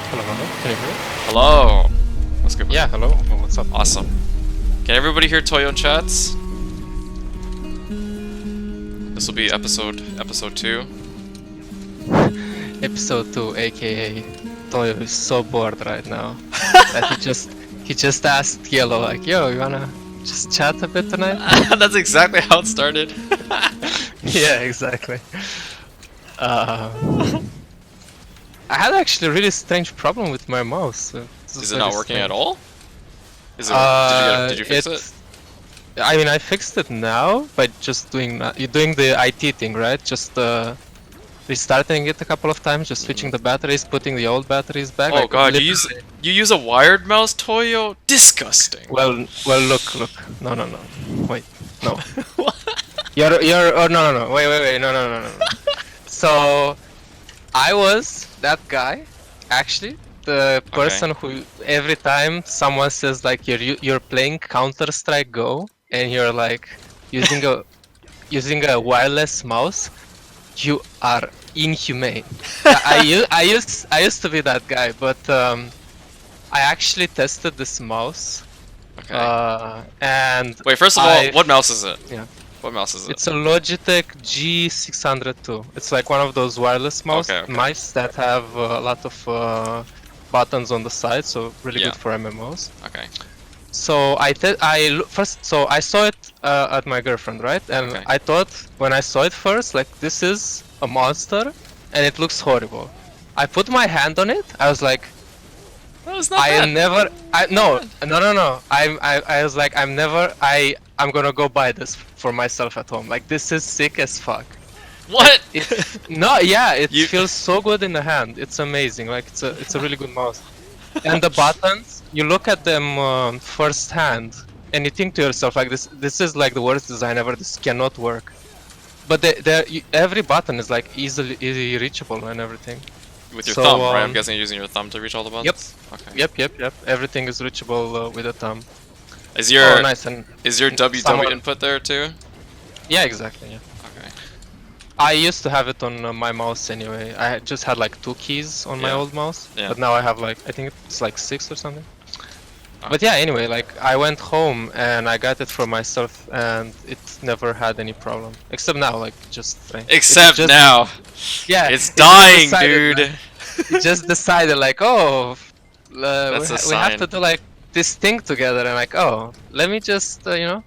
Hello, hello. Can you hear me? Hello. What's good? Yeah, hello. Oh, what's up? Awesome. Can everybody hear Toyo in chats? This will be episode 2. Episode 2, aka Toyo is so bored right now that he just asked Yellow like, yo, you wanna just chat a bit tonight? That's exactly how it started. Yeah, exactly. I had actually a really strange problem with my mouse. Is it not working at all? Is it? Did you fix it? I mean, I fixed it now by just doing you're doing the IT thing, right? Just restarting it a couple of times, just switching the batteries, putting the old batteries back. Oh like, god, you use a wired mouse, Toyo? Disgusting. Well, look. No. Wait, no. You're no. Wait, no. So, I was that guy, actually. The person who every time someone says like you're playing Counter-Strike Go and you're like using a wireless mouse, you are inhumane. I used to be that guy, but I actually tested this mouse. Okay. And wait, first of all, what mouse is it? Yeah. What mouse is it? It's a Logitech G602. It's like one of those wireless mice that have a lot of buttons on the side, so really good for MMOs. Okay. So I saw it at my girlfriend, right? And I thought when I saw it first, like this is a monster, and it looks horrible. I put my hand on it. I was like, no, it's not bad. I was like, I'm gonna go buy this for myself at home. Like this is sick as fuck. What? It feels so good in the hand. It's amazing. Like it's a really good mouse. And the buttons, you look at them first hand, and you think to yourself like this is like the worst design ever. This cannot work. But every button is like easily reachable and everything. With your thumb, right? I'm guessing you're using your thumb to reach all the buttons? Yep. Okay. Yep. Everything is reachable with a thumb. Is your nice. And is your WW input there too? Yeah, exactly. Yeah. Okay. I used to have it on my mouse anyway. I just had like 2 keys on my old mouse, but now I have like I think it's like 6 or something. But yeah, anyway, like I went home and I got it for myself, and it never had any problem. Except now, like now. Yeah. It's dying, dude. It just decided like, oh, we have to do like this thing together, and like, oh, let me just let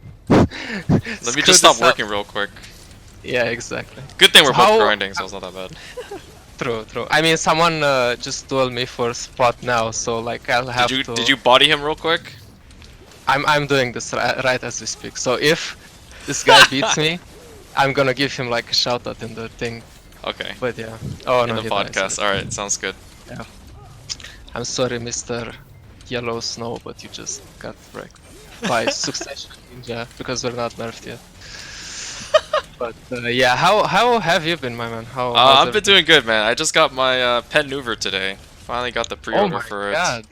me just stop working real quick. Yeah, exactly. Good thing we're both grinding, so it's not that bad. True. I mean, someone just told me for spot now, so like I'll have to. Did you body him real quick? I'm doing this right as we speak. So if this guy beats me, I'm gonna give him like a shout out in the thing. Okay. But yeah. Oh no. In the podcast. All right. Sounds good. Yeah. I'm sorry, Mr. Yellow Snow, but you just got wrecked by Succession Ninja because we're not nerfed yet. But yeah, how have you been, my man? I've been doing good, man. I just got my pen Nuver today. Finally got the pre-order for it. God.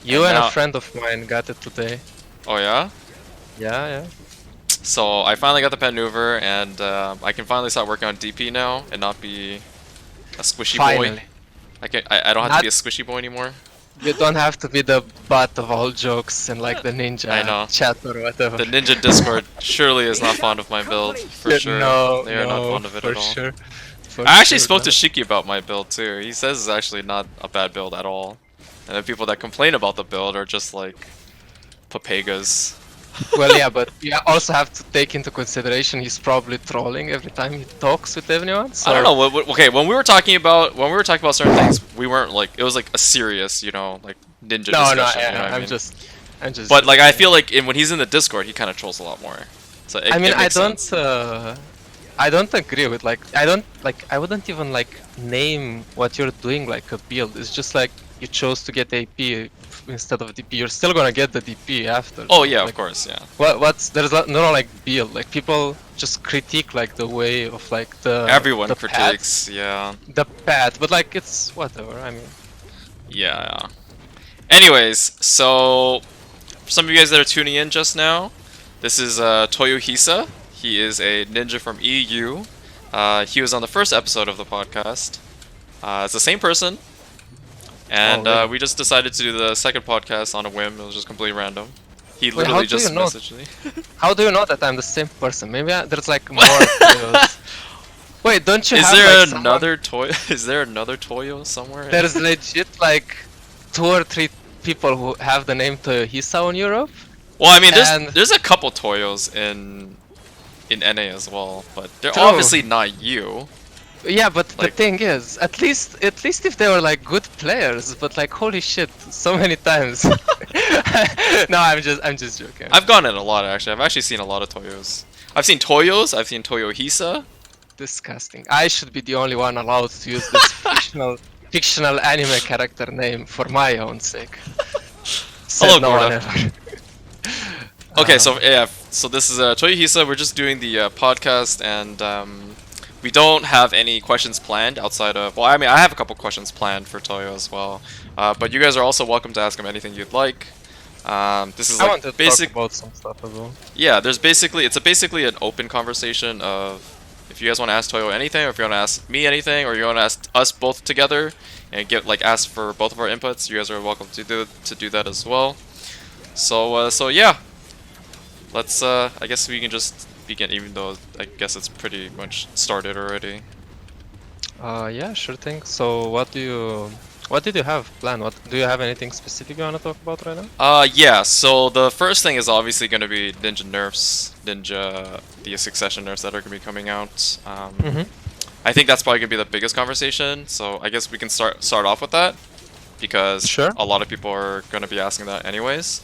You and a friend of mine got it today. Oh yeah? Yeah. So I finally got the pen Nuver, and I can finally start working on DP now and not be a squishy boy. I don't have to be a squishy boy anymore. You don't have to be the butt of all jokes and like the ninja chat or whatever. The ninja Discord surely is not fond of my build, for sure. No, they are not fond of it at all. Sure. I actually spoke to Shiki about my build too. He says it's actually not a bad build at all. And the people that complain about the build are just like papegas. Well, yeah, but you also have to take into consideration he's probably trolling every time he talks with everyone. So. I don't know. Okay, when we were talking about certain things, we weren't like it was like a serious, like ninja discussion. No, you know what I mean? I'm just. But like I feel like when he's in the Discord, he kind of trolls a lot more. So I don't agree with I wouldn't even like name what you're doing like a build. It's just like you chose to get AP instead of DP. You're still gonna get the DP after. Oh yeah, of course, yeah. There's no like build. Like people just critique like the way of like the. Everyone the critiques, path, yeah. The path, but like it's whatever. I mean. Yeah. Anyways, so for some of you guys that are tuning in just now, this is Toyohisa. He is a ninja from EU. He was on the first episode of the podcast. It's the same person. And really? we just decided to do the second podcast on a whim. It was just completely random. He Wait, literally how do just you know? messaged me. How do you know that I'm the same person? Maybe there's like more Toyos. Wait, don't you Is have there like another Toyo? Is there another Toyo somewhere? There's legit like 2 or 3 people who have the name Toyohisa in Europe. Well, I mean, And- there's a couple Toyos in NA as well, but they're True. obviously not you. Yeah, but the Like- thing is, at least if they were like good players, but like holy shit, so many times. No, I'm just joking. I've gone in a lot actually. I've actually seen a lot of Toyos. I've seen Toyos. I've seen Toyohisa. Disgusting. I should be the only one allowed to use this fictional anime character name for my own sake. Said Hello, no one Gorda. ever. Okay, so yeah, so this is Toyohisa. We're just doing the podcast, and we don't have any questions planned outside of. Well, I mean, I have a couple questions planned for Toyo as well, but you guys are also welcome to ask him anything you'd like. This is I want to like basic. talk about some stuff as well. Yeah, there's basically basically an open conversation of if you guys want to ask Toyo anything, or if you want to ask me anything, or you want to ask us both together and get like ask for both of our inputs. You guys are welcome to do that as well. So yeah. Let's, I guess we can just begin, even though I guess it's pretty much started already. Yeah, sure thing. So what did you have planned? Do you have anything specific you want to talk about right now? Yeah, so the first thing is obviously going to be Ninja Nerfs, the Succession Nerfs that are going to be coming out. I think that's probably going to be the biggest conversation, so I guess we can start off with that, because Sure. a lot of people are going to be asking that anyways.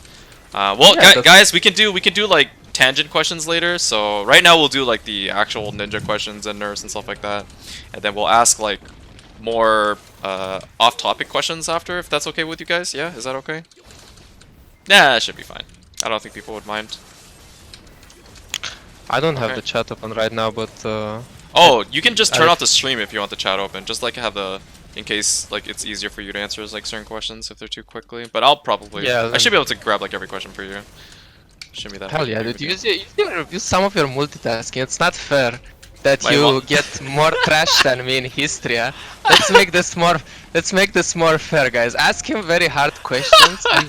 Well, Yeah, guys, we can do like tangent questions later. So right now we'll do like the actual ninja questions and nerfs and stuff like that, and then we'll ask like more off-topic questions after, if that's okay with you guys. Yeah, is that okay? Nah, it should be fine. I don't think people would mind. I don't have Okay. the chat open right now, but Oh, you can just turn I- off the stream if you want the chat open. Just like have the in case like it's easier for you to answer like certain questions if they're too quickly. But I'll probably Yeah, I should be able to grab like every question for you. Shouldn't be that hell big yeah, of a dude. deal. Use some of your multitasking. It's not fair that My you mul- get more trash than me in history. Huh? Let's make this more fair, guys. Ask him very hard questions, and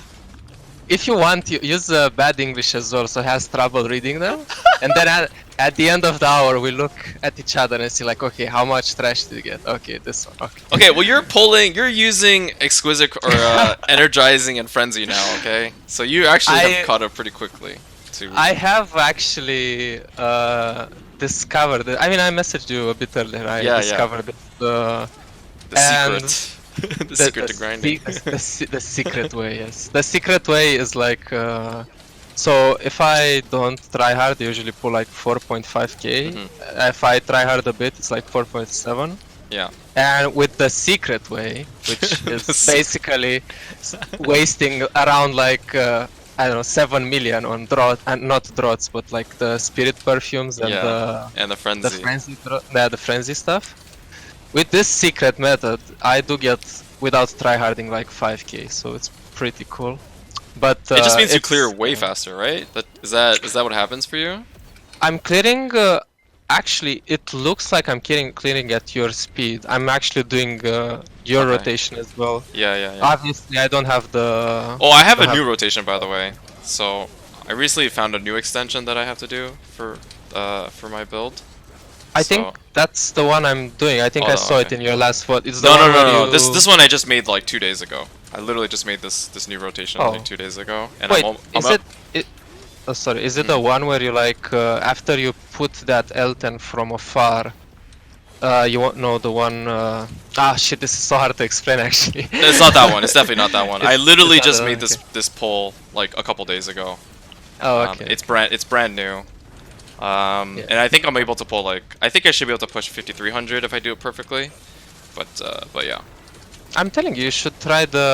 if you want, you use bad English as well, so he has trouble reading them. And then at the end of the hour, we look at each other and see like, okay, how much trash did you get? Okay, this one. Okay. Okay, well you're using exquisite or energizing and frenzy now, okay? So you actually have caught up pretty quickly to I have actually discovered it. I mean, I messaged you a bit earlier. I Yeah, yeah. discovered it. the and secret. The secret to grinding. The secret way, yes. The secret way is like, so if I don't try hard, I usually pull like 4.5k. If I try hard a bit, it's like 4.7. Yeah. And with the secret way, which is basically wasting around like I don't know, 7 million on draught, and not draughts, but like the spirit perfumes and And the frenzy. the frenzy stuff. With this secret method, I do get without tryharding like 5k, so it's pretty cool. But It just means you it's- clear way faster, right? Is that what happens for you? I'm clearing. Actually, it looks like I'm clearing at your speed. I'm actually doing your Okay. rotation as well. Yeah. Obviously, I don't have the. Oh, I have a don't new rotation, by the way. So I recently found a new extension that I have to do for my build. I think that's the one I'm doing. I think Oh, I no, saw it okay. in your last one. It's the No, one where no. you- This one I just made like 2 days ago. I literally just made this new rotation Oh. like 2 days ago. And Wait, I'm is it? Oh, sorry. Is it the one where you like after you put that L10 from afar? You won't know the one. Shit! This is so hard to explain. Actually. It's not that one. It's definitely not that one. I It's literally not just that made one, this poll like a couple days ago. Oh, okay. It's brand new. Yeah. And I think I'm able to pull like I think I should be able to push 5300 if I do it perfectly. But yeah. I'm telling you, you should try the.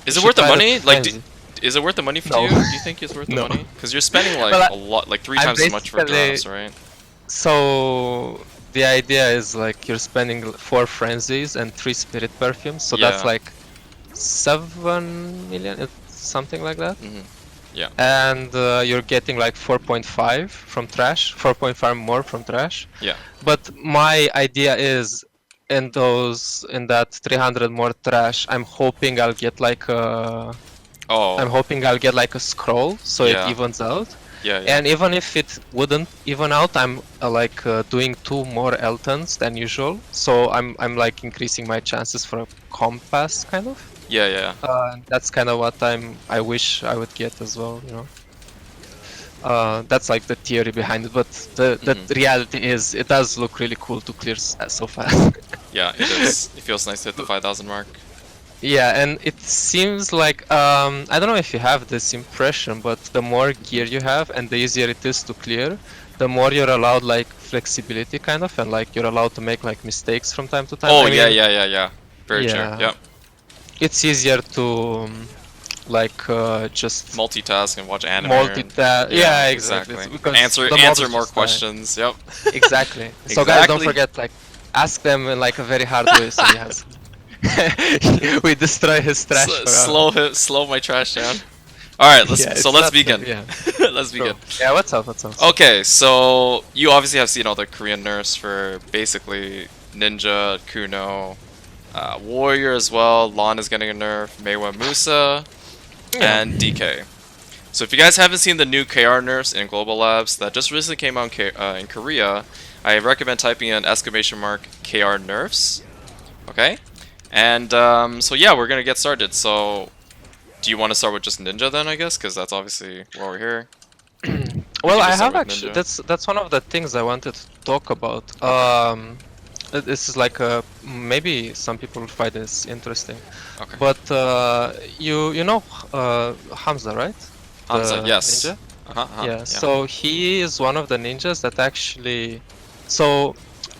Is you it worth should the try money? Like frenzy. is it worth the money for No. you? Do you think it's worth the No. money? Cuz you're spending like Well, a lot like 3 I'm times as much for basically- drafts, right? So the idea is like you're spending 4 frenzies and 3 spirit perfumes, so that's Yeah. like 7 million, something like that. Yeah. And you're getting like 4.5 from trash, 4.5 more from trash. Yeah. But my idea is in that 300 more trash, I'm hoping I'll get like a Oh. scroll so it Yeah. evens out. Yeah. Yeah. And even if it wouldn't even out, I'm doing 2 more Eltons than usual. So I'm like increasing my chances for a compass kind of. Yeah. Yeah. That's kind of what I wish I would get as well, you know. That's like the theory behind it, but the reality is it does look really cool to clear so fast. Yeah. It is. It feels nice to hit the 5,000 mark. Yeah, and it seems like I don't know if you have this impression, but the more gear you have and the easier it is to clear, the more you're allowed like flexibility kind of, and like you're allowed to make like mistakes from time to time. Oh I yeah. mean, Yeah. Yeah. Yeah. Very true. yeah, Yep. it's easier to just Multitask and watch anime. multitask. Yeah, exactly. It's because Answer the mod is more just questions. Yep. exactly. So guys, don't Exactly. forget like ask them in like a very hard way so he has. We destroy his trash. Slow my trash down. All right, Yeah, so it's let's not begin. yeah. Let's begin. Yeah, what's up? What's up? Okay, so you obviously have seen all the Korean nerfs for basically Ninja, Kuno, Warrior as well. Lon is getting a nerf, Meiwa Musa, Yeah. and DK. So if you guys haven't seen the new KR nerfs in Global Labs that just recently came out in Korea, I recommend typing in !KR nerfs. Okay? And so yeah, we're gonna get started. So do you want to start with just Ninja then, I guess? Because that's obviously why we're here. Well, just I start have with actually. Ninja. That's one of the things I wanted to talk about. This is like maybe some people find this interesting, Okay. but you know Hamza, right? Hamza, The yes. ninja. Yeah. Yeah. So he is one of the ninjas that actually. So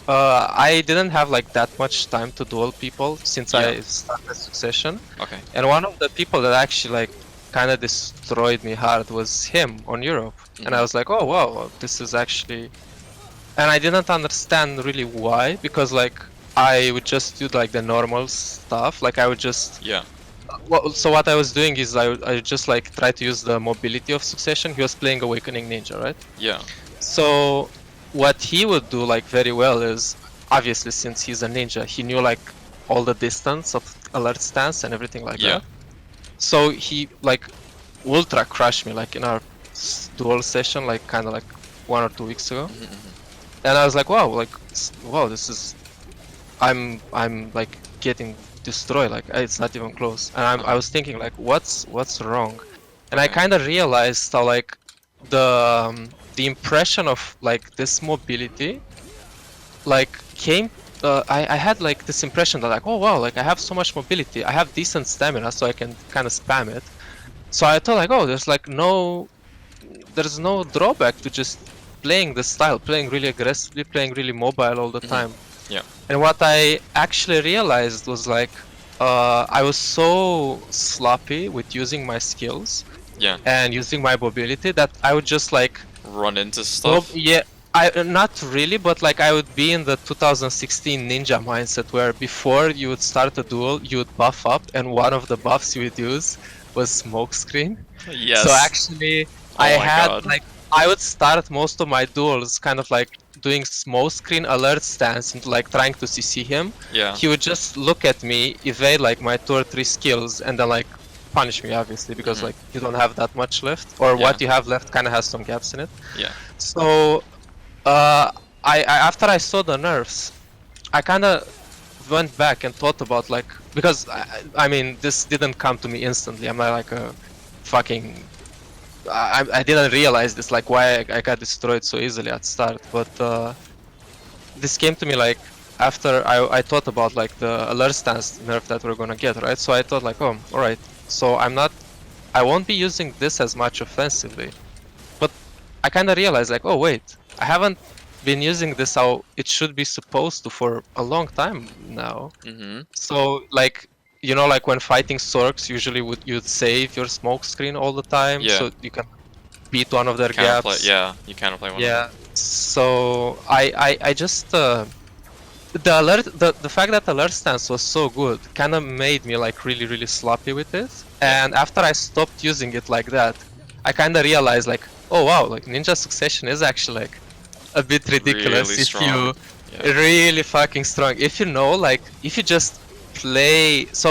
I didn't have like that much time to duel people since I Yeah. started Succession, Okay. and one of the people that actually like kind of destroyed me hard was him on Europe, and I was like, oh wow, this is actually, and I didn't understand really why, because like I would just do like the normal stuff, like I would just. Yeah. Well, so what I was doing is I would just like try to use the mobility of Succession. He was playing Awakening Ninja, right? Yeah. So what he would do like very well is, obviously since he's a ninja, he knew like all the distance of alert stance and everything like Yeah. that. So he like ultra crushed me like in our duel session, like kind of like 1 or 2 weeks ago. And I was like, wow, like wow, this is, I'm like getting destroyed, like it's not even close. And I was thinking like, what's wrong? And I Okay. kind of realized how like the impression of like this mobility like came. I had like this impression that like, oh wow, like I have so much mobility, I have decent stamina, so I can kind of spam it. So I thought like, oh, there's no drawback to just playing this style, playing really aggressively, playing really mobile all the time. Yeah. And what I actually realized was like, I was so sloppy with using my skills Yeah. and using my mobility that I would just like, Run into stuff. yeah, I not really, but like I would be in the 2016 ninja mindset where before you would start a duel, you would buff up, and one of the buffs you would use was smoke screen. Yes. So actually, I my had God. like I would start most of my duels kind of like doing smoke screen alert stance and like trying to CC him. Yeah. He would just look at me, evade like my 2 or 3 skills, and then like punish me obviously because like you don't have that much left, or what you have left kind of has some gaps in it. Yeah. So I after I saw the nerfs, I kind of went back and thought about like, because I mean this didn't come to me instantly. I'm not like a fucking. I didn't realize this, like why I got destroyed so easily at start, but this came to me like after I thought about like the alert stance nerf that we're gonna get, right? So I thought like, oh, alright, so I won't be using this as much offensively, but I kind of realized like, oh wait, I haven't been using this how it should be supposed to for a long time now. So like, you know, like when fighting Sorks, usually you'd save your smoke screen all the time, Yeah. so you can beat one of their Counterplay. gaps. Yeah. You counterplay one. Yeah. So I just the fact that alert stance was so good kind of made me like really sloppy with it. And after I stopped using it like that, I kind of realized like, oh wow, like Ninja Succession is actually like a bit ridiculous Really if strong. you Yeah. really fucking strong. If you know, like, if you just play, so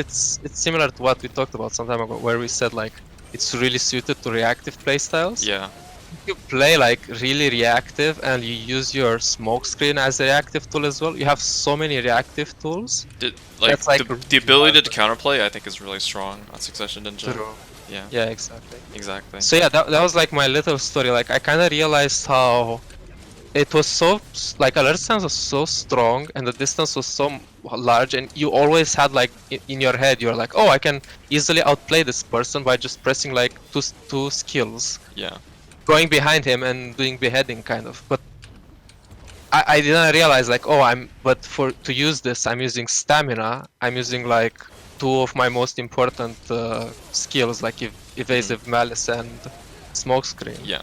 it's similar to what we talked about some time ago, where we said like it's really suited to reactive playstyles. Yeah. If you play like really reactive and you use your smoke screen as a reactive tool as well, you have so many reactive tools. Like That's like the ability to counterplay, I think, is really strong on Succession Ninja. true. Yeah. Yeah, exactly. Exactly. So yeah, that was like my little story. Like I kind of realized how it was so like alert stance was so strong and the distance was so large, and you always had like in your head you're like, oh, I can easily outplay this person by just pressing like two skills, Yeah. going behind him and doing beheading kind of. But I didn't realize like, oh, but for to use this I'm using stamina, I'm using like two of my most important skills, like evasive malice and smokescreen. Yeah.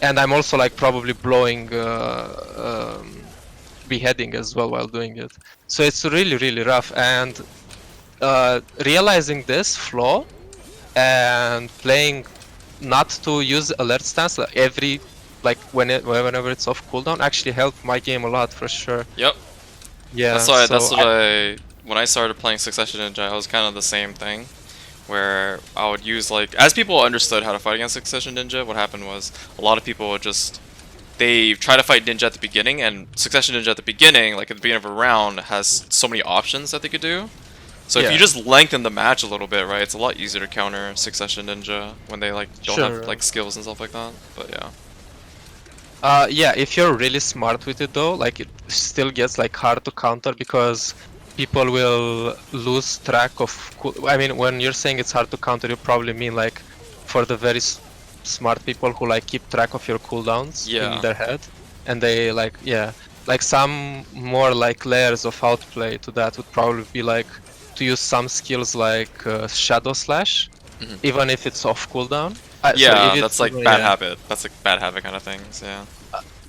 And I'm also like probably blowing beheading as well while doing it. So it's really rough, and realizing this flaw and playing not to use alert stance like whenever it's off cooldown actually helped my game a lot for sure. Yep. Yeah. That's why. So That's what I. When I started playing Succession Ninja, I was kind of the same thing, where I would use like, as people understood how to fight against Succession Ninja, what happened was a lot of people would just, they try to fight Ninja at the beginning, and Succession Ninja at the beginning, like at the beginning of a round, has so many options that they could do. So if Yeah. you just lengthen the match a little bit, right, it's a lot easier to counter Succession Ninja when they like don't Sure. have like skills and stuff like that. But yeah. Yeah, if you're really smart with it though, like it still gets like hard to counter because people will lose track of I mean, when you're saying it's hard to counter, you probably mean like for the very smart people who like keep track of your cooldowns Yeah. in their head, and they like, yeah, like some more like layers of outplay to that would probably be like to use some skills like Shadow Slash, even if it's off cooldown. Yeah, that's like bad yeah. habit. That's like bad habit kind of things. Yeah.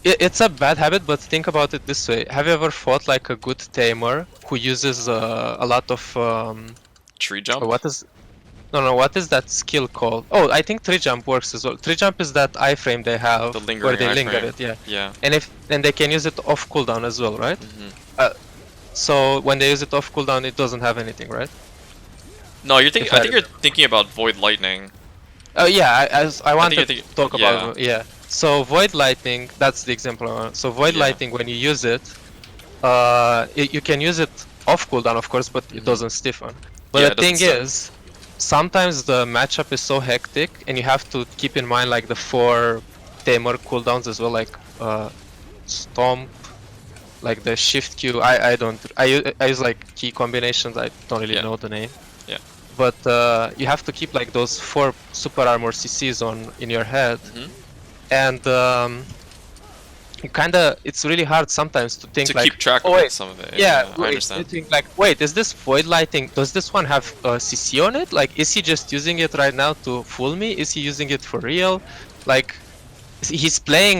It's a bad habit, but think about it this way. Have you ever fought like a good tamer who uses a lot of Tree jump. what is what is that skill called? Oh, I think tree jump works as well. Tree jump is that iframe they have The where lingering they linger iframe. it, yeah. Yeah. And they can use it off cooldown as well, right? So when they use it off cooldown, it doesn't have anything, right? No, you're thinking. If I I think you're thinking about Void Lightning. Oh yeah, I wanted you're to thinking- talk yeah. about So void lightning, that's the example I want. So void Yeah. lightning, when you use it, you can use it off cooldown, of course, but it doesn't stiffen. But Yeah, the it doesn't thing stiffen. is, sometimes the matchup is so hectic, and you have to keep in mind like the 4 tamer cooldowns as well, like stomp, like the shift Q. I use like key combinations. I don't really Yeah. know the name. Yeah. But you have to keep like those 4 super armor CCs on in your head, and you it's really hard sometimes to think To like, keep track oh of wait, it, some of it. yeah, I understand. you think like, wait, is this void lighting? Does this one have CC on it? Like, is he just using it right now to fool me? Is he using it for real? Like, he's playing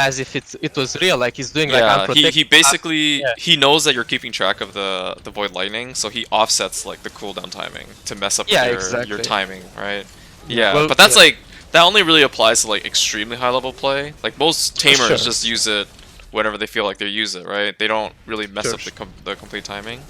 as if it was real. Like he's doing like Yeah, unprotected. he basically yeah. he knows that you're keeping track of the Void Lightning, so he offsets like the cooldown timing to mess up Yeah, your exactly. timing, right? Yeah, Well, but that's yeah. like, that only really applies to like extremely high level play. Like most tamers Sure. just use it whenever they feel like they use it, right? They don't really mess Sure. up the complete timing.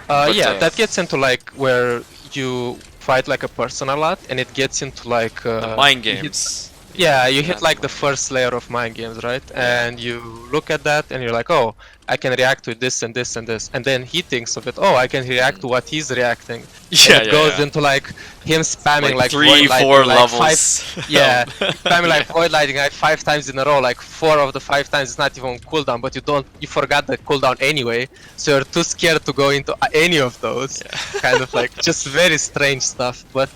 But, Yeah, that gets into like where you fight like a person a lot, and it gets into like The mind you hit- games. Yeah, you hit that's like the mind first layer of mind games, right? And you look at that and you're like, oh, I can react to this and this and this. And then he thinks of it, oh, I can react to what he's reacting. Yeah, and it goes yeah. into like him spamming like 3, void 4 lightning, like levels. yeah, spamming like void lightning like 5 times in a row, like 4 of the 5 times it's not even on cooldown, but you forgot the cooldown anyway, so you're too scared to go into any of those. Kind of like just very strange stuff. But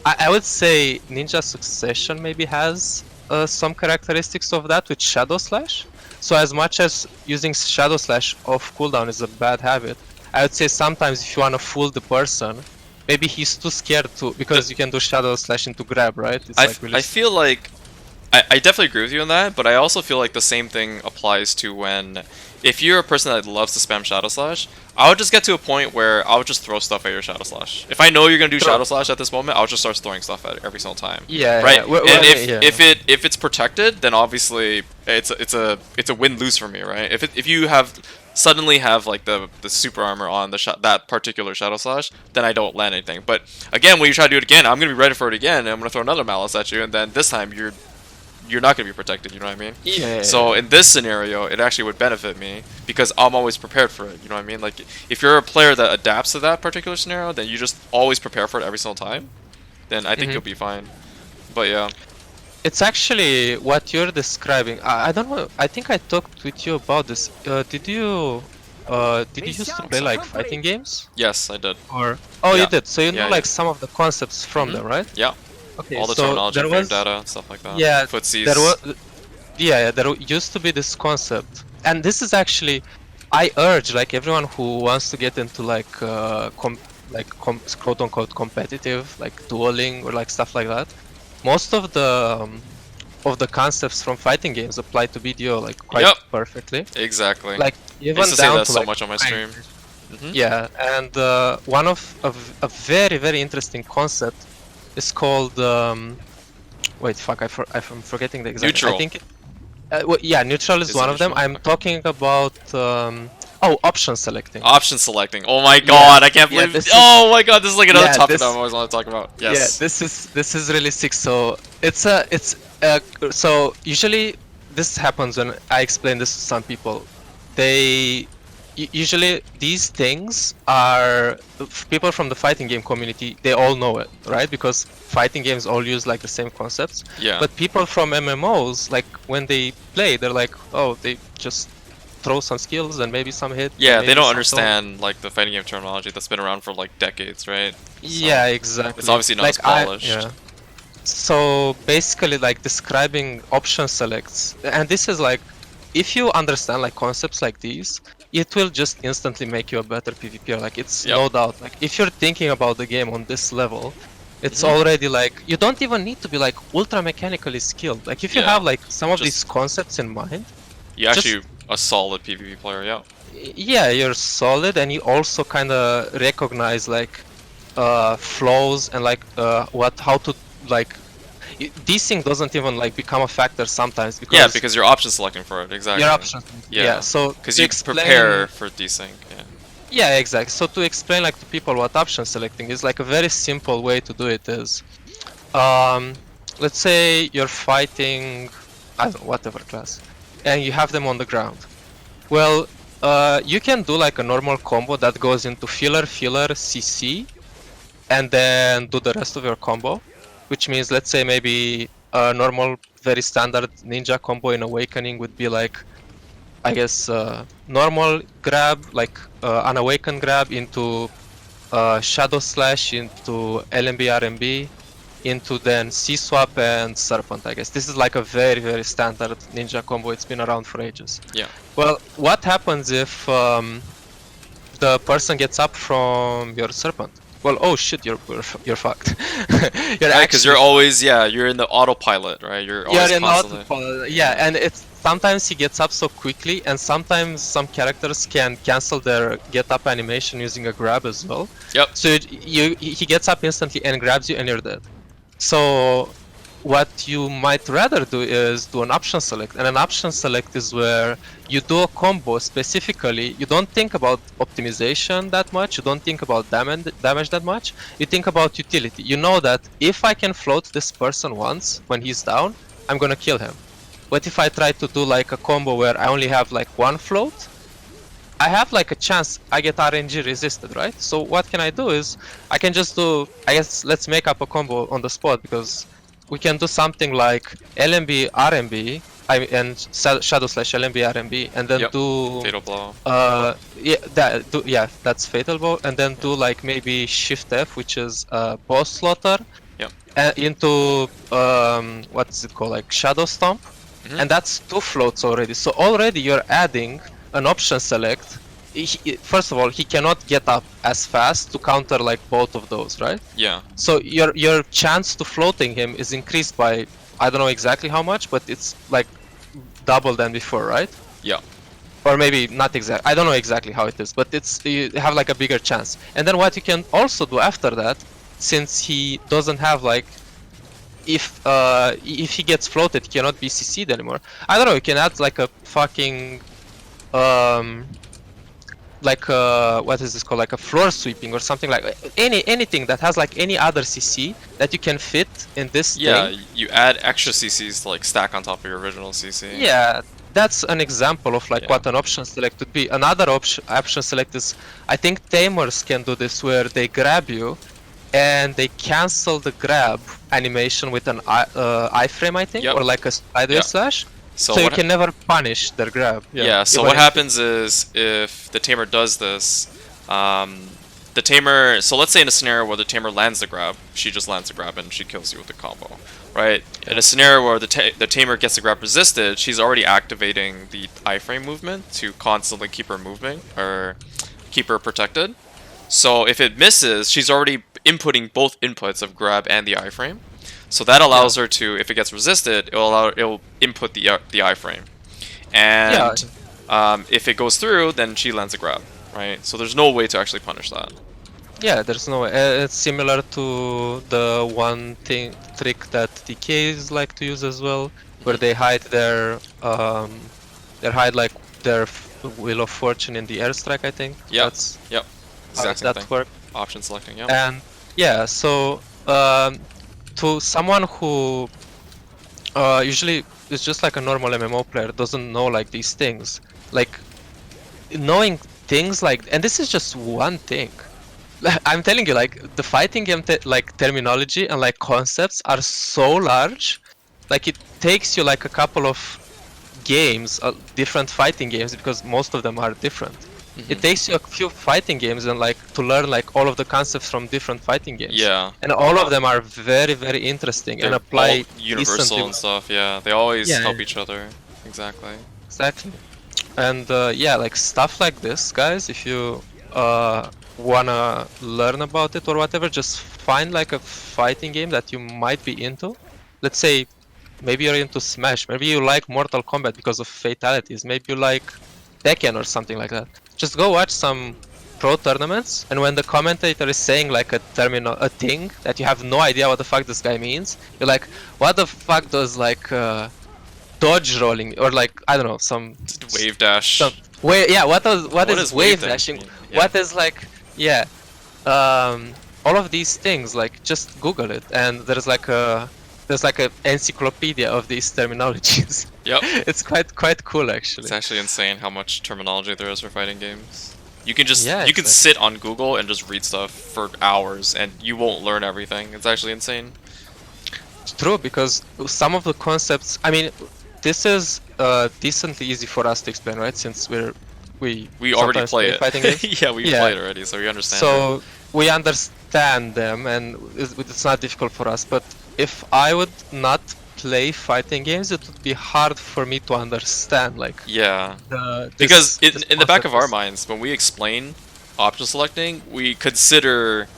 I would say Ninja Succession maybe has some characteristics of that with Shadow Slash. So as much as using Shadow Slash off cooldown is a bad habit, I would say sometimes if you want to fool the person, maybe he's too scared to, because you can do Shadow Slash into grab, right? It's like really I feel like I definitely agree with you on that, but I also feel like the same thing applies to when, if you're a person that loves to spam Shadow Slash, I would just get to a point where I would just throw stuff at your Shadow Slash. If I know you're gonna do Sure. Shadow Slash at this moment, I'll just start throwing stuff at it every single time. Yeah, Right? yeah. Well, And I mean, yeah. if it's protected, then obviously it's a win lose for me, right? If you suddenly have like the super armor on that particular Shadow Slash, then I don't land anything. But again, when you try to do it again, I'm gonna be ready for it again, and I'm gonna throw another Malice at you, and then this time you're not going to be protected, you know what I mean? Yeah. So in this scenario, it actually would benefit me because I'm always prepared for it, you know what I mean? Like, if you're a player that adapts to that particular scenario, then you just always prepare for it every single time, then I think you'll be fine. But yeah. It's actually what you're describing. I don't know. I think I talked with you about this. Did you used to play like fighting games? Yes, I did. Or oh, Yeah. you did. So you know Yeah, like yeah. some of the concepts from them, right? Yeah. Okay. All the so terminology, there frame was data, and stuff like that. yeah, Footsies. there was there used to be this concept, and this is actually I urge like everyone who wants to get into like quote unquote competitive like dueling or like stuff like that. Most of the concepts from fighting games apply to BDO like quite Yep. perfectly. Exactly. Like I even used to say down that to so like much on my stream. yeah, and one of a very interesting concept is called wait, fuck, I'm forgetting the exact. Neutral. I think well, yeah, neutral is Is one it of them. neutral? I'm Okay. talking about option selecting. Option selecting. Oh my god, I can't Yeah, believe. this is- Oh my god, this is like another yeah, topic this- that I always want to talk about. Yes. Yeah, this is really sick. So so usually this happens when I explain this to some people. They usually these things are people from the fighting game community. They all know it, right? Because fighting games all use like the same concepts. Yeah. But people from MMOs, like when they play, they're like, oh, they just throw some skills and maybe some hit. Yeah, maybe they don't some understand like the fighting game terminology that's been around for like decades, right? Yeah, exactly. It's obviously not like as polished. yeah. So basically, like describing option selects, and this is like, if you understand like concepts like these, it will just instantly make you a better PvPer. Like it's Yep. no doubt. Like if you're thinking about the game on this level, it's Mm-hmm. already like you don't even need to be like ultra mechanically skilled. Like if you Yeah. have like some of Just- these concepts in mind, You're actually a solid PvP player, yeah. yeah, you're solid, and you also kind of recognize like flows and like how to like desync doesn't even like become a factor sometimes because Yeah, because you're option selecting for it, exactly. your options. Yeah, so because to you explain- prepare for desync. Yeah. Yeah, exactly. So to explain like to people what option selecting is, like a very simple way to do it is, let's say you're fighting, I don't know, whatever class, and you have them on the ground. Well, you can do like a normal combo that goes into filler, CC, and then do the rest of your combo, which means let's say maybe a normal, very standard ninja combo in Awakening would be like, I guess, normal grab, like unawakened grab into Shadow Slash, into LMB RMB, into then C-swap and Serpent, I guess. This is like a very standard ninja combo. It's been around for ages. Yeah. Well, what happens if the person gets up from your Serpent? Well, oh shit, you're fucked. You're Because you're always, you're in the autopilot, right? You're always in constantly. autopilot. Yeah, and it's sometimes he gets up so quickly, and sometimes some characters can cancel their get up animation using a grab as well. Yep. So he gets up instantly and grabs you, and you're dead. So what you might rather do is do an option select, and an option select is where you do a combo specifically. You don't think about optimization that much, you don't think about damage that much, you think about utility. You know that if I can float this person once when he's down, I'm gonna kill him. But if I try to do like a combo where I only have like one float, I have like a chance I get RNG resisted, right? So what can I do is I can just do, I guess let's make up a combo on the spot, because we can do something like LMB RMB and Shadow Slash LMB RMB, and then do Fatal blow. that's Fatal Blow, and then do like maybe Shift F, which is boss slaughter, Yep. into what's it called, like Shadow Stomp, and that's 2 floats already. So already you're adding an option select. First of all, he cannot get up as fast to counter like both of those, right? Yeah. So your chance to floating him is increased by I don't know exactly how much, but it's like double than before, right? Yeah. Or maybe not exact. I don't know exactly how it is, but it's you have like a bigger chance. And then what you can also do after that, since he doesn't have like, if he gets floated, he cannot be CC'd anymore. I don't know. You can add like a fucking like what is this called, like a floor sweeping or something, like anything that has like any other CC that you can fit in this Yeah, thing. you add extra CCs to like stack on top of your original CC. Yeah, that's an example of like Yeah. what an option select would be. Another option select is, I think tamers can do this, where they grab you and they cancel the grab animation with an iframe, I think, Yep. or like a sideways Yep. slash. So So you what can never punish their grab. Yeah, so even what if happens is if the tamer does this, the tamer, so let's say in a scenario where the tamer lands the grab, she just lands the grab and she kills you with the combo, right? In a scenario where the tamer gets the grab resisted, she's already activating the iframe movement to constantly keep her moving, or keep her protected. So if it misses, she's already inputting both inputs of grab and the iframe. So that allows her to, if it gets resisted, it'll input the iframe. And if it goes through, then she lands a grab, right? So there's no way to actually punish that. Yeah, there's no way. It's similar to the one trick that DKs like to use as well, where they hide like their Wheel of Fortune in the airstrike, I think. Yep. That's Yep. how Exact same that thing. works. Option selecting, yep. And yeah, so to someone who usually is just like a normal MMO player, doesn't know like these things, like knowing things like, and this is just one thing. I'm telling you, like the fighting game like terminology and like concepts are so large, like it takes you like a couple of games, different fighting games, because most of them are different. It takes you a few fighting games and like to learn like all of the concepts from different fighting games. Yeah. And all of them are very, very interesting and apply all universal decently. and stuff, yeah. They always Yeah, help yeah. each other. Exactly. Exactly. And yeah, like stuff like this, guys, if you wanna learn about it or whatever, just find like a fighting game that you might be into. Let's say maybe you're into Smash, maybe you like Mortal Kombat because of fatalities, maybe you like Tekken or something like that. Just go watch some pro tournaments, and when the commentator is saying like a thing that you have no idea what the fuck this guy means, you're like, what the fuck does like dodge rolling, or like, I don't know, some Wave dash. yeah, what is is wave wave dash dashing? mean? Yeah. What is like, yeah, all of these things, like just Google it, and there's like a encyclopedia of these terminologies. Yep. It's quite cool actually. It's actually insane how much terminology there is for fighting games. You can just Yeah, you can exactly. sit on Google and just read stuff for hours and you won't learn everything. It's actually insane. It's true, because some of the concepts, I mean, this is decently easy for us to explain, right? Since we already sometimes play it. fighting games. Yeah, we Yeah. played already, so we understand. So we understand them, and it's not difficult for us. But if I would not play fighting games, it would be hard for me to understand, like, Yeah, this- because this in the back of concept our is- minds, when we explain option selecting, we consider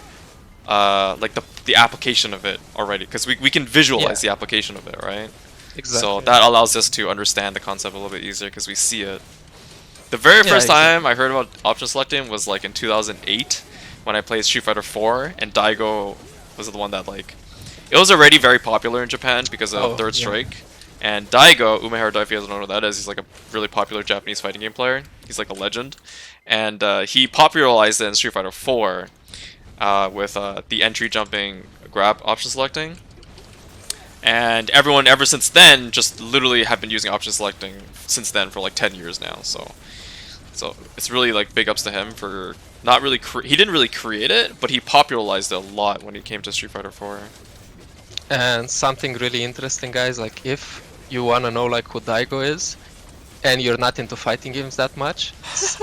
like the application of it already, because we can visualize the application of it, right? Exactly. So that allows us to understand the concept a little bit easier because we see it. The very first time I heard about option selecting was like in 2008 when I played Street Fighter 4, and Daigo was the one that like, it was already very popular in Japan because of Third Strike. And Daigo, Umehara Daigo, if you guys don't know who that is, he's like a really popular Japanese fighting game player. He's like a legend. And he popularized it in Street Fighter 4 with the entry jumping grab option selecting. And everyone ever since then just literally have been using option selecting since then for like 10 years now. So it's really like big ups to him for not really he didn't really create it, but he popularized it a lot when he came to Street Fighter 4. And something really interesting, guys, like if you wanna know like who Daigo is, and you're not into fighting games that much,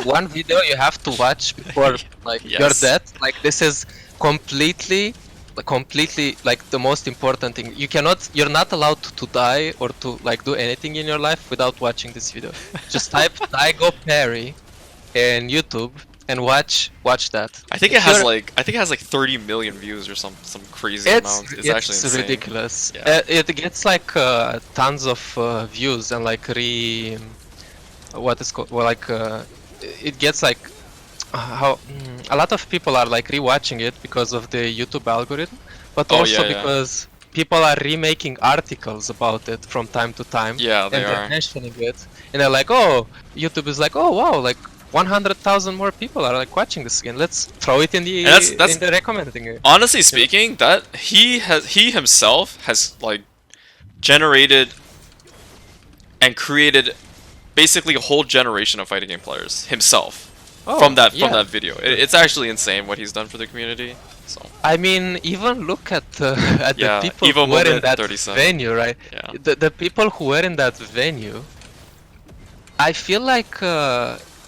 one video you have to watch before like you're dead. Like this is completely like the most important thing. You're not allowed to die or to like do anything in your life without watching this video. Just type Daigo Parry in YouTube, and watch that. I think If it has you're- like 30 million views or some crazy It's amount. It's actually insane. ridiculous. Yeah. It gets like tons of views and like what is called, well, like it gets like a lot of people are like rewatching it because of the YouTube algorithm, but Oh, also yeah, yeah. because people are remaking articles about it from time to time. Yeah, they and they're are. mentioning it, and they're like, oh, YouTube is like, oh wow, like 100,000 more people are like watching this again. Let's throw it in the And that's in the recommending it. honestly speaking, that he himself has like generated and created basically a whole generation of fighting game players himself from that video. It's actually insane what he's done for the community. So I mean, even look at yeah, the people Evo who were in Moment that 37. venue, right? Yeah. The people who were in that venue, I feel like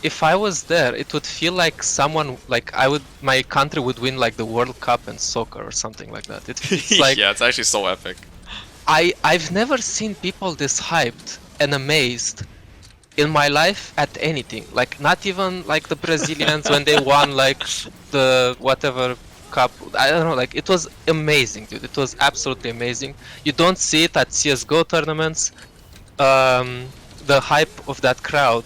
if I was there, it would feel like someone, like my country would win like the World Cup in soccer or something like that. It's like Yeah, it's actually so epic. I've never seen people this hyped and amazed in my life at anything. Like not even like the Brazilians when they won like the whatever cup. I don't know. Like it was amazing, dude. It was absolutely amazing. You don't see it at CS:GO tournaments. The hype of that crowd.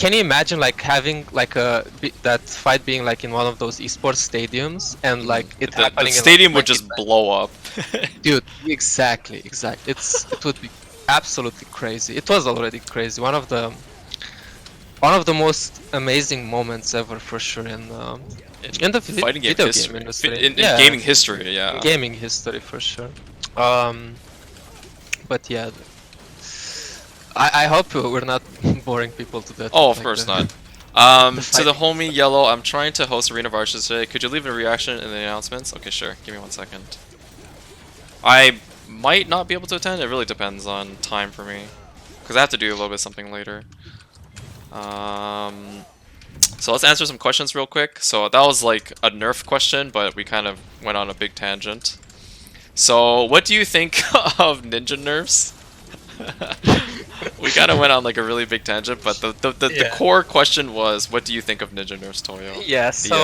Can you imagine like having like that fight being like in one of those esports stadiums and like it happening? The stadium in, would just blow up. Dude, exactly. It would be absolutely crazy. It was already crazy. One of the most amazing moments ever for sure in the fighting game video history. game industry. In gaming history, yeah. Gaming history for sure. But yeah, I hope we're not boring people to death. Oh, of like course the- not. To the homie Yellow, I'm trying to host Arena Varshes today. Could you leave a reaction in the announcements? Okay, sure. Give me 1 second. I might not be able to attend. It really depends on time for me, because I have to do a little bit something later. So let's answer some questions real quick. So that was like a Nerf question, but we kind of went on a big tangent. So what do you think of ninja nerfs? We kind of went on like a really big tangent, but the core question was, what do you think of ninja nerfs, Toyo? Yeah, so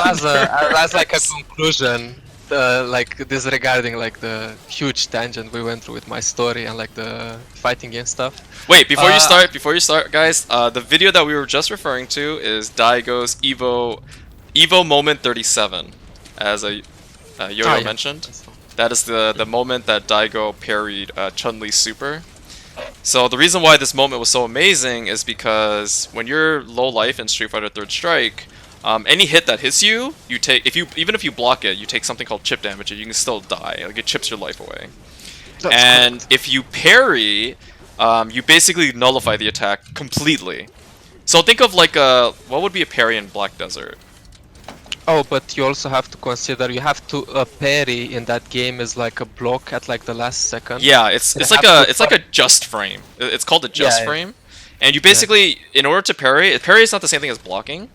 as like a conclusion, like disregarding like the huge tangent we went through with my story and like the fighting game stuff. Wait, before you start, guys, the video that we were just referring to is Daigo's Evo Moment 37, as Yo-Yo mentioned. That is the moment that Daigo parried Chun-Li's super. So the reason why this moment was so amazing is because when you're low life in Street Fighter 3rd Strike, any hit that hits you, even if you block it, you take something called chip damage, and you can still die. Like it chips your life away. And if you parry, you basically nullify the attack completely. So think of like what would be a parry in Black Desert? Oh, but you also have to consider you have to parry in that game is like a block at like the last second. Yeah, it's like a just frame. It's called a just frame, and you basically in order to parry is not the same thing as blocking.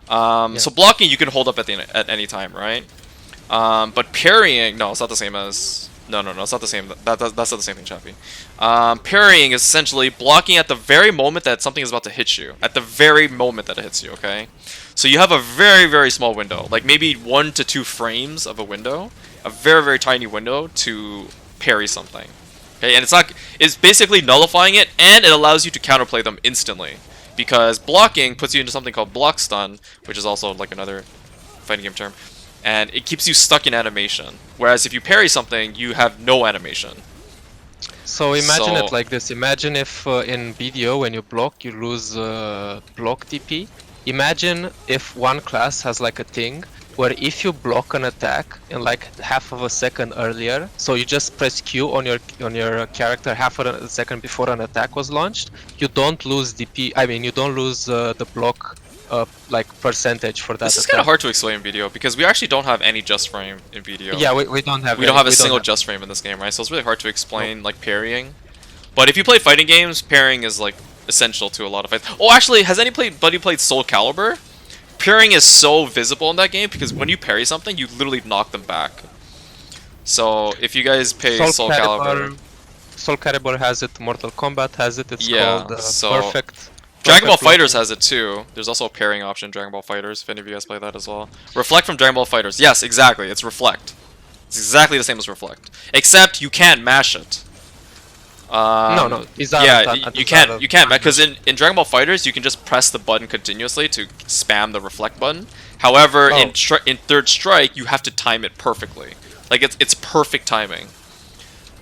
So blocking you can hold up at any time, right? But parrying, no, it's not the same as. No, it's not the same. That's not the same thing, Chappie. Parrying is essentially blocking at the very moment that something is about to hit you. At the very moment that it hits you, okay? So you have a very, very small window, like maybe 1 to 2 frames of a window, a very, very tiny window to parry something. Okay, and it's basically nullifying it, and it allows you to counterplay them instantly. Because blocking puts you into something called block stun, which is also like another fighting game term. And it keeps you stuck in animation. Whereas if you parry something, you have no animation. So imagine it like this. Imagine if in BDO when you block, you lose block TP. Imagine if one class has like a thing where if you block an attack in like half of a second earlier, so you just press Q on your character half of a second before an attack was launched, you don't lose DP. I mean, you don't lose the block like percentage for that. This is kind of hard to explain in video because we actually don't have any just frame in video. Yeah, we don't have. We don't have a single just frame in this game, right? So it's really hard to explain like parrying. But if you play fighting games, parrying is like essential to a lot of fights. Oh, actually, has anybody played Soul Calibur? Parrying is so visible in that game because when you parry something, you literally knock them back. So if you guys play Soul Calibur, Soul Calibur has it. Mortal Kombat has it. It's called so Perfect. Dragon Ball Perfect Fighters blocking. has it too. There's also a pairing option in Dragon Ball Fighters, if any of you guys play that as well. Reflect from Dragon Ball Fighters. Yes, exactly. It's Reflect. It's exactly the same as Reflect. Except you can't mash it. No, these are Yeah, these are you can't, because in Dragon Ball Fighters you can just press the button continuously to spam the reflect button. However, Oh. in Third Strike you have to time it perfectly. Like it's perfect timing.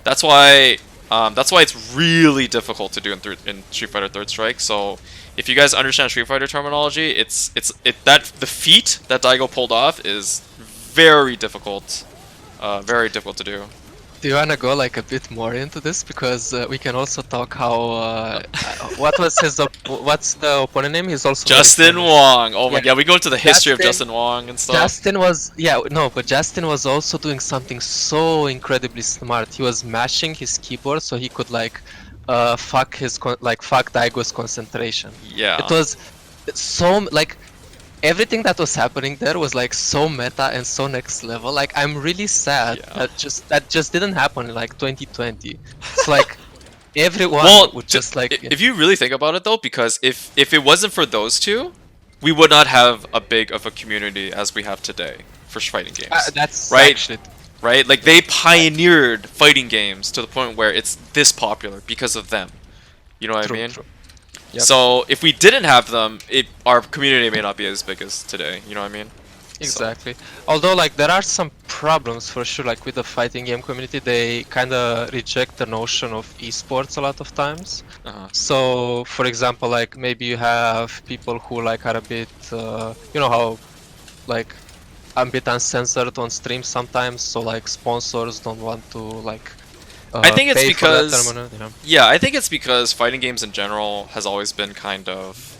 That's why it's really difficult to do in Street Fighter Third Strike. So if you guys understand Street Fighter terminology, that the feat that Daigo pulled off is very difficult to do. Do you wanna go like a bit more into this, because we can also talk how what was what's the opponent name? He's also very Justin famous. Wong. Oh my Yeah. god, we go into the history of Justin- Justin Wong and stuff. Justin was but Justin was also doing something so incredibly smart. He was mashing his keyboard so he could like fuck Daigo's concentration. Yeah. It was so like everything that was happening there was like so meta and so next level. Like I'm really sad Yeah. that just didn't happen in like 2020. It's like everyone Well, would just like if you really think about it though, because if it wasn't for those two, we would not have a big of a community as we have today for fighting games. that's right? actually Right? Like they pioneered fighting games to the point where it's this popular because of them. You know what true, I mean? true. Yep. So if we didn't have them, our community may not be as big as today. You know what I mean? Exactly. Although like there are some problems for sure, like with the fighting game community, they kind of reject the notion of esports a lot of times. Uh-huh. So for example, like maybe you have people who like are a bit you know how like a bit uncensored on stream sometimes, so like sponsors don't want to like I think it's pay for that because terminal, you know? yeah, I think it's because fighting games in general has always been kind of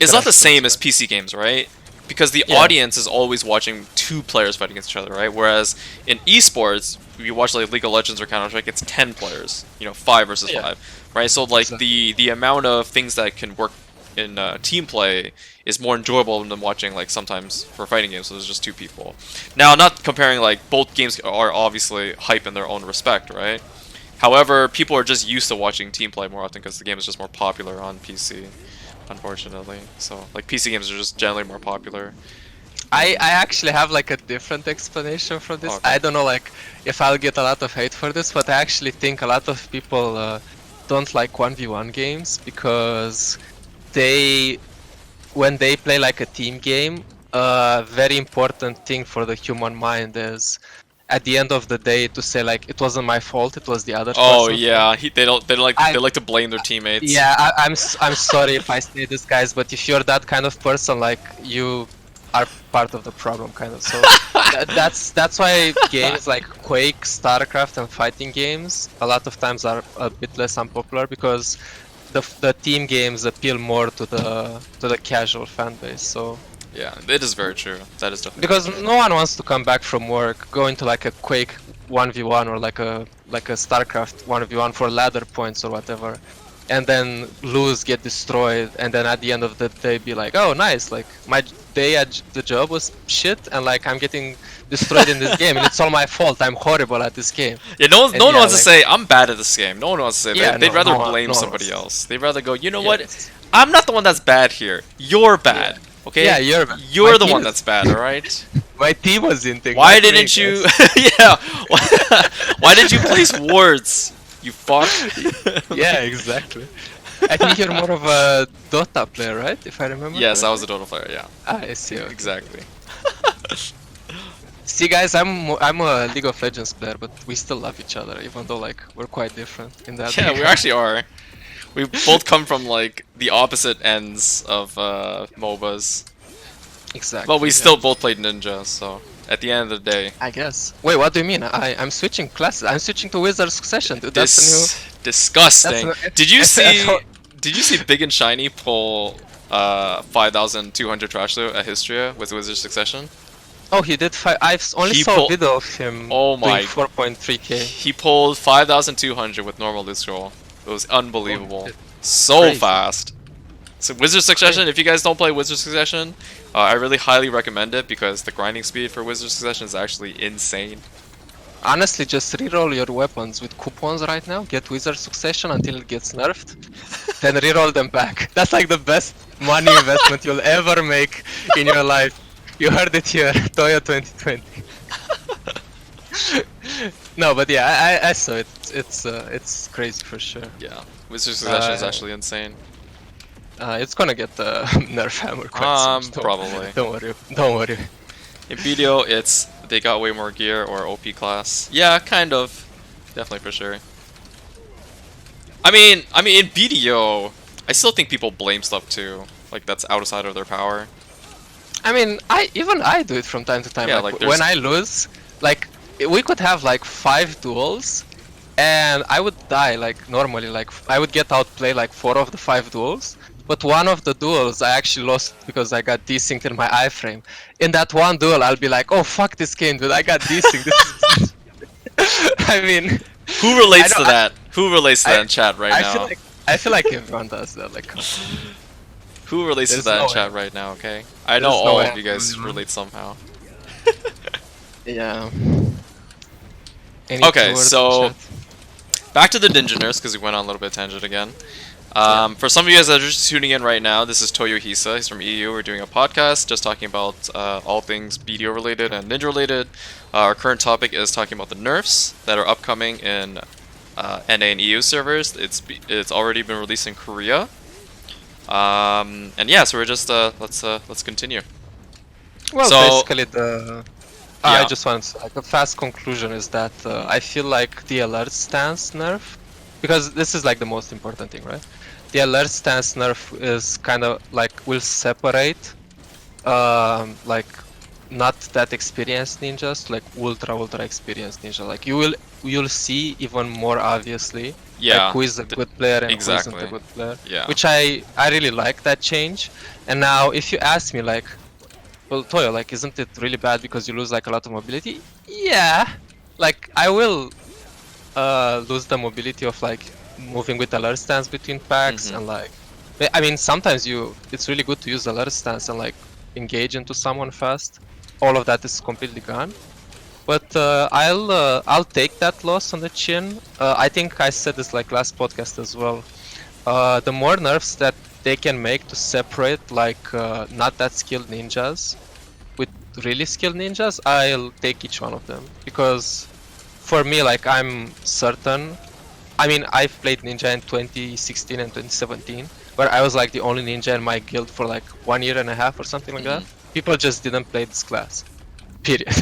it's not the Grassroots, same as right? PC games, right? Because the Yeah. audience is always watching two players fight against each other, right? Whereas in esports, you watch like League of Legends or Counter Strike, it's 10 players, 5 versus Yeah. 5, right? So like Exactly. the amount of things that can work in team play is more enjoyable than watching like sometimes for fighting games. So there's just two people. Now, not comparing like both games are obviously hype in their own respect, right? However, people are just used to watching team play more often because the game is just more popular on PC, unfortunately. So, like, PC games are just generally more popular. I actually have like a different explanation for this. Okay. I don't know like if I'll get a lot of hate for this, but I actually think a lot of people don't like 1v1 games because when they play like a team game, a very important thing for the human mind is at the end of the day to say like it wasn't my fault, it was the other Oh person's yeah, they I- like to blame their teammates. Yeah, I'm sorry if I say this, guys, but if you're that kind of person, like you are part of the problem, kind of. So that's why games like Quake, StarCraft, and fighting games a lot of times are a bit less unpopular because the team games appeal more to the casual fan base. So Yeah, it is very true. That is definitely because true. no one wants to come back from work, go into like a Quake 1v1 or like a StarCraft 1v1 for ladder points or whatever, and then lose, get destroyed, and then at the end of the day be like, oh nice, like my day at the job was shit, and like I'm getting destroyed in this game, and it's all my fault. I'm horrible at this game. Yeah, no one And yeah, wants to like- say I'm bad at this game. No one wants to say Yeah, that. They'd no, rather no one- blame no one somebody wants else. They'd rather go, you know what? Yes. I'm not the one that's bad here. You're bad. Okay? Yeah, you're bad. You're My the team one is- that's bad, alright? My team was in thing. Why not me, didn't you guys. Yeah. Why did you place wards? You fuck. Yeah, exactly. I think you're more of a Dota player, right? If I remember. Yes, I was correctly? a Dota player, yeah. Ah, I see. Okay. Exactly. See, guys, I'm a League of Legends player, but we still love each other, even though like we're quite different in that. Yeah, we regard. actually are. We both come from like the opposite ends of MOBAs. Exactly. But we yeah. still both played Ninja, so at the end of the day. I guess. Wait, what do you mean? I'm switching classes. I'm switching to Wizard Succession, dude. That's Disgusting. That's a- Did you that's a- see Did you see Big and Shiny pull 5,200 trash loot at Histria with Wizard Succession? Oh, he did. I've only He saw pull- a video of him Oh my- doing 4.3k. He pulled 5,200 with normal loot scroll. It was unbelievable. shit. So Crazy. fast. So Wizard Succession, if you guys don't play Wizard Succession, I really highly recommend it because the grinding speed for Wizard Succession is actually insane. Honestly, just reroll your weapons with coupons right now. Get Wizard Succession until it gets nerfed. Then reroll them back. That's like the best money investment you'll ever make in your life. You heard it here, Toyo 2020. No, but yeah, I saw it. It's crazy for sure. Yeah, Wizard Succession is actually insane. It's gonna get the Nerf hammer quite soon. Probably. Don't worry. Don't worry. In BDO, it's they got way more gear or OP class. Yeah, kind of. Definitely for sure. I mean, in BDO, I still think people blame stuff too. Like that's outside of their power. I mean, I do it from time to time. Yeah, like there's- when I lose, like we could have like 5 duels, and I would die like normally. Like I would get outplayed like 4 of the 5 duels. But one of the duels I actually lost because I got desynced in my iframe. In that one duel, I'll be like, "Oh fuck this game, dude! I got desynced." This is... I mean, Who relates I to don't- that? Who relates to that in chat right now? I feel like everyone does that. Like, come on. Who relates to There's that in no chat right now? Okay, I know There's no all way. of you guys relate somehow. Yeah. Okay, so back to the Ninja Nerfs because we went on a little bit tangent again. For some of you guys that are just tuning in right now, this is Toyohisa. He's from EU. We're doing a podcast just talking about all things BDO related and Ninja related. Our current topic is talking about the nerfs that are upcoming in NA and EU servers. It's already been released in Korea. And yeah, so we're just let's continue. Well, So- basically the. I just want to, like a fast conclusion is that I feel like the alert stance nerf, because this is like the most important thing, right? The alert stance nerf is kind of like will separate like not that experienced ninjas, like ultra experienced ninja. Like you'll see even more obviously Yeah, like who is a good player and who exactly. isn't a good player. Yeah. Which I really like that change. And now if you ask me like, well, Toyo, like, isn't it really bad because you lose like a lot of mobility? Yeah, like I will lose the mobility of like moving with alert stance between packs and like, I mean, sometimes it's really good to use alert stance and like engage into someone fast. All of that is completely gone. But I'll take that loss on the chin. I think I said this like last podcast as well. The more nerfs that they can make to separate like not that skilled ninjas with really skilled ninjas, I'll take each one of them, because for me, like, I'm certain, I mean, I've played ninja in 2016 and 2017 where I was like the only ninja in my guild for like 1.5 years or something like that. People just didn't play this class, period.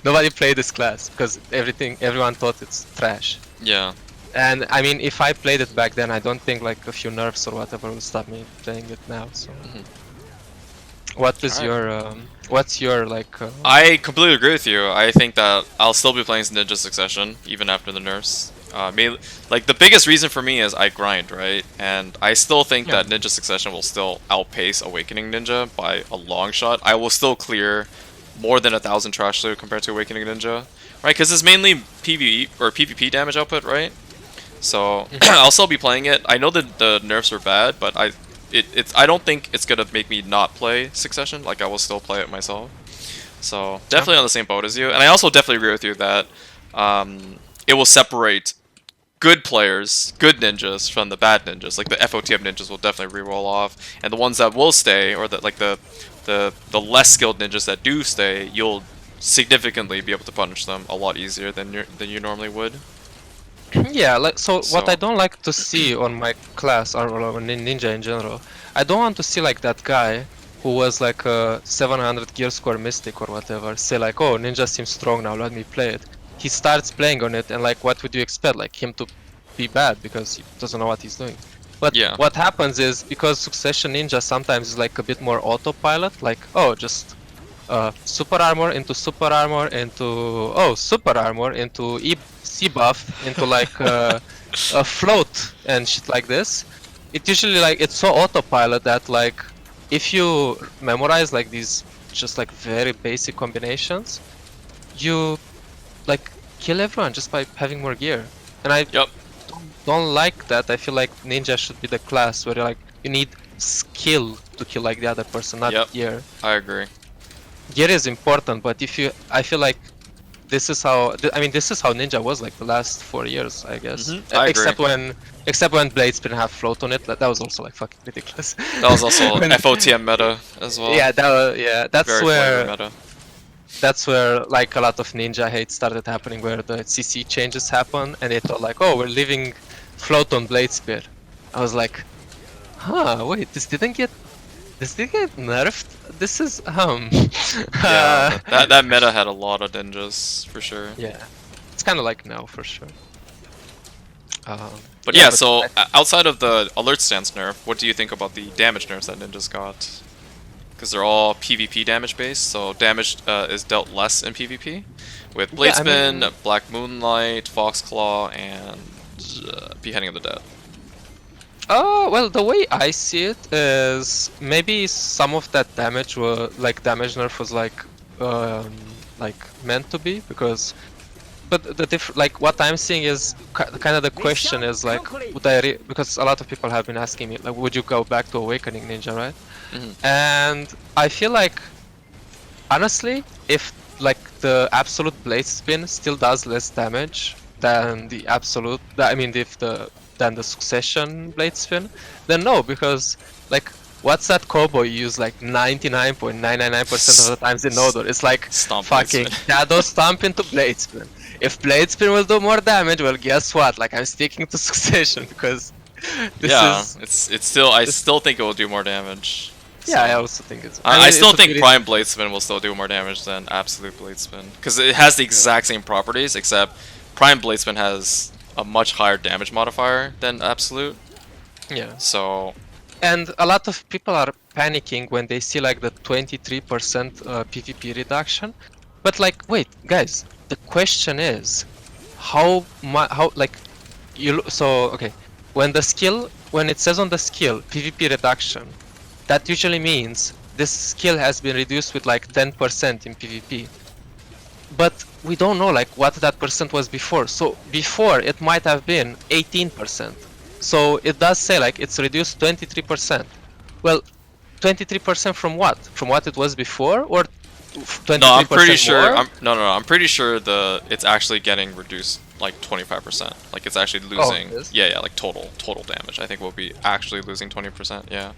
Nobody played this class because everyone thought it's trash. Yeah. And I mean, if I played it back then, I don't think like a few nerfs or whatever will stop me playing it now. So, what is what's your like? I completely agree with you. I think that I'll still be playing Ninja Succession even after the nerfs. Like the biggest reason for me is I grind, right? And I still think that Ninja Succession will still outpace Awakening Ninja by a long shot. I will still clear more than 1,000 trash loot compared to Awakening Ninja, right? Because it's mainly PvE or PvP damage output, right? So I'll still be playing it. I know that the nerfs are bad, but I don't think it's gonna make me not play Succession. Like I will still play it myself. So definitely on the same boat as you. And I also definitely agree with you that it will separate good players, good ninjas from the bad ninjas. Like the FOTM ninjas will definitely reroll off, and the ones that will stay, or the less skilled ninjas that do stay, you'll significantly be able to punish them a lot easier than you normally would. Yeah, like so. What I don't like to see on my class or on ninja in general, I don't want to see like that guy who was like a 700 gear score mystic or whatever say like, oh, ninja seems strong now, let me play it. He starts playing on it, and like, what would you expect? Like him to be bad because he doesn't know what he's doing. But what happens is, because Succession Ninja sometimes is like a bit more autopilot, like, oh, just super armor into super armor into super armor into C buff into like a float and shit like this. It usually like it's so autopilot that like if you memorize like these just like very basic combinations, you like kill everyone just by having more gear. And I don't like that. I feel like ninja should be the class where like you need skill to kill like the other person, not gear. I agree. Gear is important, but I feel like this is how I mean this is how Ninja was like the last 4 years, I guess. I Except agree. when Blades didn't have float on it. That was also like fucking ridiculous. That was also When- FOTM meta as well. yeah, that's Very flavor where meta. like a lot of Ninja hate started happening, where the CC changes happen, and it was like, oh, we're leaving float on Blade Spear. I was like, huh, wait, this didn't get nerfed. This is Yeah, that meta had a lot of ninjas for sure. yeah, it's kind of like now for sure. But yeah, but so outside of the alert stance nerf, what do you think about the damage nerfs that ninjas got? Because they're all PvP damage based, so damage is dealt less in PvP with Blade Yeah, I Spin, mean- Black Moonlight, Foxclaw, and Beheading of the Dead. Oh, well, the way I see it is maybe some of that damage were like damage nerf was like meant to be, because but like what I'm seeing is kind of the question is like, would because a lot of people have been asking me like, would you go back to Awakening Ninja, right? And I feel like honestly, if like the absolute blade spin still does less damage than the absolute, I mean, if the than the succession blade spin, then no, because like what's that combo you use like 99.999% of the times in Nodor? It's like Stomp Blade fucking Spin. shadow stomp into blade spin. If blade spin will do more damage, well, guess what? Like I'm sticking to succession because this Yeah, is it's still I still think it will do more damage. yeah. I So- also think it's. I mean, still it's a think pretty- Prime Blade Spin will still do more damage than Absolute Blade Spin. Because it has the exact same properties, except Prime Blade Spin has a much higher damage modifier than Absolute. Yeah. So, And a lot of people are panicking when they see like the 23% PvP reduction. But like, wait, guys, the question is, how like so okay, when it says on the skill PvP reduction, that usually means this skill has been reduced with like 10% in PvP. But we don't know like what that percent was before. So before it might have been 18%. So it does say like it's reduced 23%. Well, 23% from what? From what it was before, or 23% no, I'm pretty sure. more? I'm pretty sure it's actually getting reduced like 25%. Like it's actually losing. it is? Yeah, like total damage. I think we'll be actually losing 20%. Yeah,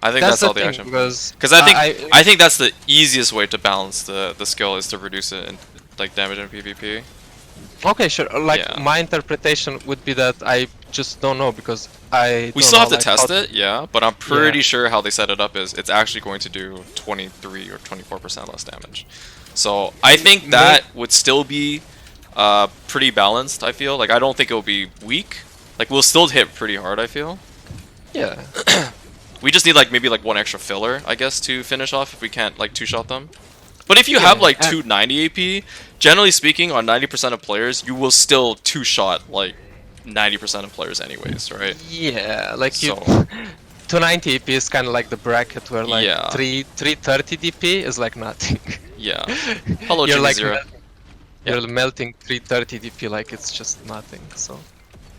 I think That's that's how the the thing, action. because Because I think that's the easiest way to balance the skill is to reduce it in like damage in PvP. Okay, sure. Like Yeah. my interpretation would be that I just don't know, because I. We don't still know, have to like, test how- it, yeah, but I'm pretty Yeah. sure how they set it up is it's actually going to do 23 or 24% less damage. So I think that would still be pretty balanced, I feel. Like I don't think it will be weak. Like we'll still hit pretty hard, I feel. Yeah. We just need like maybe like one extra filler, I guess, to finish off if we can't like two-shot them. But if you have like 290 AP, generally speaking, on 90% of players, you will still two-shot like 90% of players anyways, right? Yeah, like So- 290 EP is kind of like the bracket where like Yeah. 330 DP is like nothing. Yeah. Hello, You're Jimmy like Zero. you're melting 330 DP like it's just nothing. So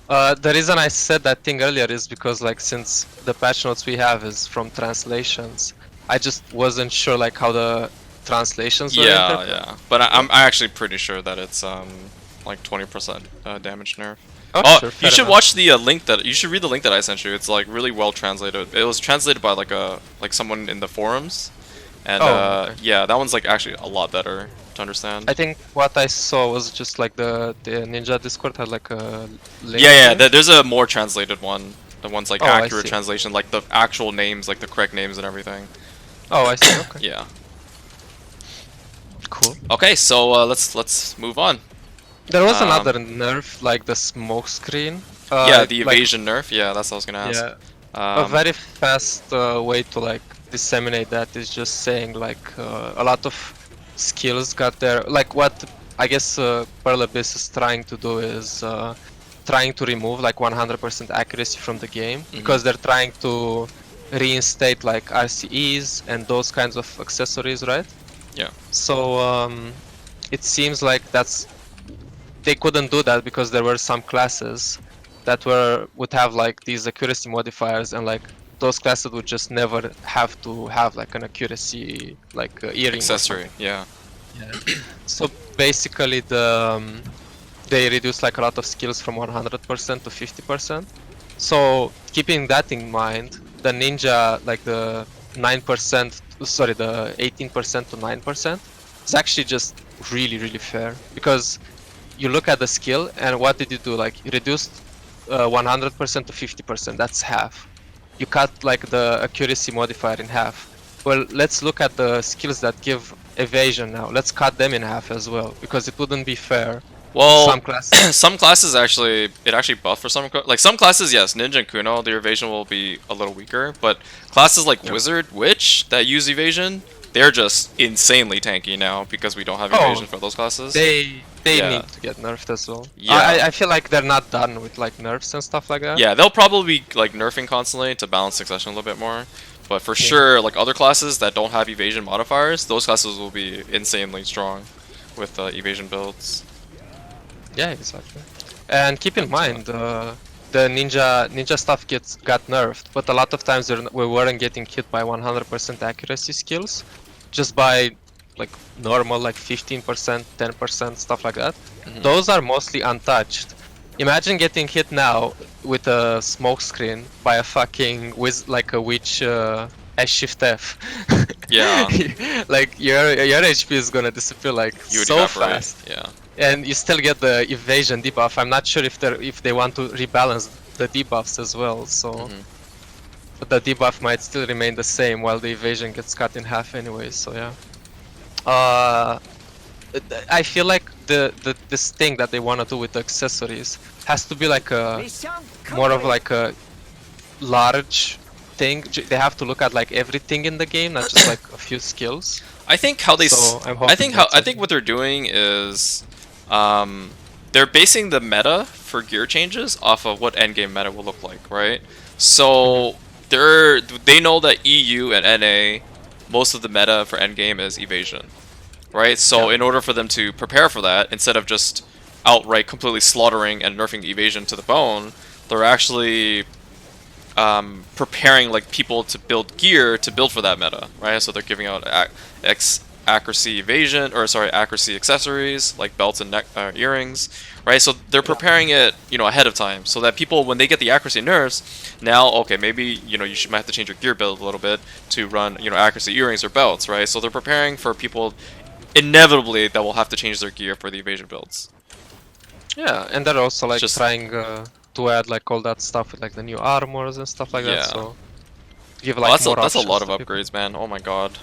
the reason I said that thing earlier is because like since the patch notes we have is from translations, I just wasn't sure like how the translations were Yeah, interpreted. yeah. But I'm actually pretty sure that it's like 20% damage nerf. Oh, Oh, sure, you fair should enough. watch the link that you should read the link that I sent you. It's like really well translated. It was translated by like someone in the forums, and Oh, okay. yeah, that one's like actually a lot better to understand. I think what I saw was just like the Ninja Discord had like a link. Yeah, there. there's a more translated one. The one's like Oh, I accurate see. translation, like the actual names, like the correct names and everything. Oh, I see. Okay. Yeah. Cool. Okay, so let's move on. There was Um, another nerf, like the smoke screen. Yeah, the like, evasion nerf. Yeah, that's what I was gonna ask. Yeah, a Um, very fast way to like disseminate that is just saying like a lot of skills got there. Like what I guess Pearl Abyss is trying to do is trying to remove like 100% accuracy from the game, because they're trying to reinstate like RCEs and those kinds of accessories, right? Yeah. So it seems like they couldn't do that because there were some classes that would have like these accuracy modifiers, and like those classes would just never have to have like an accuracy like earring or accessory. Yeah. Yeah. So basically, they reduce like a lot of skills from 100% to 50%. So keeping that in mind, the ninja, like the 9%, sorry, the 18% to 9% is actually just really fair, because you look at the skill and what did you do? Like you reduced 100% to 50%. That's half. You cut like the accuracy modifier in half. Well, let's look at the skills that give evasion now. Let's cut them in half as well, because it wouldn't be fair to Well, some classes. some classes actually, it actually buffs for some, like some classes, yes, Ninja and Kuno, their evasion will be a little weaker, but classes like Yeah. Wizard, Witch, that use evasion, they're just insanely tanky now because we don't have evasion Oh, for those classes. they Yeah, need to get nerfed as well. yeah, I feel like they're not done with like nerfs and stuff like that. yeah, they'll probably be like nerfing constantly to balance succession a little bit more. But for Yeah. sure, like other classes that don't have evasion modifiers, those classes will be insanely strong with evasion builds. Yeah, exactly. And keep in And mind, the ninja stuff got nerfed, but a lot of times we weren't getting hit by 100% accuracy skills, just by like normal like 15%, 10% stuff like that. Mhm. Those are mostly untouched. Imagine getting hit now with a smoke screen by a fucking like a witch S shift F. Yeah, Like your HP is gonna disappear like you would so evaporate. fast. Yeah. And you still get the evasion debuff. I'm not sure if they want to rebalance the debuffs as well, so Mhm. but the debuff might still remain the same while the evasion gets cut in half anyway, so yeah. Uh I feel like this thing that they want to do with the accessories has to be like a more of like a large thing. They have to look at like everything in the game, not just like a few skills. I think how they. So I'm hoping I that's think what they're doing is, they're basing the meta for gear changes off of what endgame meta will look like, right? So they know that EU and NA, most of the meta for endgame is evasion, right? So Yeah. in order for them to prepare for that, instead of just outright completely slaughtering and nerfing evasion to the bone, they're actually preparing like people to build gear to build for that meta, right? So they're giving out accuracy evasion, or sorry, accuracy accessories like belts and neck earrings, right? So they're preparing it, ahead of time, so that people, when they get the accuracy nerfs, now okay, maybe might have to change your gear build a little bit to run accuracy earrings or belts, right? So they're preparing for people inevitably that will have to change their gear for the evasion builds. Yeah, and they're also like Just trying to add like all that stuff with like the new armors and stuff like that. yeah. So give Oh, like more that's a options lot of to people. upgrades, man. Oh my god.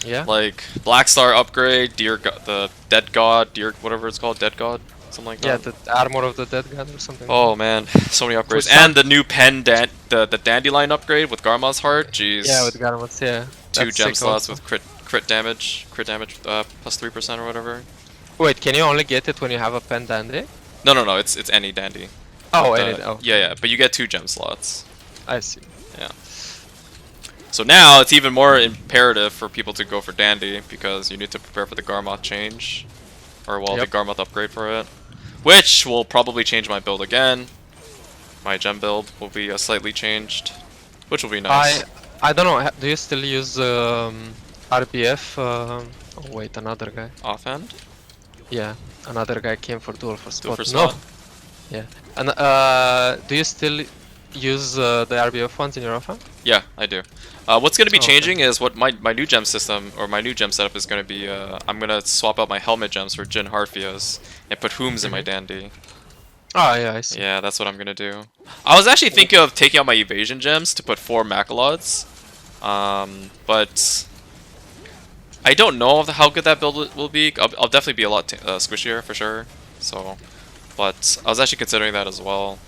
Yeah. Like Black Star upgrade, the Dead God, whatever it's called, Dead God, something like Yeah, that. the armor of the dead god or something. Oh man, so many For upgrades, some- and the new the Dandelion upgrade with Garma's heart. Jeez, Yeah, with garments. Yeah. two That's gem sick slots also. with crit damage, plus 3% or whatever. Wait, can you only get it when you have a pen dandy? No, it's any dandy. Oh, But, any. Oh, yeah, but you get 2 gem slots. I see. Yeah. So now it's even more imperative for people to go for Dandy, because you need to prepare for the Garmoth change, or well, Yep. the Garmoth upgrade for it, which will probably change my build again. My gem build will be slightly changed, which will be nice. I don't know. Do you still use RBF? Oh wait, another guy. Offhand, Yeah, another guy came for duel for do spot. for No. spot. Yeah. And do you still use the RBF ones in your offhand? Yeah, I do. What's going to be Oh, okay. changing is what my new gem system, or my new gem setup is going to be. I'm going to swap out my helmet gems for Jin Harfias and put Hooms in my Dandy. Oh yeah, I see. Yeah, that's what I'm gonna do. I was actually thinking of taking out my evasion gems to put 4 Macalods, but I don't know how good that build will be. I'll definitely be a lot squishier for sure. So, but I was actually considering that as well.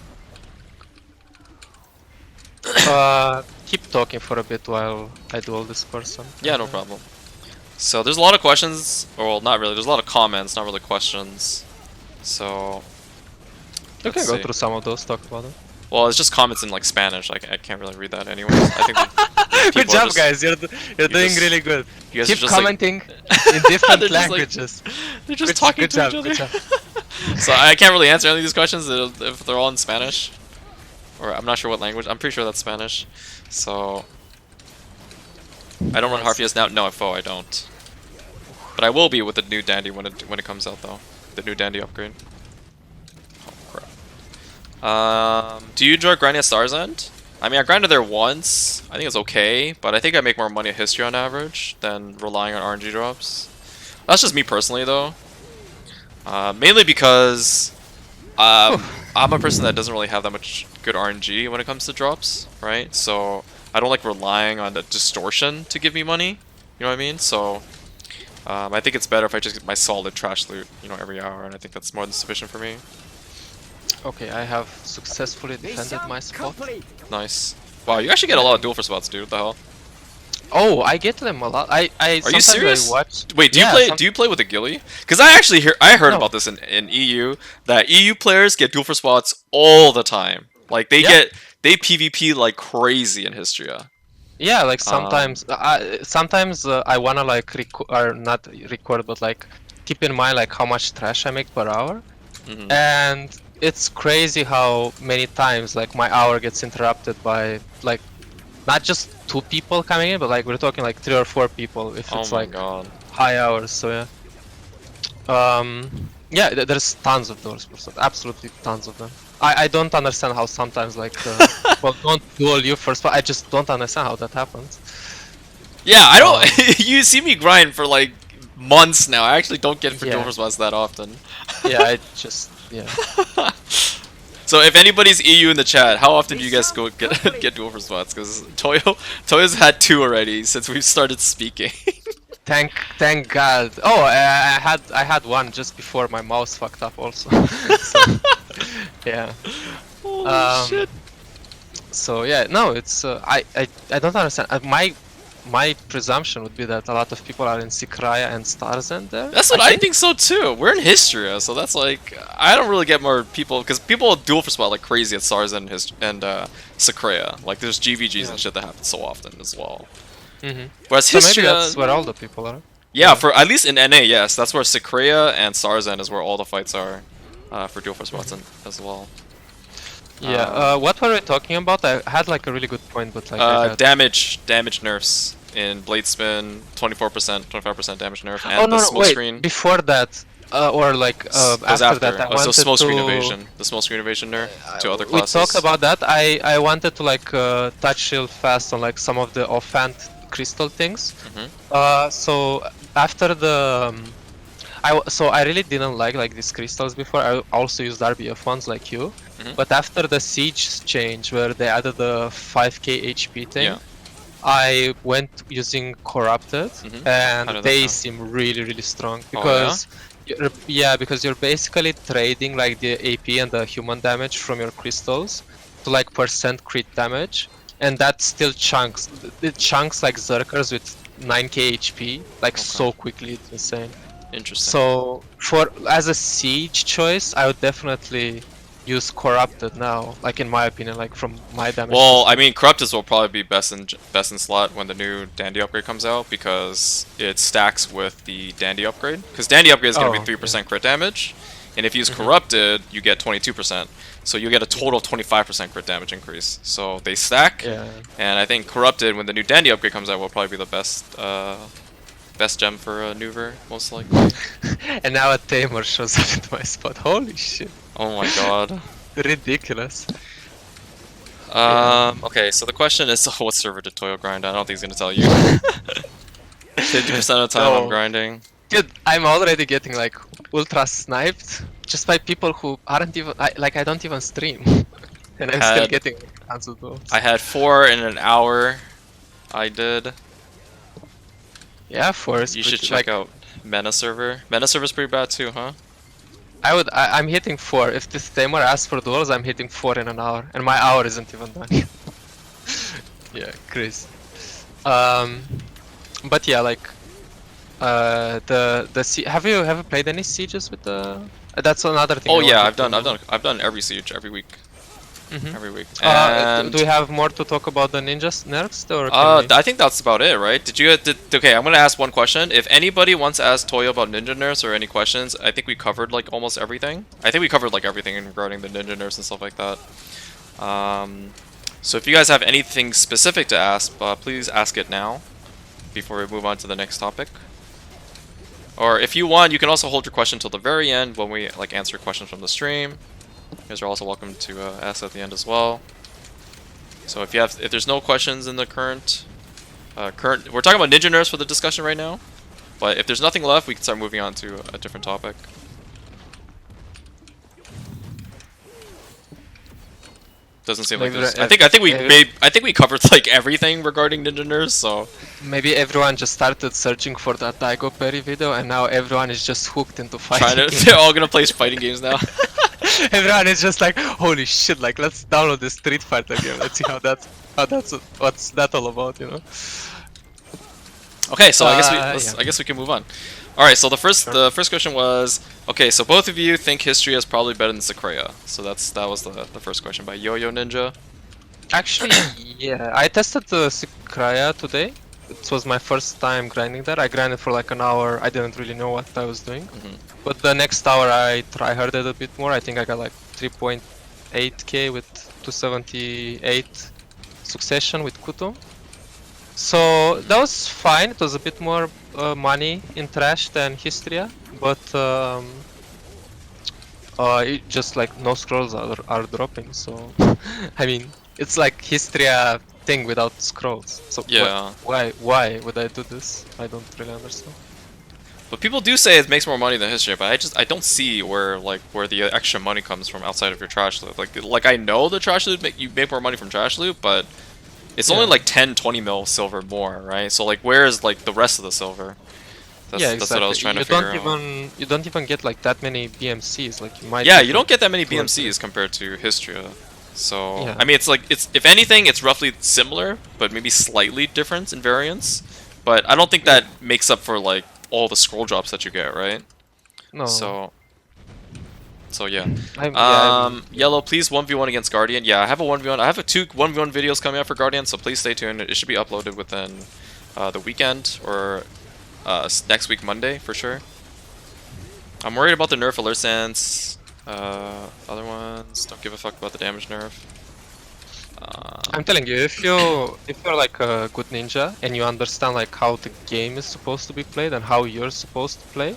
Keep talking for a bit while I duel this person. Yeah, no problem. So there's a lot of questions, or well, not really. There's a lot of comments, not really questions. So You can let's go see. through some of those, talk about them. Well, it's just comments in like Spanish. Like I can't really read that anyways. I think Good people are job, just- guys. You're doing just- really good. you guys are Keep just, like- commenting in different They're just, like, languages. They're just Good- talking good to job, each other. good job. So I can't really answer any of these questions if they're all in Spanish. Or I'm not sure what language. I'm pretty sure that's Spanish. So I don't run Nice. Harfias now. No, FO, I don't. But I will be with the new Dandy when it comes out though. The new Dandy upgrade. Oh crap. Do you enjoy grinding at Star's End? I mean, I grinded there once. I think it's okay, but I think I make more money at History on average than relying on RNG drops. That's just me personally though. Mainly because I'm a person that doesn't really have that much good RNG when it comes to drops, right? So I don't like relying on the distortion to give me money. You know what I mean? So I think it's better if I just get my solid trash loot, you know, every hour, and I think that's more than sufficient for me. Okay, I have successfully defended my spot. Nice. Wow, you actually get a lot of duel for spots, dude. What the hell? Oh, I get them a lot. I Are you serious? watch. Wait, do you Yeah, play? Do you play with a ghillie? Because I actually heard No. about this in EU that EU players get duel for spots all the time. Like they PvP like crazy in Histria. Yeah, like sometimes, I wanna like or not record, but like keep in mind like how much trash I make per hour, and it's crazy how many times like my hour gets interrupted by like not just 2 people coming in, but like we're talking like 3 or 4 people if it's like God. high hours. So yeah, yeah, there's tons of those, absolutely tons of them. I don't understand how sometimes like well, don't duel you first, but I just don't understand how that happens. Yeah, I don't. You see me grind for like months now. I actually don't get for duel for spots that often. Yeah, I just So if anybody's EU in the chat, how often do you guys go get duel for spots? Because Toyo's had 2 already since we've started speaking. Thank God. Oh, I had one just before my mouse fucked up also. So, yeah. Holy shit. So yeah, no, it's I don't understand. My presumption would be that a lot of people are in Sikraya and Starzend there. That's what I think so too. We're in Histria, so that's like I don't really get more people because people duel for spot like crazy at Starzend and Sikraya. Like there's GVGs and shit that happen so often as well. Whereas So Histria, maybe that's where all the people are. yeah, for at least in NA, yes, that's where Sikraya and Starzend is where all the fights are for duel for spots as well. Yeah. What were we talking about? I had like a really good point, but like damage nerfs in blade spin, 24%, 25% damage nerf, and oh, the no, smoke wait. screen. Before that, or like after that, I wanted so smoke screen to. evasion, the smoke screen evasion nerf to other classes. We talked about that. I wanted to like touch real fast on like some of the offhand crystal things. So after the I really didn't like these crystals before. I also used RBF ones like you. But after the siege change where they added the 5k HP thing, I went using corrupted, and they seem really strong because because you're basically trading like the AP and the human damage from your crystals to like % crit damage, and that still chunks. It chunks like Zerkers with 9k HP like so quickly. It's insane. Interesting. So as a siege choice, I would definitely use corrupted now, like in my opinion, like from my damage. Well, I mean, corrupted will probably be best in slot when the new Dandy upgrade comes out because it stacks with the Dandy upgrade. Because Dandy upgrade is going to be 3% crit damage, and if you use corrupted, you get 22%. So you get a total of 25% crit damage increase. So they stack, and I think corrupted when the new Dandy upgrade comes out will probably be the best gem for Nuver, most likely. And now a Tamer shows up at my spot. Holy shit. Oh my god. Ridiculous. Okay, so the question is, what server did Toyo grind on? I don't think he's gonna tell you. 50% of the time I'm grinding. Dude, I'm already getting like ultra sniped just by people who aren't even I don't even stream. And I'm still getting tons of those. I had 4 in an hour. I did. Yeah, 4 is You should check out Mena server. Mena server's pretty bad too, huh? I'm hitting 4. If this Tamer asks for duels, I'm hitting 4 in an hour, and my hour isn't even done yet. Yeah, crazy. But yeah, like have you played any sieges with the? That's another thing. Oh yeah, I've done every siege every week. Every week. Do we have more to talk about the ninjas nerfs, or? I think that's about it, right? Okay, I'm gonna ask one question. If anybody wants to ask Toyo about ninja nerfs or any questions, I think we covered like almost everything. I think we covered like everything regarding the ninja nerfs and stuff like that. So if you guys have anything specific to ask, please ask it now before we move on to the next topic. Or if you want, you can also hold your question till the very end when we like answer questions from the stream. You guys are also welcome to ask at the end as well. So if there's no questions in the current, we're talking about ninja nerfs for the discussion right now. But if there's nothing left, we can start moving on to a different topic. Doesn't seem like there's. I think we covered like everything regarding ninja nerfs. So maybe everyone just started searching for that Daigo Perry video, and now everyone is just hooked into fighting. they're all gonna play fighting games now. Everyone is just like, holy shit! Like, let's download this Street Fighter game. Let's see what's that all about, you know? Okay, so I guess we can move on. All right, so the first question was, okay, so both of you think history is probably better than Sakura. So that was the first question by Yo-Yo Ninja. Actually, yeah, I tested the Sakura today. It was my first time grinding that. I grinded for like an hour. I didn't really know what I was doing. But the next hour I tryharded it a bit more. I think I got like 3.8k with 278 succession with Kuto. So that was fine. It was a bit more money in trash than Histria, but it just like no scrolls are dropping. So I mean, it's like Histria thing without scrolls. So yeah, why would I do this? I don't really understand. But people do say it makes more money than history, but I don't see where the extra money comes from outside of your trash loot. Like I know the trash loot you make more money from trash loot, but it's only like 10-20 mil silver more, right? So like where is like the rest of the silver? That's what I was trying to figure out. You don't even get like that many BMCs. Like you might. Yeah, you don't get that many BMCs compared to Histria. So yeah. I mean, it's if anything, it's roughly similar, but maybe slightly different in variance. But I don't think that makes up for like all the scroll drops that you get, right? No. So yeah. Yeah, Yellow, please 1v1 against Guardian. Yeah, I have a 1v1. I have two 1v1 videos coming out for Guardian, so please stay tuned. It should be uploaded within the weekend or next week Monday for sure. I'm worried about the nerf alert stance. Other ones don't give a fuck about the damage nerf. I'm telling you, if you're like a good ninja and you understand like how the game is supposed to be played and how you're supposed to play.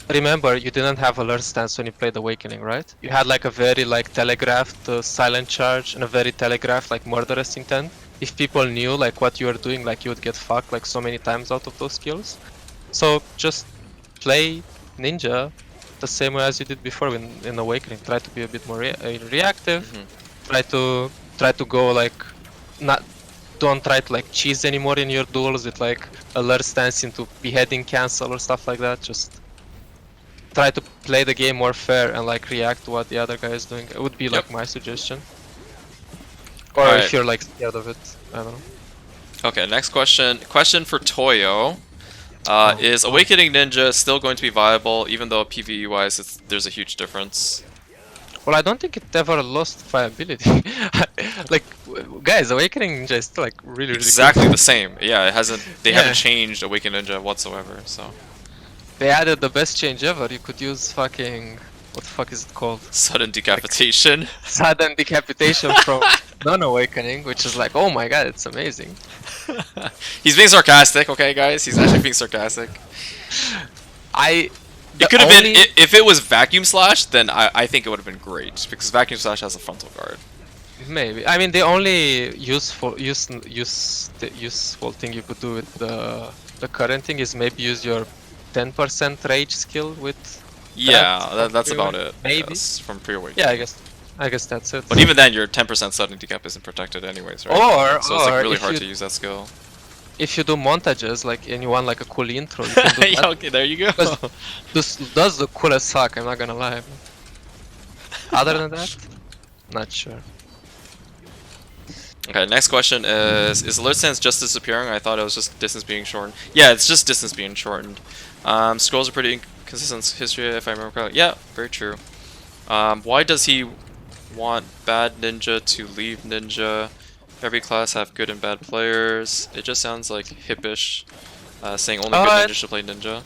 Remember, you didn't have alert stance when you played Awakening, right? You had like a very like telegraphed silent charge and a very telegraphed like murderous intent. If people knew like what you were doing, like you would get fucked like so many times out of those kills. So just play ninja the same way as you did before in Awakening. Try to be a bit more reactive. Try to go like don't try to like cheese anymore in your duels with like alert stance into beheading cancel or stuff like that. Just try to play the game more fair and like react to what the other guy is doing. It would be like my suggestion. Or if you're like scared of it, I don't know. Okay, next question. Question for Toyo. Is Awakening Ninja still going to be viable even though PvE wise there's a huge difference? Well, I don't think it ever lost viability. Like, guys, Awakening Ninja is still like really exactly good. the same. Yeah, it hasn't. They haven't changed Awakening Ninja whatsoever. So they added the best change ever. You could use fucking what the fuck is it called? Sudden decapitation. Like, sudden decapitation from non-awakening, which is like, oh my god, it's amazing. He's being sarcastic, okay, guys. He's actually being sarcastic. It could have been if it was Vacuum Slash, then I think it would have been great because Vacuum Slash has a frontal guard. Maybe. I mean, the only useful thing you could do with the current thing is maybe use your 10% rage skill with. Yeah, that's about it. Maybe from pre-awakening. Yeah, I guess that's it. But even then, your 10% sudden decap isn't protected anyways, right? So it's like really hard to use that skill. If you do montages, like, and you want like a cool intro, you can do that. Yeah, okay, there you go. This does the coolest suck, I'm not gonna lie. Other than that, not sure. Okay, next question is alert stance just disappearing? I thought it was just distance being shortened. Yeah, it's just distance being shortened. Scrolls are pretty inconsistent history, if I remember correctly. Yeah, very true. Why does he want bad ninja to leave ninja? Every class have good and bad players. It just sounds like hippish, saying only good ninjas should play ninja.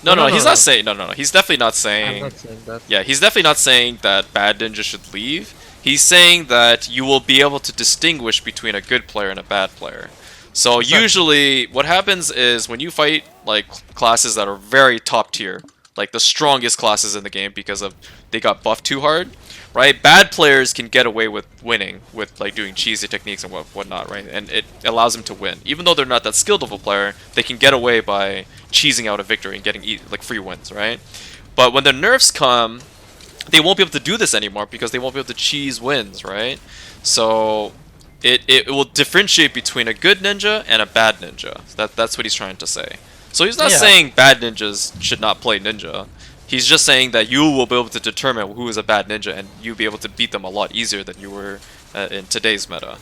No, he's not saying. No. He's definitely not saying. I'm not saying that. Yeah, he's definitely not saying that bad ninja should leave. He's saying that you will be able to distinguish between a good player and a bad player. So Exactly. usually what happens is when you fight like classes that are very top tier, like the strongest classes in the game because of they got buffed too hard, right? Bad players can get away with winning with like doing cheesy techniques and whatnot, right? And it allows them to win. Even though they're not that skilled of a player, they can get away by cheesing out a victory and getting like free wins, right? But when the nerfs come, they won't be able to do this anymore because they won't be able to cheese wins, right? So it will differentiate between a good ninja and a bad ninja. That's what he's trying to say. So he's not Yeah. saying bad ninjas should not play ninja. He's just saying that you will be able to determine who is a bad ninja and you'll be able to beat them a lot easier than you were in today's meta.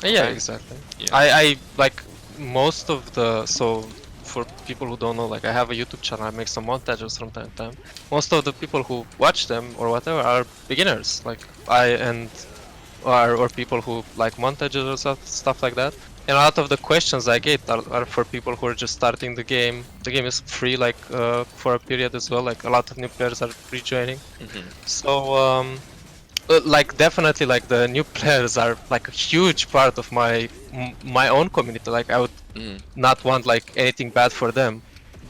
Yeah, Okay. exactly. Yeah. I like most of the for people who don't know, like I have a YouTube channel. I make some montages from time to time. Most of the people who watch them or whatever are beginners, like or people who like montages or stuff like that. And a lot of the questions I get are for people who are just starting the game. The game is free, like for a period as well. Like a lot of new players are rejoining. So like definitely like the new players are like a huge part of my own community. Like I would not want like anything bad for them.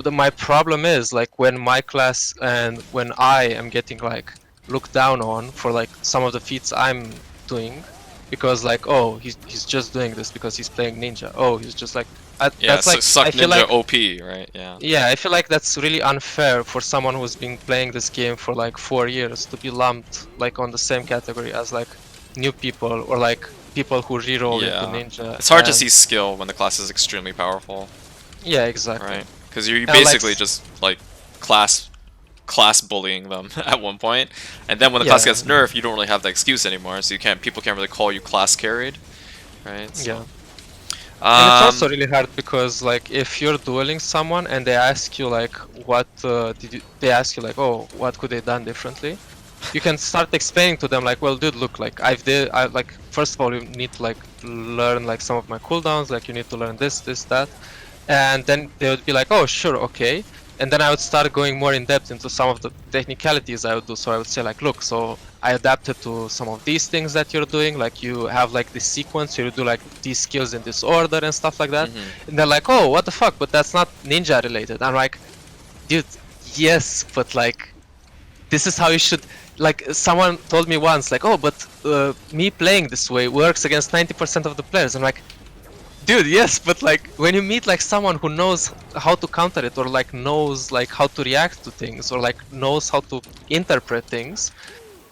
But my problem is like when my class and when I am getting like looked down on for like some of the feats I'm doing, because like, oh, he's just doing this because he's playing ninja. Oh, he's just like Yeah, that's like suck I feel ninja like OP, right? Yeah. yeah, I feel like that's really unfair for someone who's been playing this game for like 4 years to be lumped like on the same category as like new people or like people who reroll into Yeah. ninja. It's hard to And see skill when the class is extremely powerful, yeah, exactly. right? Because you're And like basically just like class bullying them at one point, and then when the class yeah, gets nerfed, you don't really have the excuse anymore. So people can't really call you class carried, right? So, yeah. And it's also um, really hard because like if you're dueling someone and they ask you like what they ask you like, oh, what could they done differently, you can start explaining to them like, well dude, look, like I like, first of all you need to like learn like some of my cooldowns, like you need to learn this that, and then they would be like, oh sure, okay. And then I would start going more in depth into some of the technicalities I would do. So I would say like, look, so I adapted to some of these things that you're doing, like you have like this sequence, you do like these skills in this order and stuff like that. And they're like, oh, what the fuck, but that's not ninja related. I'm like, dude, yes, but like this is how you should, like someone told me once like, oh, but me playing this way works against 90% of the players. I'm like, dude, yes, but like when you meet like someone who knows how to counter it or like knows like how to react to things or like knows how to interpret things,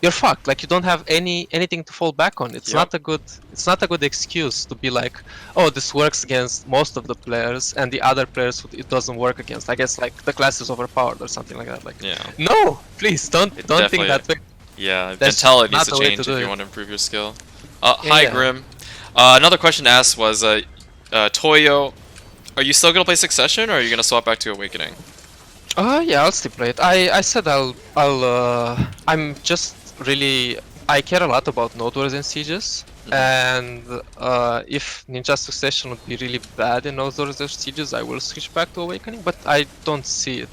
you're fucked. Like you don't have anything to fall back on. It's Yep. not a good excuse to be like, oh, this works against most of the players and the other players it doesn't work against. I guess like the class is overpowered or something like that. Like, Yeah. no, please don't think Definitely. that way. Yeah, That's mentality needs not to the way change to if do you it. want to improve your skill. Hi Yeah. Grim. Another question asked was, Toyo, are you still gonna play Succession or are you gonna swap back to Awakening? Yeah, I'll still play it. I said I'm just really, I care a lot about Node Wars and Sieges, and if Ninja Succession would be really bad in Node Wars and Sieges, I will switch back to Awakening, but I don't see it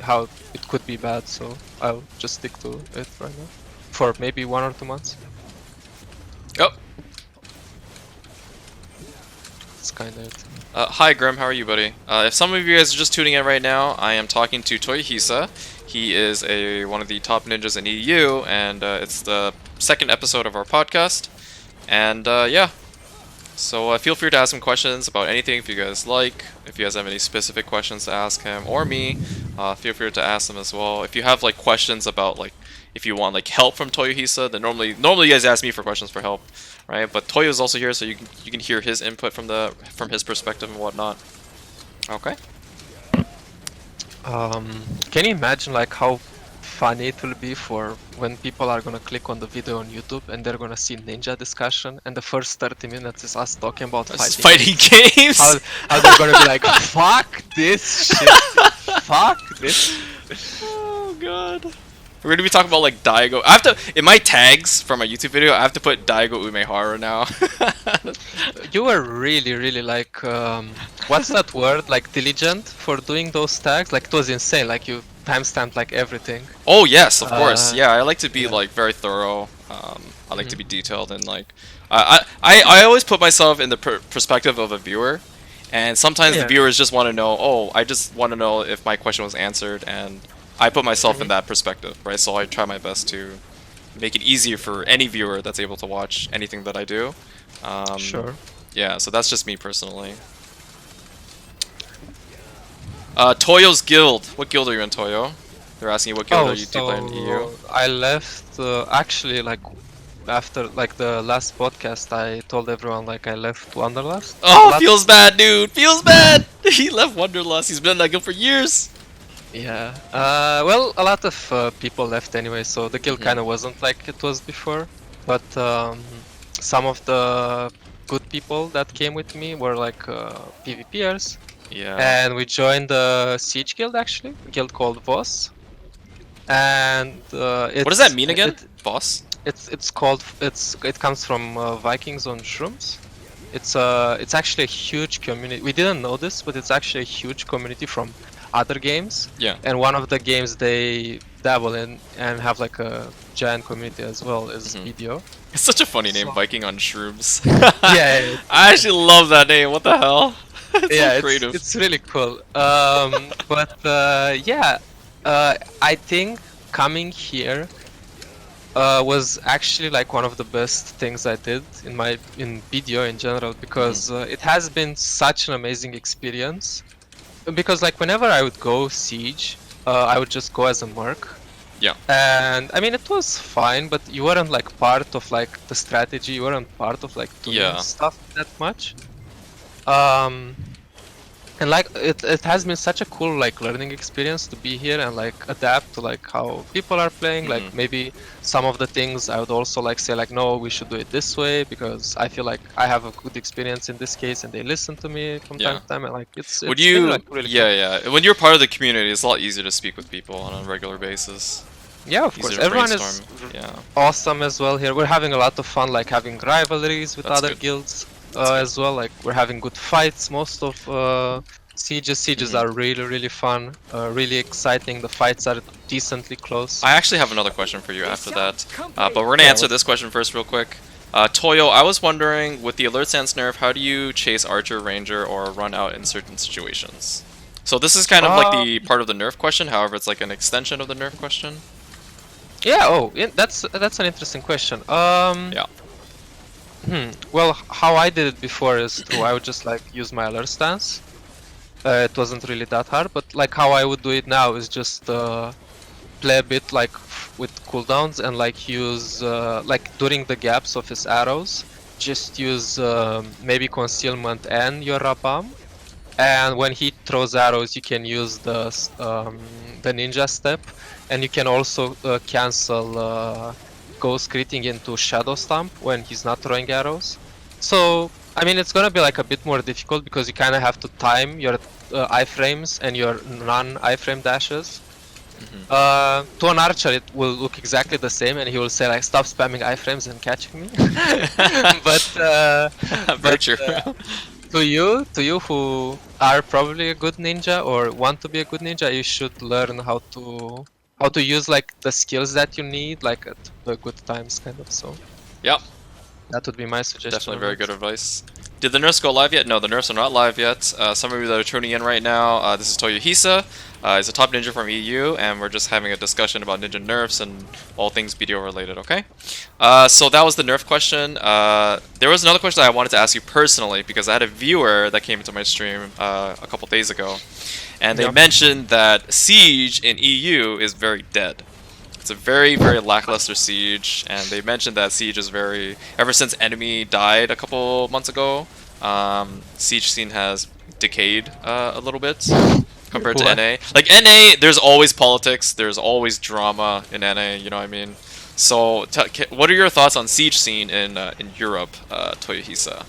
how it could be bad, so I'll just stick to it right now for maybe 1 or 2 months. Oh, That's kind of it. hi Grim, how are you, buddy? If some of you guys are just tuning in right now, I am talking to Toyohisa. He is one of the top ninjas in EU, and it's the second episode of our podcast. And yeah, so feel free to ask him questions about anything if you guys like. If you guys have any specific questions to ask him or me, feel free to ask them as well. If you have like questions about like if you want like help from Toyohisa, then normally you guys ask me for questions for help, right? But Toyo is also here, so you can hear his input from his perspective and whatnot. Okay. Can you imagine like how funny it will be for when people are gonna click on the video on YouTube and they're gonna see ninja discussion and the first 30 minutes is us talking about This is fighting fighting games. how they're gonna be like, fuck this shit, fuck this. Oh god. We're gonna be talking about like Daigo. I have to in my tags for my YouTube video. I have to put Daigo Umehara now. You were really like what's that word, like diligent for doing those tags. Like it was insane, like you timestamped like everything. Oh yes, of course. Yeah, I like to be yeah. like very thorough. I like to be detailed and like I always put myself in the perspective of a viewer, and sometimes the Yeah. viewers just want to know, oh, I just want to know if my question was answered, and I put myself in Mhm. that perspective, right? So I try my best to make it easier for any viewer that's able to watch anything that I do. Sure. Yeah, so that's just me personally. Toyo's guild. What guild are you in, Toyo? They're asking you what guild Oh, are you do you play in EU? so I left actually like after like the last podcast. I told everyone like I left Wanderlust. A Oh, lot. feels bad, dude. Feels bad. He left Wonderlust. He's been in that guild for years. Yeah. Well, a lot of people left anyway, so the guild Mhm. kind of wasn't like it was before. But some of the good people that came with me were like PvPers, Yeah. and we joined the Siege guild actually, a guild called Voss. And What does that mean again, boss? it comes from Vikings on shrooms. It's actually a huge community. We didn't know this, but it's actually a huge community from other games. Yeah. And one of the games they dabble in and have like a giant community as well is Mhm. BDO. It's such a funny name, So Viking on shrooms. yeah, I actually love that name. What the hell? It's so yeah, creative. it's really cool. But yeah, I think coming here was actually like one of the best things I did in video in general because it has been such an amazing experience. Because like whenever I would go siege, I would just go as a merc, Yeah. and I mean it was fine, but you weren't like part of like the strategy. You weren't part of like doing Yeah. stuff that much. Um, and like it has been such a cool like learning experience to be here and like adapt to like how people are playing. Like Mhm. maybe some of the things I would also like say like no, we should do it this way because I feel like I have a good experience in this case and they listen to me from time Yeah. to time, and like it's Would been you? like really Yeah, fun. yeah. When you're part of the community, it's a lot easier to speak with people on a regular basis. Yeah, of Easier course. to Everyone brainstorm. is Yeah, awesome as well here. We're having a lot of fun, like having rivalries with that's other good. guilds That's good. as well. Like we're having good fights. Most of sieges Mhm. are really really fun, really exciting. The fights are decently close. I actually have another question for you after that, but we're gonna Yeah. answer this question first real quick. Toyo, I was wondering, with the alert stance nerf, how do you chase archer, ranger, or run out in certain situations? So this is kind of like Uh, the part of the nerf question. However, it's like an extension of the nerf question. yeah. Oh, yeah, that's an interesting question. Yeah. Well, how I did it before is through I would just like use my alert stance. It wasn't really that hard, but like how I would do it now is just play a bit like with cooldowns and like use like during the gaps of his arrows, just use maybe concealment and your rabam. And when he throws arrows, you can use the ninja step, and you can also cancel ghost critting into shadow stomp when he's not throwing arrows. So I mean, it's gonna be like a bit more difficult because you kind of have to time your iframes and your non-iframe dashes. To an archer, it will look exactly the same, and he will say like, "Stop spamming iframes and catching me." but Very but true. to you who are probably a good ninja or want to be a good ninja, you should learn how to use like the skills that you need like at the good times, kind of. So Yep. that would be my suggestion Definitely on very it. good advice. Did the Nerfs go live yet? No, the Nerfs are not live yet. Some of you that are tuning in right now, this is Toyohisa. He's a top ninja from EU, and we're just having a discussion about ninja nerfs and all things BDO related, okay? So that was the nerf question. There was another question that I wanted to ask you personally, because I had a viewer that came into my stream a couple days ago, and they Yeah. mentioned that Siege in EU is very dead. It's a very, very lackluster siege, and they mentioned that siege is very. Ever since enemy died a couple months ago, siege scene has decayed a little bit compared to What? NA. Like NA, there's always politics, there's always drama in NA. You know what I mean? So, what are your thoughts on siege scene in Europe, Toyohisa?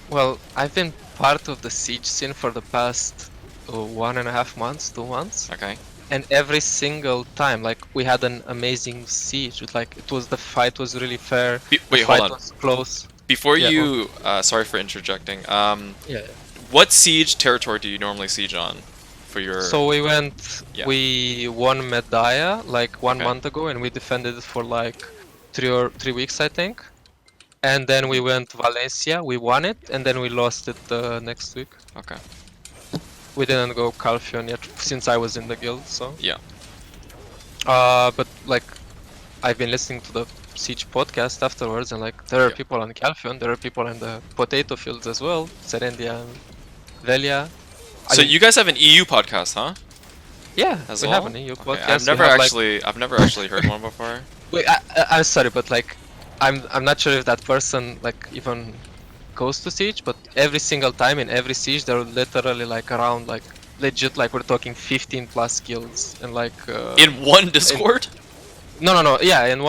Well, I've been part of the siege scene for the past 1.5 months, 2 months. Okay. And every single time, like we had an amazing siege. Like the fight was really fair. The Wait, hold fight on. was close. Before Yeah. you, sorry for interjecting. Yeah. What siege territory do you normally siege on for your? So we went. Yeah. We won Medaya like one Okay. month ago, and we defended it for like 3 weeks, I think. and then we went to Valencia. We won it, and then we lost it the next week. Okay. We didn't go Calphion yet since I was in the guild. So Yeah. but like I've been listening to the Siege podcast afterwards, and like there are Yeah. people on Calphion, there are people in the potato fields as well, Serendia and Velia. So you guys have an EU podcast, huh? Yeah, As we well? have an EU Okay. podcast. I've We never have, actually, I've never actually heard one before. wait, I'm sorry, but like, I'm not sure if that person like even goes to Siege, but every single time in every Siege, there are literally like around like legit like we're talking 15 plus guilds and like In one Discord? no, yeah, in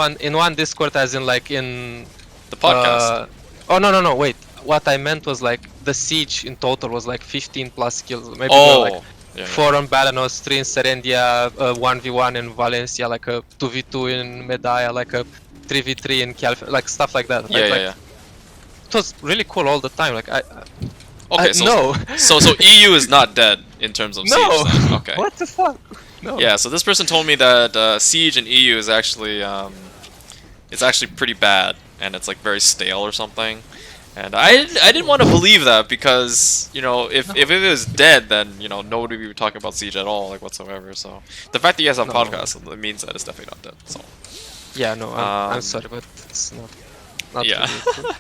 one Discord, as in like in The podcast. oh no, wait. What I meant was like the Siege in total was like 15 plus kills. Maybe Oh. like Yeah, 4 on Balanos, 3 in Serendia, 1v1 in Valencia, like a 2v2 in Medaya, like a 3v3 in Calf, like stuff like that. yeah, Right? yeah, Like, yeah. it was really cool all the time. Like Okay, so no, so EU is not dead in terms of no. Siege. Then. Okay. What the fuck? No. Yeah, so this person told me that Siege and EU is actually it's actually pretty bad, and it's like very stale or something. And I didn't want to believe that because you know if it was dead, then you know nobody would be talking about Siege at all, like whatsoever. So the fact that you guys have a No. podcast, it means that it's definitely not dead. So Yeah, no. I'm Um, sorry, but it's not yeah. really true.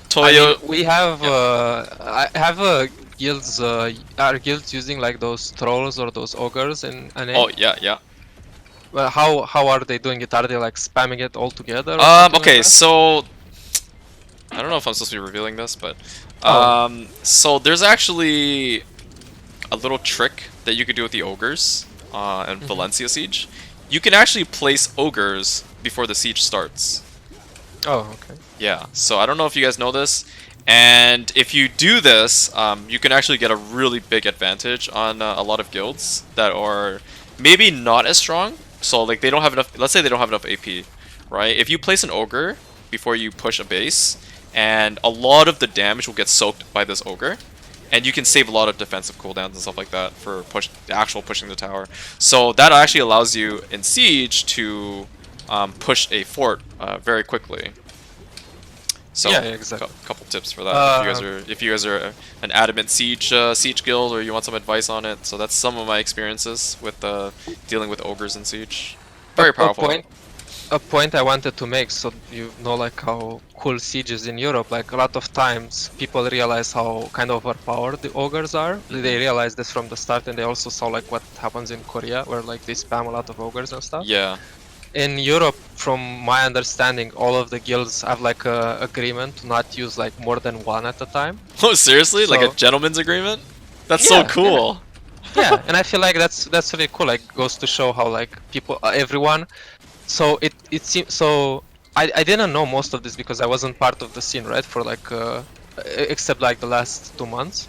Toyo. I mean, we have I have guilds. Are guilds using like those trolls or those ogres in NA? Oh yeah, yeah. Well, how are they doing it? Are they like spamming it all together? Or something Okay, like that? so I don't know if I'm supposed to be revealing this, but Oh. so there's actually a little trick that you could do with the ogres in Valencia Siege. You can actually place ogres before the siege starts. Oh, okay. Yeah, so I don't know if you guys know this, and if you do this, you can actually get a really big advantage on a lot of guilds that are maybe not as strong. So like they don't have enough. Let's say they don't have enough AP, right? If you place an ogre before you push a base, and a lot of the damage will get soaked by this ogre, and you can save a lot of defensive cooldowns and stuff like that for actual pushing the tower. So that actually allows you in siege to push a fort very quickly. So Yeah, exactly. couple tips for that if you guys are an adamant siege guild or you want some advice on it. So that's some of my experiences with dealing with ogres in siege. Very powerful. A point I wanted to make, so you know, like how cool sieges in Europe. Like a lot of times, people realize how kind of overpowered the ogres are. They realize this from the start, and they also saw like what happens in Korea, where like they spam a lot of ogres and stuff. Yeah. In Europe, from my understanding, all of the guilds have like a agreement to not use like more than one at a time. Oh, seriously? Like a So- gentleman's agreement? That's so Yeah, cool. Yeah, and I feel like that's really cool. Like goes to show how like people, everyone. So it seems so. I didn't know most of this because I wasn't part of the scene, right? For like except like the last 2 months.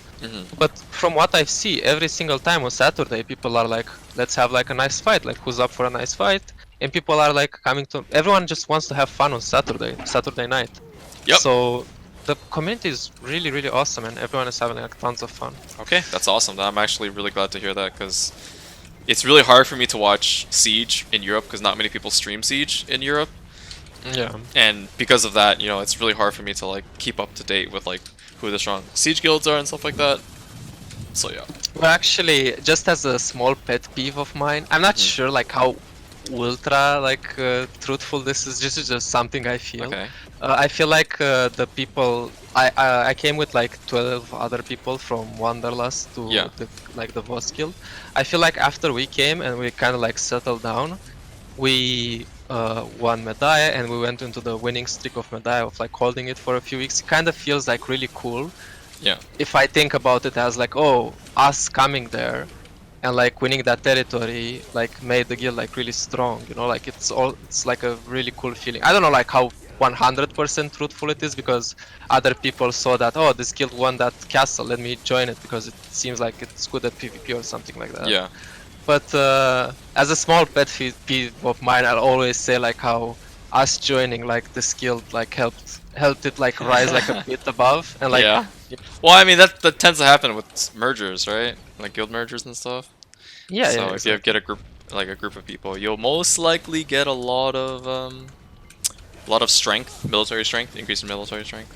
But from what I see, every single time on Saturday, people are like, "Let's have like a nice fight. Like, who's up for a nice fight?" And people are like coming to. Everyone just wants to have fun on Saturday night. Yep. So the community is really, really awesome, and everyone is having like tons of fun. Okay, that's awesome. I'm actually really glad to hear that because it's really hard for me to watch Siege in Europe because not many people stream Siege in Europe. Yeah. And because of that, you know, it's really hard for me to like keep up to date with like who the strong siege guilds are and stuff like that. So yeah. Well, actually, just as a small pet peeve of mine, I'm not sure like how ultra like truthful this is. This is just something I feel. Okay. I feel like the people I came with like 12 other people from Wanderlust to Yeah. the boss guild. I feel like after we came and we kind of like settled down, we won Medaya and we went into the winning streak of Medaya of like holding it for a few weeks. It kind of feels like really cool. Yeah. If I think about it as like, oh, us coming there and like winning that territory like made the guild like really strong, you know, like it's like a really cool feeling. I don't know like how 100% truthful it is because other people saw that, oh, this guild won that castle, let me join it because it seems like it's good at PvP or something like that. Yeah. But as a small pet peeve of mine, I'll always say like how us joining like this guild like helped it like rise like a bit above and like yeah. Well, I mean that tends to happen with mergers, right? Like guild mergers and stuff. yeah, So yeah, if you get a group of people, you'll most likely get a lot of A lot of strength, military strength, increase in military strength.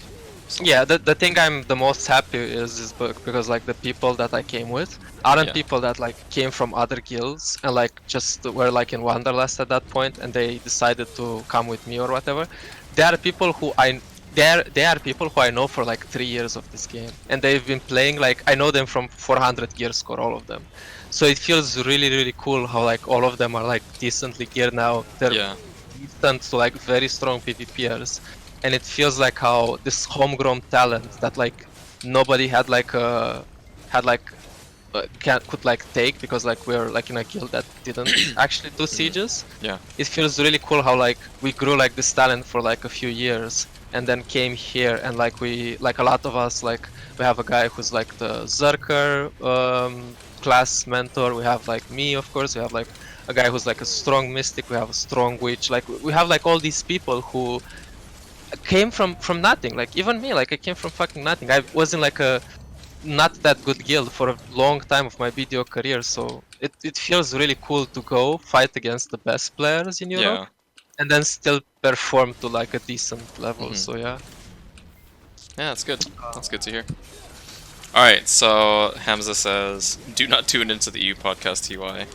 So. Yeah, the thing I'm the most happy is because like the people that I came with aren't Yeah. people that like came from other guilds and like just were like in Wanderlust at that point and they decided to come with me or whatever. They are people who they are people who I know for like 3 years of this game and they've been playing like I know them from 400 gear score, all of them. So it feels really cool how like all of them are like decently geared now. They're Yeah. decent to like very strong PvPers. And it feels like how this homegrown talent that like nobody had like could like take because like we're like in a guild that didn't actually do sieges. Yeah. It feels really cool how like we grew like this talent for like a few years and then came here and like we like a lot of us like we have a guy who's like the Zerker class mentor, we have like me of course, we have like a guy who's like a strong mystic, we have a strong witch, like we have like all these people who came from nothing. Like even me, like I came from fucking nothing. I wasn't like a not that good guild for a long time of my video career, so it feels really cool to go fight against the best players in Europe Yeah. and then still perform to like a decent level. So yeah. Yeah, that's good. That's good to hear. Alright, so Hamza says, do not tune into the EU podcast TY.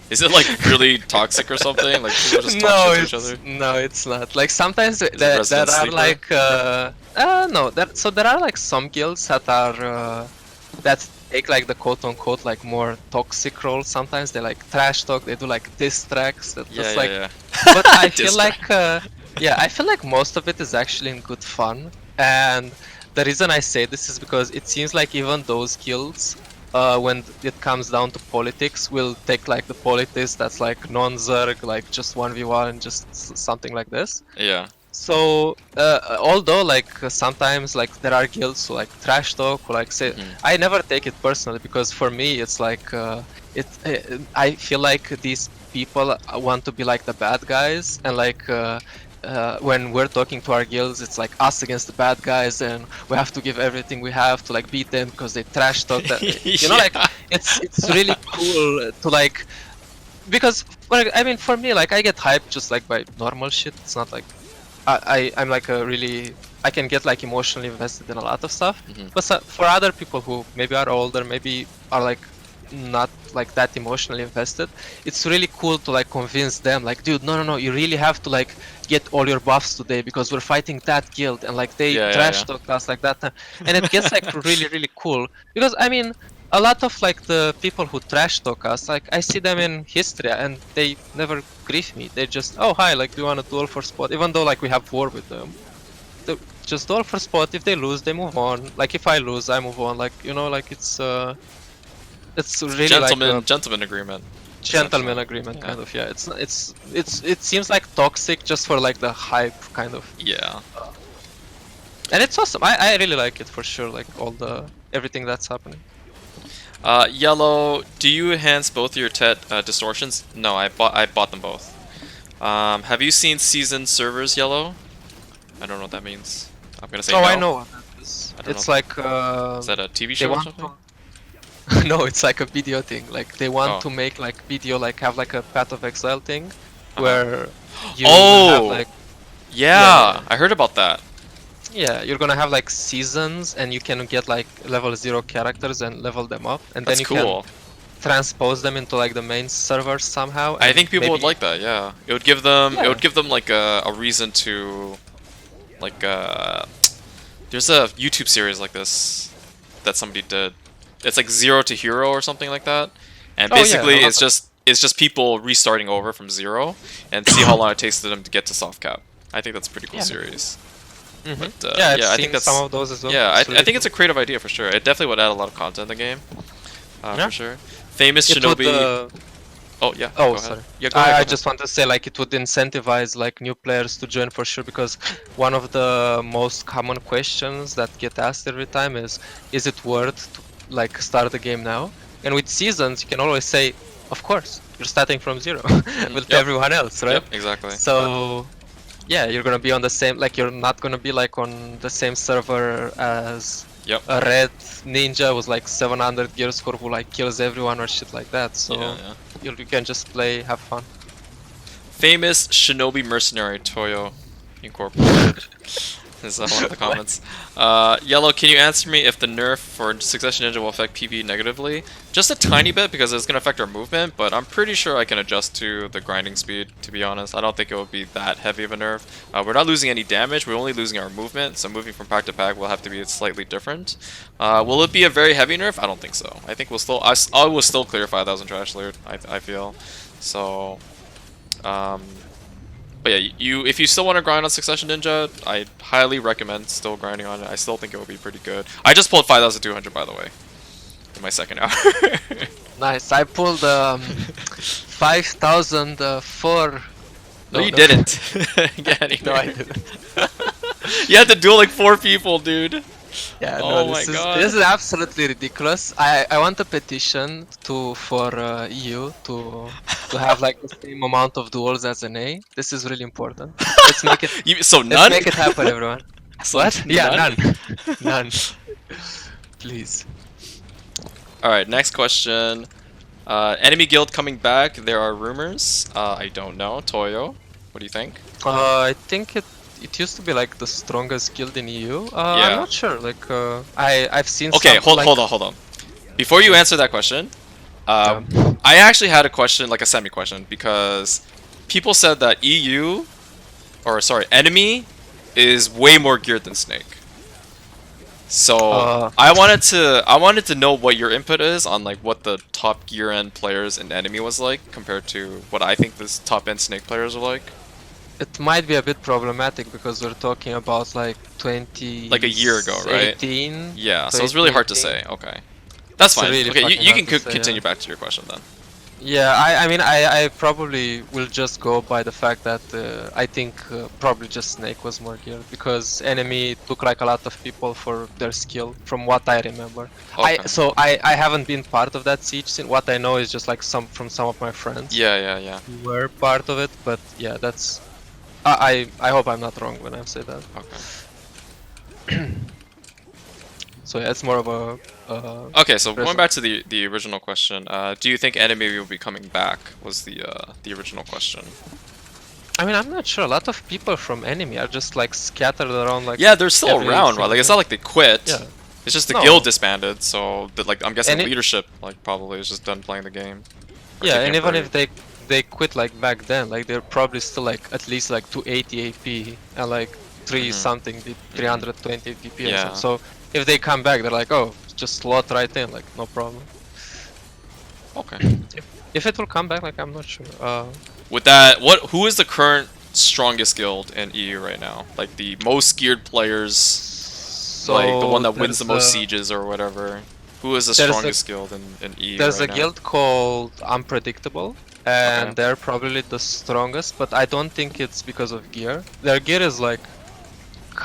Is it like really toxic or something? Like people just talk shit to each other? No, it's not. Like sometimes there Resident are Sleeper? like no, so there are like some guilds that are that take like the quote unquote like more toxic role. Sometimes they like trash talk, they do like diss tracks. That's Yeah, like yeah. but I feel Diss like I feel like most of it is actually in good fun. And the reason I say this is because it seems like even those guilds when it comes down to politics, will take like the politics that's like non-zerg, like just 1v1 and just something like this. Yeah. So although like sometimes like there are guilds who like trash talk or like say, I never take it personally because for me it's like I feel like these people want to be like the bad guys and like when we're talking to our guilds, it's like us against the bad guys, and we have to give everything we have to like beat them because they trash talk. That you know, like it's really cool to like because like, I mean for me like I get hyped just like by normal shit. It's not like I'm like a really I can get like emotionally invested in a lot of stuff. But for other people who maybe are older, maybe are like not like that emotionally invested, it's really cool to like convince them like, dude, no, you really have to like get all your buffs today because we're fighting that guild and like they trash talk us like that, and it gets like really cool because I mean a lot of like the people who trash talk us, like I see them in history and they never grief me. They just, oh hi, like do you want to duel for spot, even though like we have war with them. They just duel for spot. If they lose, they move on. Like if I lose, I move on. Like you know, like it's really gentleman agreement. Gentleman agreement, kind of. Yeah, it seems like toxic just for like the hype, kind of. Yeah. And it's awesome. I really like it for sure. Like all the everything that's happening. Yellow, do you enhance both your TET distortions? No, I bought them both. Have you seen seasoned servers, Yellow? I don't know what that means. I'm gonna say no. Oh, I know what that is. It's like is that a TV show or something? No, it's like a video thing. Like they want to make like video, like have like a Path of Exile thing, where you have like I heard about that. Yeah, you're gonna have like seasons, and you can get like level 0 characters and level them up, and then you can transpose them into like the main server somehow. I think people would like that. Yeah, it would give them like a reason to like there's a YouTube series like this that somebody did. It's like 0 to Hero or something like that, and basically it's just people restarting over from 0 and see how long it takes for them to get to soft cap. I think that's a pretty cool series. But, I think that's some of those as well. Yeah, I think it's a creative idea for sure. It definitely would add a lot of content in the game, for sure. Famous Shinobi. Oh yeah. Oh sorry. Yeah, go ahead. I just want to say like it would incentivize like new players to join for sure, because one of the most common questions that get asked every time is it worth to like start the game now? And with seasons, you can always say, of course, you're starting from 0 with everyone else, right? Yep, exactly. So. Yeah, you're gonna be on the same, like you're not gonna be like on the same server as a red ninja with like 700 gear score who like kills everyone or shit like that. So you can just play, have fun. Famous Shinobi mercenary Toyo. Incorporated. Is one of the comments. Yellow, can you answer me if the nerf for Succession Ninja will affect PvE negatively? Just a tiny bit because it's going to affect our movement, but I'm pretty sure I can adjust to the grinding speed, to be honest. I don't think it will be that heavy of a nerf. We're not losing any damage, we're only losing our movement, so moving from pack to pack will have to be slightly different. Will it be a very heavy nerf? I don't think so. I think we'll still, I will still clear 5,000 trash loot, I feel. So, but yeah, if you still want to grind on Succession Ninja, I highly recommend still grinding on it. I still think it will be pretty good. I just pulled 5,200 by the way, in my second hour. Nice. I pulled 5,004. No, you didn't. Get out of No, I here. didn't. You had to duel like 4 people, dude. Yeah, Oh no, my God. this is absolutely ridiculous. I want a petition for EU to have like the same amount of duels as an A. This is really important. Let's make it. So Let's none? make it happen, everyone. So What? Yeah, none? none. Please. Alright, next question. Enemy guild coming back. There are rumors. I don't know. Toyo, what do you think? I think it used to be like the strongest guild in EU. Yeah. I'm not sure. Like I've seen. Okay, some, hold on. Before you answer that question, I actually had a question, like a semi-question, because people said that enemy is way more geared than Snake. So I wanted to know what your input is on like what the top gear end players in enemy was like compared to what I think this top end Snake players are like. It might be a bit problematic because we're talking about like 20. Like a year ago, right? 18. Yeah, so it's really hard to say. Okay, that's fine. really Okay, fucking you hard can to say, continue yeah. back to your question then. Yeah, I mean I probably will just go by the fact that I think probably just Snake was more geared because enemy took like a lot of people for their skill from what I remember. Okay. I haven't been part of that siege scene. What I know is just like some of my friends. Yeah. Who were part of it, but yeah, that's I hope I'm not wrong when I say that. Okay. So yeah, it's more of a Okay, so going back to the original question, do you think enemy will be coming back? Was the original question. I mean, I'm not sure. A lot of people from enemy are just like scattered around. Like Yeah, they're still every around, right? Like it's not like they quit. Yeah. It's just the No. guild disbanded, so like I'm guessing And it- leadership like probably is just done playing the game. Or Yeah, taking and a even break. if they quit like back then, like they're probably still like at least like 280 AP and like 3 something, 320 DPS. Yeah. So if they come back, they're like, oh, just slot right in, like no problem. Okay. If it will come back, like I'm not sure. With that, who is the current strongest guild in EU right now? Like the most geared players, So like the one that wins the there's most a- sieges or whatever. Who is the there's a- strongest guild in EU There's right a now? guild called Unpredictable, and Okay. they're probably the strongest, but I don't think it's because of gear. Their gear is like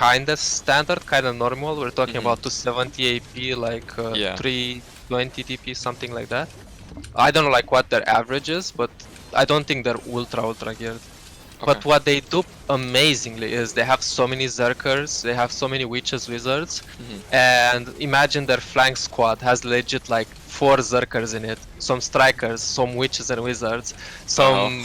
kinda standard, kinda normal. We're talking about 270 AP, like Yeah. 320 DP, something like that. I don't know like what their average is, but I don't think they're ultra geared. But Okay. what they do amazingly is they have so many Zerkers, they have so many Witches, Wizards, and imagine their flank squad has legit like 4 Zerkers in it, some Strikers, some Witches and Wizards, some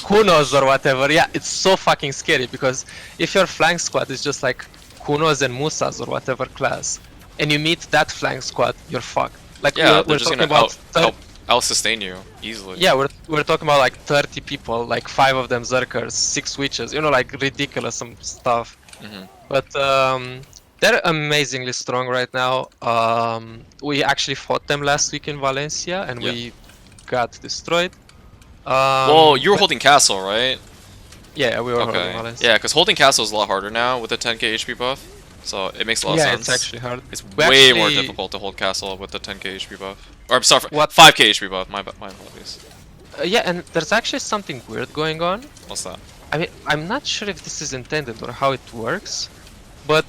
Kunos or whatever. Yeah, it's so fucking scary because if your flank squad is just like Kunos and Musas or whatever class, and you meet that flank squad, you're fucked. Like Yeah, we're they're just talking gonna about out sustain you easily. yeah, we're talking about like 30 people, like 5 of them Zerkers, 6 Witches, you know, like ridiculous some stuff. But they're amazingly strong right now. We actually fought them last week in Valencia and we got destroyed. Well, you were but- holding castle, right? Yeah, we were holding Okay. Valencia. Yeah, because holding castle is a lot harder now with the 10k HP buff. So it makes a lot of Yeah, sense. it's actually hard. It's We way more actually- difficult to hold castle with the 10k HP buff. Or I'm sorry, What? 5k HP buff. My apologies. Yeah, and there's actually something weird going on. What's that? I mean, I'm not sure if this is intended or how it works, but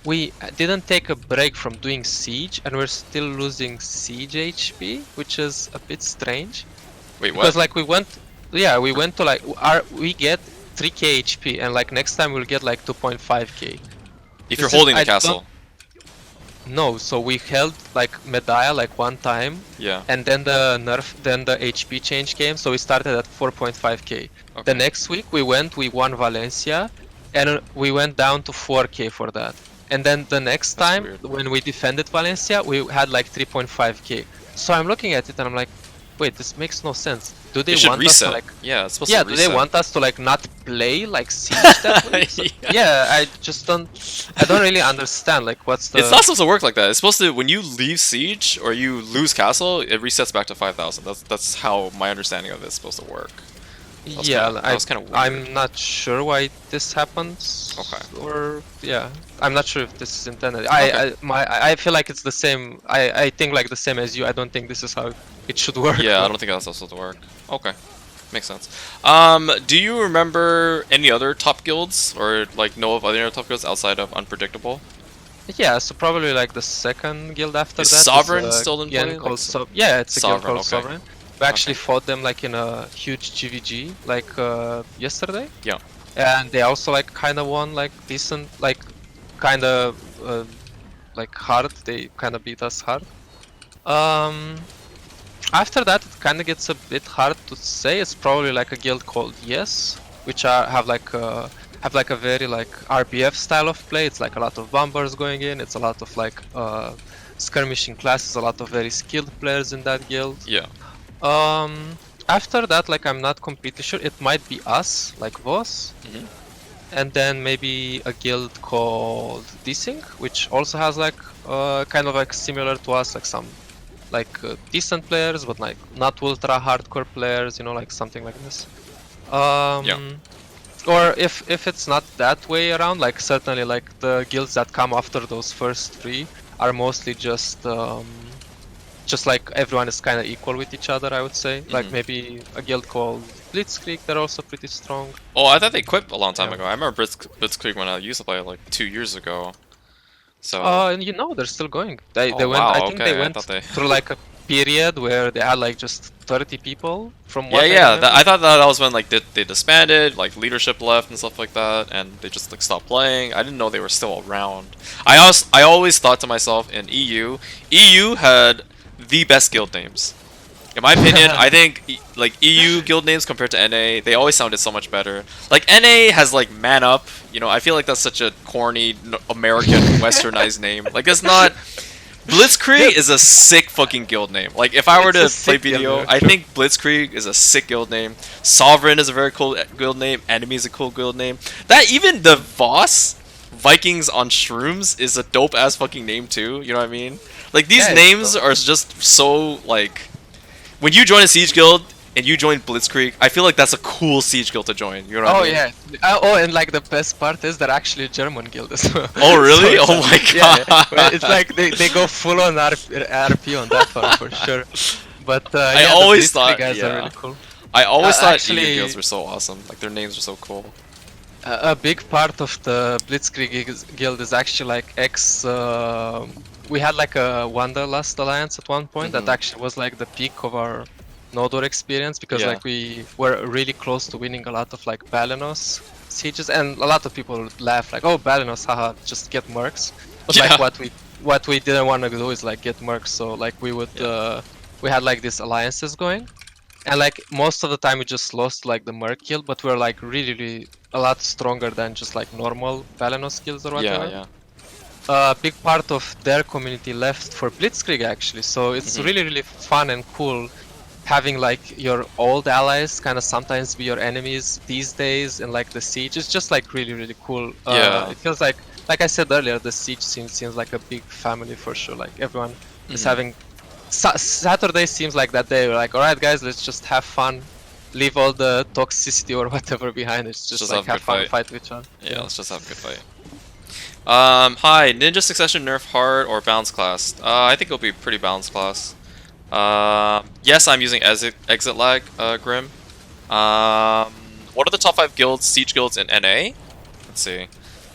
we didn't take a break from doing siege, and we're still losing siege HP, which is a bit strange. Wait, Because what? like we went to like we get 3k HP, and like next time we'll get like 2.5k. If you're this is- holding the I don't- castle. No, so we held like Medaya like one time, Yeah. and then then the HP change came, so we started at 4.5k. The Okay. next week we won Valencia, and we went down to 4k for that. And then the next That's time weird. when we defended Valencia, we had like 3.5k. So I'm looking at it and I'm like, wait, this makes no sense. Do they It should want us to reset. like Yeah, it's supposed yeah, to do reset. they want us to like not play like Siege that way? So, yeah, I don't really understand like what's the It's not supposed to work like that. It's supposed to, when you leave Siege or you lose Castle, it resets back to 5,000. That's how my understanding of it is supposed to work. yeah, That was kind of weird. I'm not sure why this happens. Okay. Or yeah, I'm not sure if this is intended. Okay. I feel like it's the same. I think like the same as you. I don't think this is how it should work. Yeah, I but- don't think that's supposed to work. Okay. Makes sense. Do you remember any other top guilds or like know of other top guilds outside of Unpredictable? Yeah, so probably like the second guild after Is that Sovereign is still in guild play? called Like, yeah, it's a guild Sovereign, called okay. Sovereign. We actually fought them like in a huge GVG like yesterday. Yeah. And they also like kind of won like decent like kind of like hard. They kind of beat us hard. Um, After that, it kind of gets a bit hard to say. It's probably like a guild called Yes, which have like a very like RBF style of play. It's like a lot of bombers going in. It's a lot of like skirmishing classes. A lot of very skilled players in that guild. Yeah. After that, like I'm not completely sure. It might be us, like Voss. Mhm. And then maybe a guild called Desync, which also has like kind of like similar to us, like some like decent players, but like not ultra hardcore players, you know, like something like this. Yeah. Or if it's not that way around, like certainly like the guilds that come after those first three are mostly just like everyone is kind of equal with each other, I would say. Like maybe a guild called Blitzkrieg, they're also pretty strong. Oh, I thought they quit a long time Yeah. ago. I remember Blitzkrieg when I used to play like 2 years ago. So. And you know they're still going. They Oh, went. wow, I think they okay, I went thought they- through like a period where they had like just 30 people from Yeah, what I yeah. remember. I thought that was when like they disbanded, like leadership left and stuff like that, and they just like stopped playing. I didn't know they were still around. I always thought to myself in EU had the best guild names. In my opinion, I think like EU guild names compared to NA, they always sounded so much better. Like NA has like Man Up, you know. I feel like that's such a corny American westernized name. Like it's not. Blitzkrieg is a sick fucking guild name. Like if I were to It's a play sick guild video, name, I true. think Blitzkrieg is a sick guild name. Sovereign is a very cool guild name. Enemy is a cool guild name. That even the Voss Vikings on Shrooms is a dope ass fucking name too. You know what I mean? Like these Yeah, it's names dope. are just so like when you join a siege guild and you join Blitzkrieg, I feel like that's a cool siege guild to join. You know what I Oh mean? yeah. Oh, and like the best part is they're actually a German guild as well. Oh really? So it's Oh my like- yeah, god. well, it's like they go full on RP on that one for sure. But I yeah, the always Blitzkrieg thought- guys yeah. are really cool. I always thought actually- EU guilds were so awesome. Like their names are so cool. A big part of the Blitzkrieg guild is actually like we had like a Wanderlust alliance at one point Mhm. that actually was like the peak of our Nodor experience because Yeah. like we were really close to winning a lot of like Balenos sieges, and a lot of people would laugh like, oh Balenos, haha, just get mercs. But Yeah. like what we didn't want to do is like get mercs, so like we would we had like these alliances going. And like most of the time we just lost like the merc guild, but we're like really a lot stronger than just like normal Balenos guilds or whatever. Yeah, yeah. A big part of their community left for Blitzkrieg actually, so it's Mhm. really fun and cool having like your old allies kind of sometimes be your enemies these days, and like the siege is just like really cool. Yeah. It feels like I said earlier, the siege seems like a big family for sure. Like everyone is Mhm. having Saturday seems like that day. We're like, all right, guys, let's just have fun, leave all the toxicity or whatever behind. It's just like have a have good fun, fight. fight with each other. Yeah, let's just have a good fight. Hi, Ninja Succession nerf hard or balance class? I think it'll be pretty balanced class. Yes, I'm using exit lag, Grim. What are the top 5 guilds, siege guilds in NA? Let's see.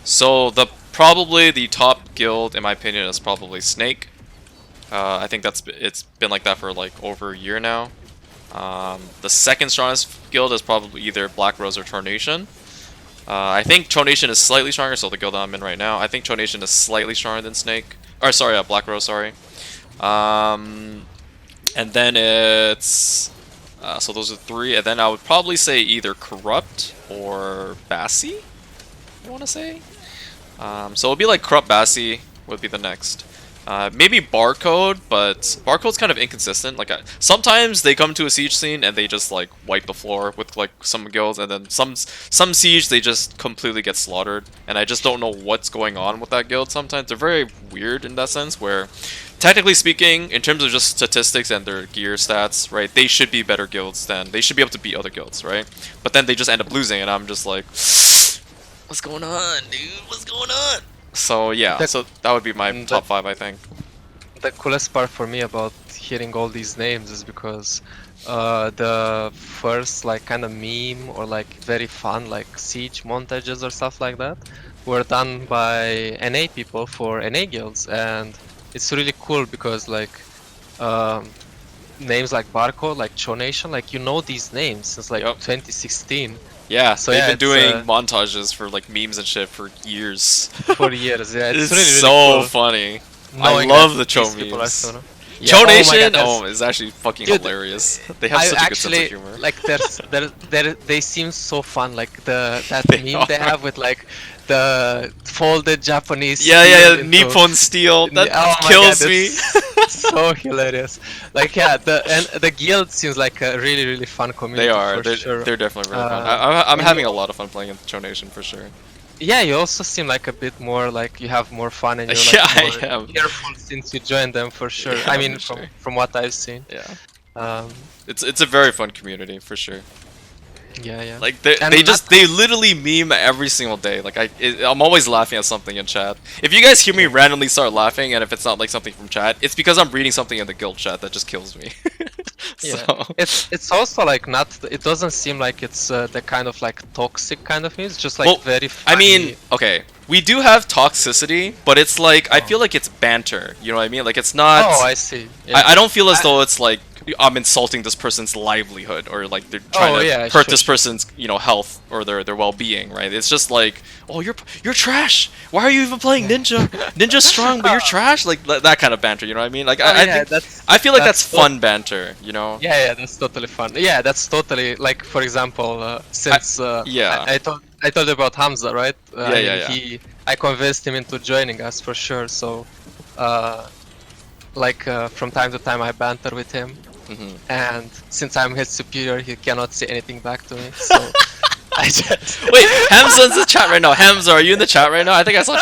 So probably the top guild, in my opinion, is probably Snake. I think it's been like that for like over a year now. The second strongest guild is probably either Black Rose or Tornation. I think Tronation is slightly stronger, so the guild I'm in right now. I think Tronation is slightly stronger than Snake. Or sorry, Black Rose. Sorry. And then it's so those are three, and then I would probably say either Corrupt or Bassi. I want to say. So it'll be like Corrupt Bassi would be the next. Maybe Barcode, but Barcode's kind of inconsistent. Like sometimes they come to a siege scene and they just like wipe the floor with like some guilds, and then some siege they just completely get slaughtered. And I just don't know what's going on with that guild. Sometimes they're very weird in that sense, where technically speaking, in terms of just statistics and their gear stats, right, they should be better guilds than they should be able to beat other guilds, right? But then they just end up losing, and I'm just like, what's going on, dude? What's going on? So yeah, so that would be my top 5, I think. The coolest part for me about hearing all these names is because the first like kind of meme or like very fun like siege montages or stuff like that were done by NA people for NA guilds, and it's really cool because like names like Barco, like Cho Nation, like you know these names since like 2016. Yeah, so they've been doing montages for like memes and shit for years. For years, yeah. It's really, so really cool. Funny. I love the Cho memes. Cho Nation, is actually fucking hilarious. They have such a good sense of humor. Like they seem so fun. Like that meme they have with like the folded Japanese. Yeah, Nippon steel. That kills me. So hilarious. Like the guild seems like a really fun community. They are. Sure. They're definitely really fun. I'm having a lot of fun playing in Cho Nation for sure. Yeah, you also seem like a bit more like you have more fun and you're like more careful since you joined them for sure. Yeah, I mean, from what I've seen. Yeah. It's a very fun community for sure. Yeah. Like they literally meme every single day. Like I'm always laughing at something in chat. If you guys hear me randomly start laughing, and if it's not like something from chat, it's because I'm reading something in the guild chat that just kills me. Yeah. It's also like not. It doesn't seem like it's the kind of like toxic kind of news. Just like very funny. I mean, okay, we do have toxicity, but it's like I feel like it's banter. You know what I mean? Like it's not. Oh, I see. Yeah. I don't feel as though it's like I'm insulting this person's livelihood or like they're trying to hurt this person's health or their well-being, right? It's just like, oh, you're trash. Why are you even playing Ninja? Ninja's strong, but you're trash. Like that kind of banter. You know what I mean? Like I feel like that's fun banter. You know? Yeah, that's totally fun. Yeah, that's totally like, for example, since I told you about Hamza, right? I convinced him into joining us for sure. So from time to time I banter with him. And since I'm his superior, he cannot say anything back to me. So I just wait. Hamza's in the chat right now. Hamza, are you in the chat right now? I think I saw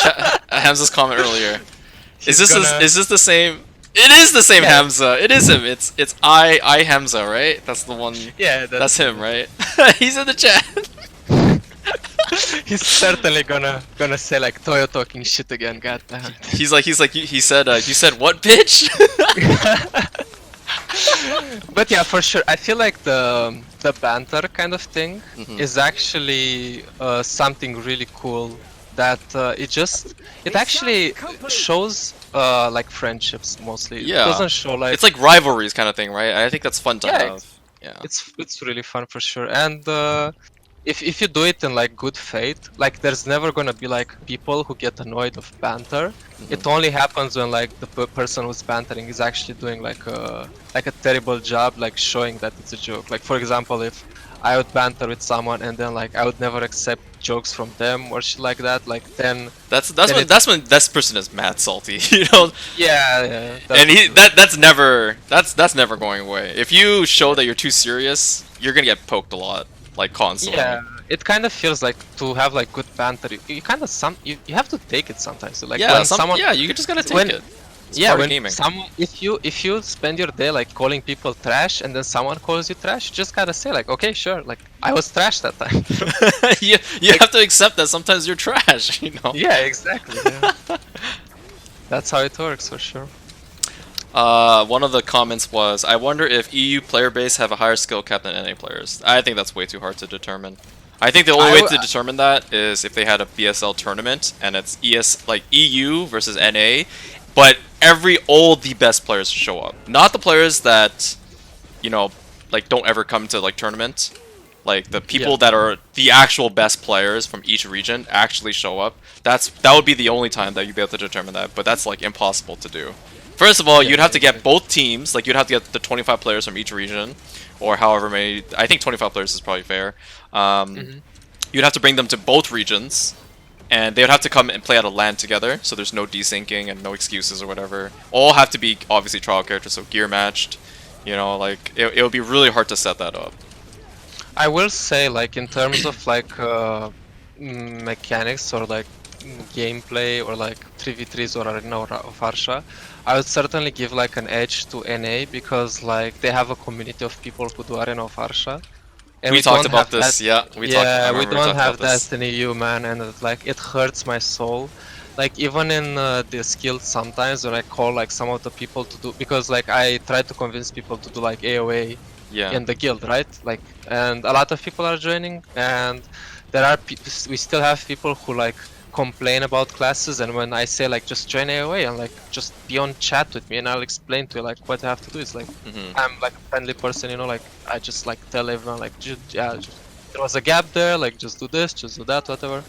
Hamza's comment earlier. Is this the same? It is the same Hamza. It is him. It's I Hamza, right? That's the one. Yeah, that's him, right? He's in the chat. He's certainly gonna say like Toyo talking shit again. God damn. He said you said what, bitch? But yeah, for sure, I feel like the banter kind of thing is actually something really cool. That it actually shows like friendships mostly. Yeah. It doesn't show like it's like rivalries kind of thing, right? I think that's fun to have. Yeah. It's really fun for sure. And if you do it in like good faith, like there's never gonna be like people who get annoyed of banter. It only happens when like the person who's bantering is actually doing like a terrible job, like showing that it's a joke. Like for example, if I would banter with someone and then like I would never accept jokes from them or shit like that, like then that's when this person is mad salty, you know? Yeah. And that's never going away. If you show that you're too serious, you're gonna get poked a lot. Like constantly. Yeah, it kind of feels like to have like good banter. You kind of you have to take it sometimes. So, like you just gotta take it. It's if you spend your day like calling people trash and then someone calls you trash, you just gotta say like, okay, sure, like I was trash that time. you have to accept that sometimes you're trash, you know. Yeah, exactly. Yeah. That's how it works for sure. One of the comments was, I wonder if EU player base have a higher skill cap than NA players. I think that's way too hard to determine. I think the only way to determine that is if they had a BSL tournament and it's like EU versus NA, but the best players show up. Not the players that, like don't ever come to like tournament. like the people that are the actual best players from each region actually show up, that would be the only time that you'd be able to determine that. But that's like impossible to do. First of all, you'd have to get both teams, like you'd have to get the 25 players from each region, or however many. I think 25 players is probably fair. You'd have to bring them to both regions, and they would have to come and play at a LAN together, so there's no desyncing and no excuses or whatever. All have to be obviously trial characters, so gear matched. You know, like it would be really hard to set that up. I will say, like, in terms of like mechanics or like gameplay or like 3v3s or Arena or Farsha, I would certainly give like an edge to NA because like they have a community of people who do Arena or Farsha. And we talked about this, we don't have that in EU, man, and like it hurts my soul. Like even in the guild sometimes when I call like some of the people to do, because like I try to convince people to do like AOA in the guild, right? Like, and a lot of people are joining, and there are we still have people who like complain about classes, and when I say like just join AOA and like just be on chat with me and I'll explain to you like what I have to do, it's like I'm like a friendly person, you know, like I just like tell everyone like there was a gap there, like just do this, just do that, whatever.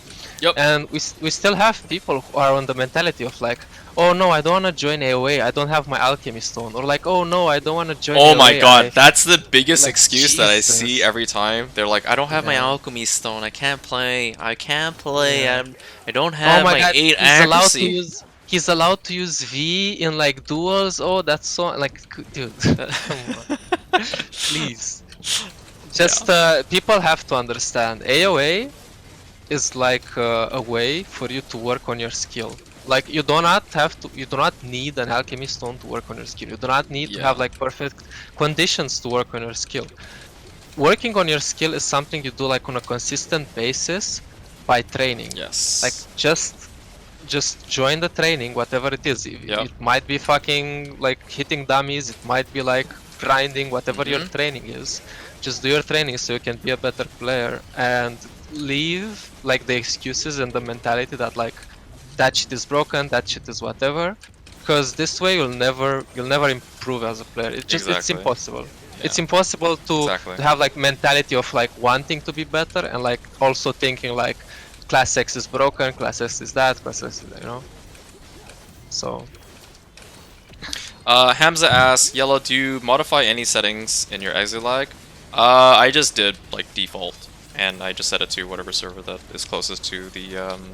And we still have people who are on the mentality of like, oh no, I don't want to join AOA, I don't have my alchemy stone, or like, oh no, I don't want to join AOA. Oh my god, that's the biggest like, excuse that I see every time. They're like, I don't have my alchemy stone, I can't play, I don't have my 8 accuracy. He's allowed to use V in like duels. Oh, that's so like, dude, come on. Please. Just people have to understand AOA is like a way for you to work on your skill. Like you do not need an alchemy stone to work on your skill. You do not need to have like perfect conditions to work on your skill. Working on your skill is something you do like on a consistent basis by training. Yes. Like just join the training, whatever it is. It might be fucking like hitting dummies, it might be like grinding, whatever your training is. Just do your training so you can be a better player and leave like the excuses and the mentality that like that shit is broken, that shit is whatever, because this way you'll never improve as a player. It's just it's impossible. It's impossible to have like mentality of like wanting to be better and like also thinking like class X is broken, class X is that, class X is that, you know. So Hamza asks, Yellow, do you modify any settings in your exit lag? I just did like default, and I just set it to whatever server that is closest to the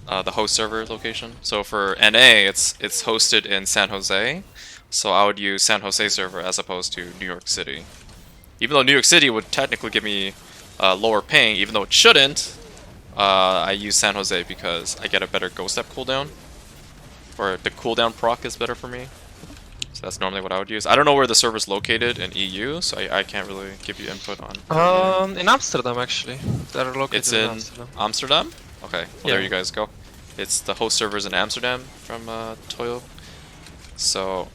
host server location. So for NA, it's hosted in San Jose, so I would use San Jose server as opposed to New York City. Even though New York City would technically give me lower ping, even though it shouldn't, I use San Jose because I get a better go step cooldown, or the cooldown proc is better for me. So that's normally what I would use. I don't know where the server's located in EU, so I can't really give you input on. In Amsterdam actually. They're located it's in Amsterdam? Okay, well there you guys go. It's the host servers in Amsterdam from Toyo. So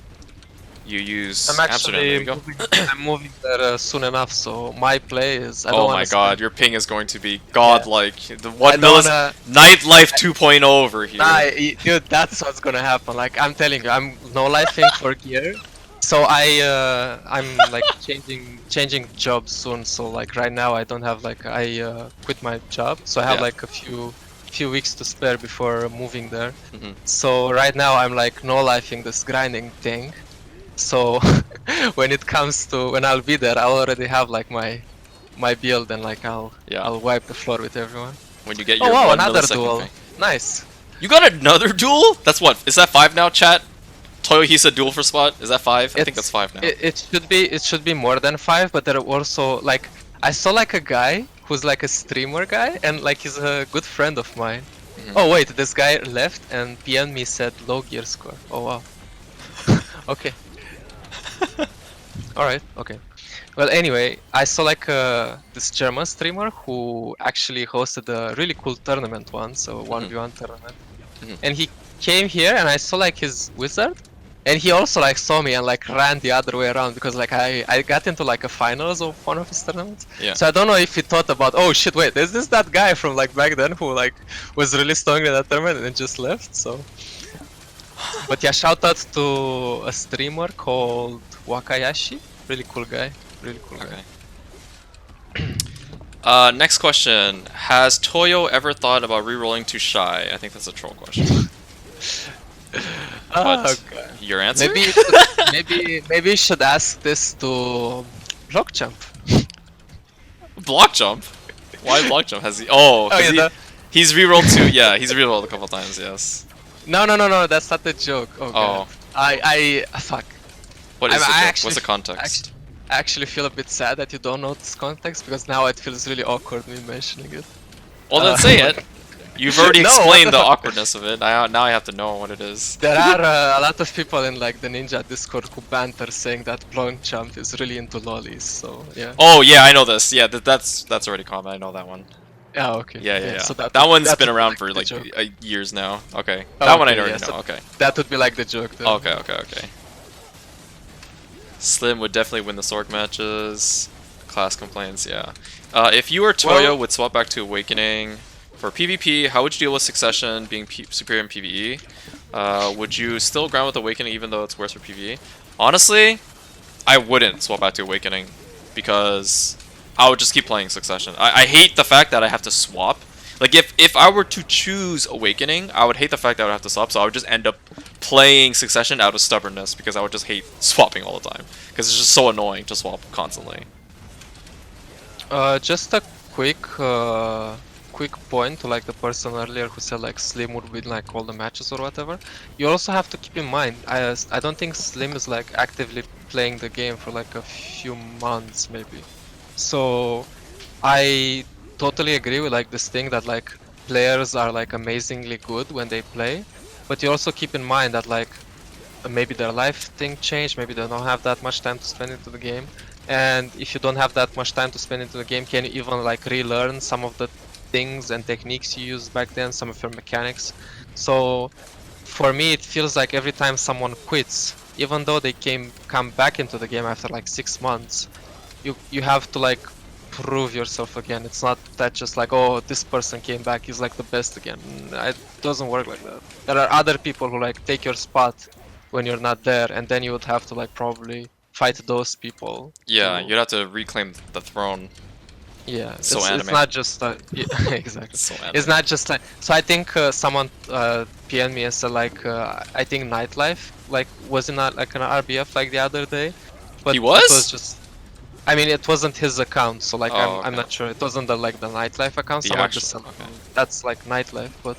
you use Amsterdam. There you go. I'm moving there soon enough, so my play is. Oh my god, your ping is going to be godlike. The 1 Nightlife 2.0 over here. Nah, dude, that's what's gonna happen. Like I'm telling you, I'm no lifing for gear. So I'm like changing jobs soon. So like right now I don't have like I quit my job, so I have like a few weeks to spare before moving there. So right now I'm like no lifing this grinding thing. So when it comes to when I'll be there, I'll already have like my build and like I'll wipe the floor with everyone. When you get your 1 another millisecond duel. ping. Nice. You got another duel? That's what? Is that 5 now, chat? Toyohisa duel for spot? Is that 5? I think that's 5 now. It should be more than 5, but there are also like I saw like a guy who's like a streamer guy and like he's a good friend of mine. Oh wait, this guy left and PM me said low gear score. Oh wow. Okay. Alright, okay. Well, anyway, I saw like this German streamer who actually hosted a really cool tournament once, so 1v1 tournament. And he came here and I saw like his wizard, and he also like saw me and like ran the other way around because like I got into like a finals of one of his tournaments. So I don't know if he thought about, oh shit, wait, is this that guy from like back then who like was really strong in that tournament and then just left, so. But yeah, shout out to a streamer called Wakayashi. Really cool guy. Really cool guy. Next question. Has Toyo ever thought about re-rolling to Shy? I think that's a troll question. Oh, But God. your answer? Maybe you should, maybe you should ask this to Block Jump. Block jump? Why block jump? Has he? Oh, Oh because yeah, he's re-rolled too. Yeah, he's re-rolled a couple times. Yes. no, that's not the joke. Oh god. Oh, Fuck. what is the I joke? actually, What's the context? I actually feel a bit sad that you don't know this context because now it feels really awkward me mentioning it. Well, then say it. You've already No, what explained the the fuck? awkwardness of it. Now I have to know what it is. There are a lot of people in like the Ninja Discord who banter saying that Blonde Champ is really into lollies, so yeah. Oh yeah, I know this. Yeah, that's already common. I know that one. Yeah, okay. Yeah. So That would- one's been would be around like for the like joke. years now. Okay, Oh, that one I okay, already yeah, so know. Okay. That would be like the joke then. Okay. Slim would definitely win the Sorg matches. Class complaints, yeah. If you or Toyo would swap back to Awakening for PvP, how would you deal with Succession being superior in PvE? Would you still grind with Awakening even though it's worse for PvE? Honestly, I wouldn't swap back to Awakening because I would just keep playing Succession. I hate the fact that I have to swap. Like if I were to choose Awakening, I would hate the fact that I would have to swap, so I would just end up playing Succession out of stubbornness because I would just hate swapping all the time. Because it's just so annoying to swap constantly. Just a quick point to like the person earlier who said like Slim would win like all the matches or whatever. You also have to keep in mind, I don't think Slim is like actively playing the game for like a few months maybe. So I totally agree with like this thing that like players are like amazingly good when they play, but you also keep in mind that like maybe their life thing changed, maybe they don't have that much time to spend into the game. And if you don't have that much time to spend into the game, can you even like relearn some of the things and techniques you used back then, some of your mechanics? So for me, it feels like every time someone quits, even though they come back into the game after like 6 months, you have to like prove yourself again. It's not that just like, oh, this person came back, he's like the best again. It doesn't work like that. There are other people who like take your spot when you're not there, and then you would have to like probably fight those people. Yeah, to- you'd have to reclaim the throne. yeah, so anime. it's not just yeah, exactly. It's so anime. It's not just like, so I think someone PM'd me and said like I think Nightlife like was not like an RBF like the other day, but He was? it was just, I mean, it wasn't his account, so like Oh, I'm okay. not sure. It wasn't the like the Nightlife account. The Someone actual- just said okay. that's like Nightlife, but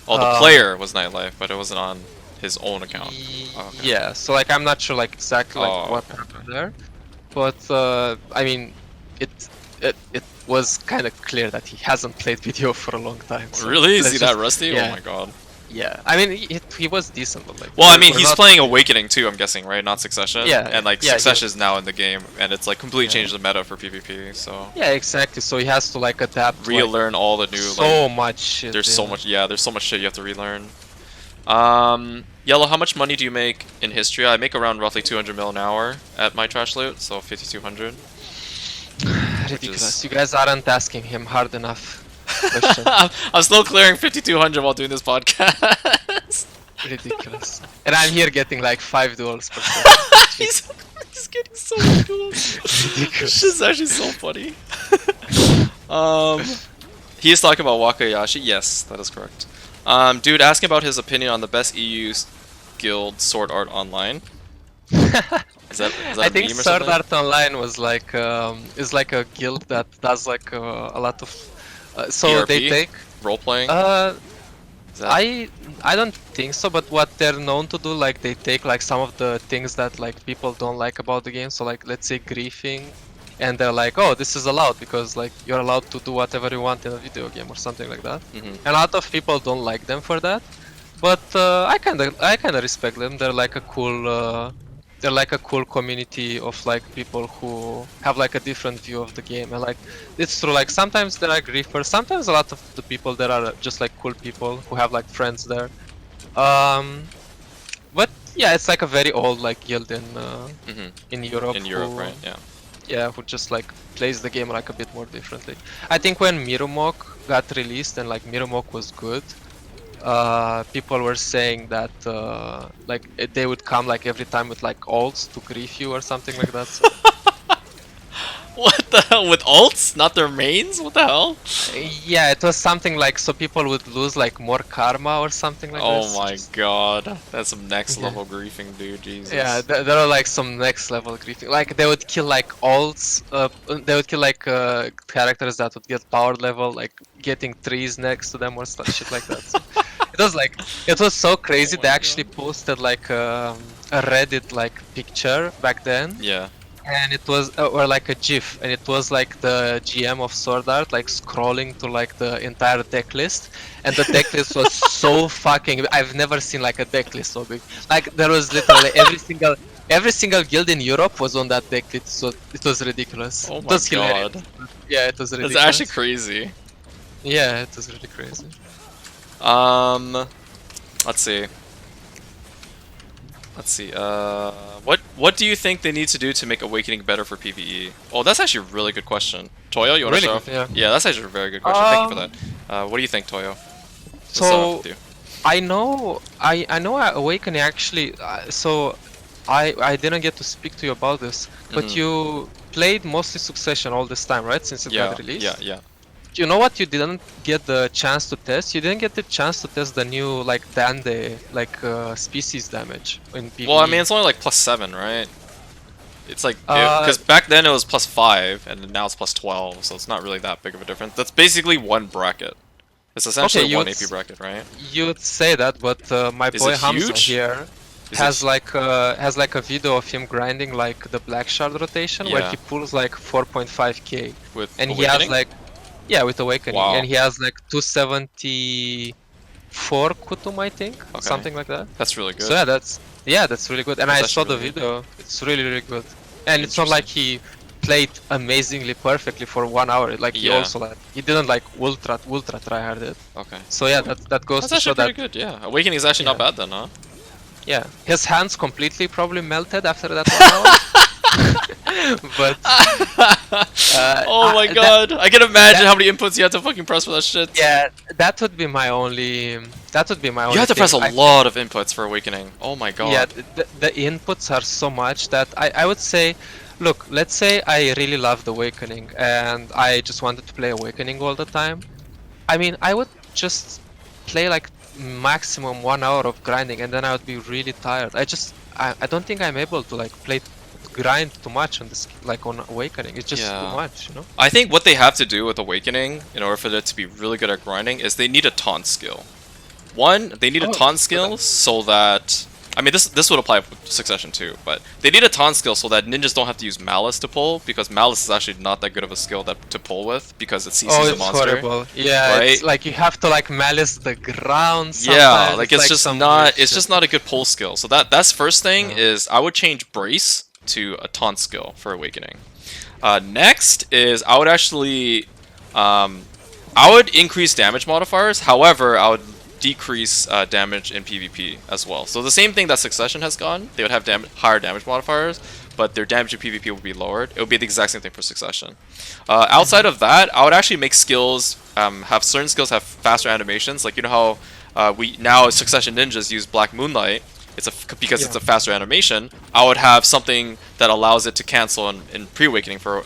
Oh, the um, player was Nightlife, but it wasn't on his own account. Oh, okay. yeah. So like I'm not sure like exactly like Oh, what okay. happened there, but I mean, it was kind of clear that he hasn't played video for a long time. So Really? Is let's he just- that rusty? yeah. Oh my god. Yeah, I mean he was decent, but like. Well, I mean, we're he's not- playing Awakening too, I'm guessing, right? Not Succession? Yeah, And like yeah, Succession is now in the game, and it's like completely Yeah. changed the meta for PvP, so... Yeah, exactly. So he has to like adapt. to, like, Relearn all the new, so much shit. there's so yeah. much, there's so much shit you have to relearn. Yellow, how much money do you make in history? I make around roughly 200 mil an hour at my trash loot, so 5,200. Ridiculous. You guys aren't asking him hard enough. Question. I'm still clearing 5,200 while doing this podcast. Ridiculous. And I'm here getting like 5 duels per second. he's getting so many duels. Ridiculous. This is actually so funny. He is talking about Wakayashi. Yes, that is correct. Dude, asking about his opinion on the best EU guild Sword Art Online. Is that I a think meme or Sword something? Art Online was like is like a guild that does like a lot of so they ERP? take Role playing? Is that... I don't think so, but what they're known to do, like they take like some of the things that like people don't like about the game, so like let's say griefing, and they're like, oh, this is allowed because like you're allowed to do whatever you want in a video game or something like that. Mhm. And a lot of people don't like them for that, but I kind of respect them. They're like a cool community of like people who have like a different view of the game, and like it's true, like sometimes there are griefers, sometimes a lot of the people there are just like cool people who have like friends there. But yeah, it's like a very old like guild Mhm. in Europe. In Europe, who, right? Yeah. Yeah, who just like plays the game like a bit more differently. I think when Mirumok got released and like Mirumok was good, people were saying that like they would come like every time with like ults to grief you or something like that. So. What the hell? With ults? Not their mains? What the hell? Yeah, it was something like so people would lose like more karma or something like Oh this. my god. That's some next Yeah. level griefing, dude. Jesus. Yeah, there are like some next level griefing. Like they would kill like alts. They would kill like characters that would get power level, like getting trees next to them or stuff, shit like that. So it was like it was so crazy. Oh They my actually posted like a Reddit like picture back then, Yeah. and it was or like a GIF, and it was like the GM of Sword Art like scrolling to like the entire deck list, and the deck list was so fucking. I've never seen like a deck list so big. Like there was literally every single guild in Europe was on that deck list, so it was ridiculous. Oh It my was hilarious. god. Yeah, it was ridiculous. That's actually crazy. Yeah, it was really crazy. Let's see. Let's see. What do you think they need to do to make Awakening better for PvE? Oh, that's actually a really good question. Toyo, you want to Really show? good, yeah. Yeah, that's actually a very good question. Thank you for that. What do you think, Toyo? What's So with you? I know Awakening actually. I didn't get to speak to you about this, but Mhm. you played mostly Succession all this time, right? Since it Yeah, got released. yeah. You know what you didn't get the chance to test? You didn't get the chance to test the new like Dande like species damage in PvE. Well, I mean, it's only like +7, right? It's like Uh, because back then it was +5, and now it's +12, so it's not really that big of a difference. That's basically one bracket. It's essentially Okay, you one would AP bracket, right? you'd say that, but my Is boy it Hamza huge? here Is has it, like a video of him grinding like the black shard rotation where Yeah. he pulls like 4.5k, with and he Awakening? has like with Awakening, Wow. and he has like 274 kutum, I think, Okay. something like that. That's really good. So that's really good, and That's I saw actually the really good. video. It's really good, and it's not like he played amazingly perfectly for 1 hour. Like he Yeah. also like he didn't like ultra tryhard it. Okay. So yeah, that goes That's to show actually that pretty good, yeah. Awakening is actually not Yeah. bad then, huh? yeah, his hands completely probably melted after that 1 hour. But Oh my god! I can imagine how many inputs you have to fucking press for that shit. yeah, that would be my only. That would be my only. You have to press a thing. lot of inputs for Awakening. Oh my god. Yeah, the inputs are so much that I would say, look, let's say I really loved Awakening and I just wanted to play Awakening all the time. I mean, I would just play like maximum 1 hour of grinding and then I would be really tired. I don't think I'm able to like grind too much on this like on Awakening. It's just Yeah. too much, you know? I think what they have to do with Awakening, in order for it to be really good at grinding, is they need a taunt skill. One, they need a taunt skill so that... I mean, this would apply with Succession too, but they need a taunt skill so that ninjas don't have to use Malice to pull, because Malice is actually not that good of a skill to pull with, because it CCs Oh, the it's monster. horrible. Yeah, right? it's like you have to like malice the ground sometimes. Yeah, like it's just some not weird it's shit. just not a good pull skill. So that's first thing Yeah. is I would change Brace to a taunt skill for Awakening. Next is I would actually I would increase damage modifiers. However, I would decrease damage in PvP as well. So the same thing that Succession has gone. They would have higher damage modifiers, but their damage in PvP would be lowered. It would be the exact same thing for Succession. Outside of that, I would actually make skills have certain skills have faster animations. Like you know how we now Succession ninjas use Black Moonlight. Because it's a faster animation. I would have something that allows it to cancel in pre-awakening for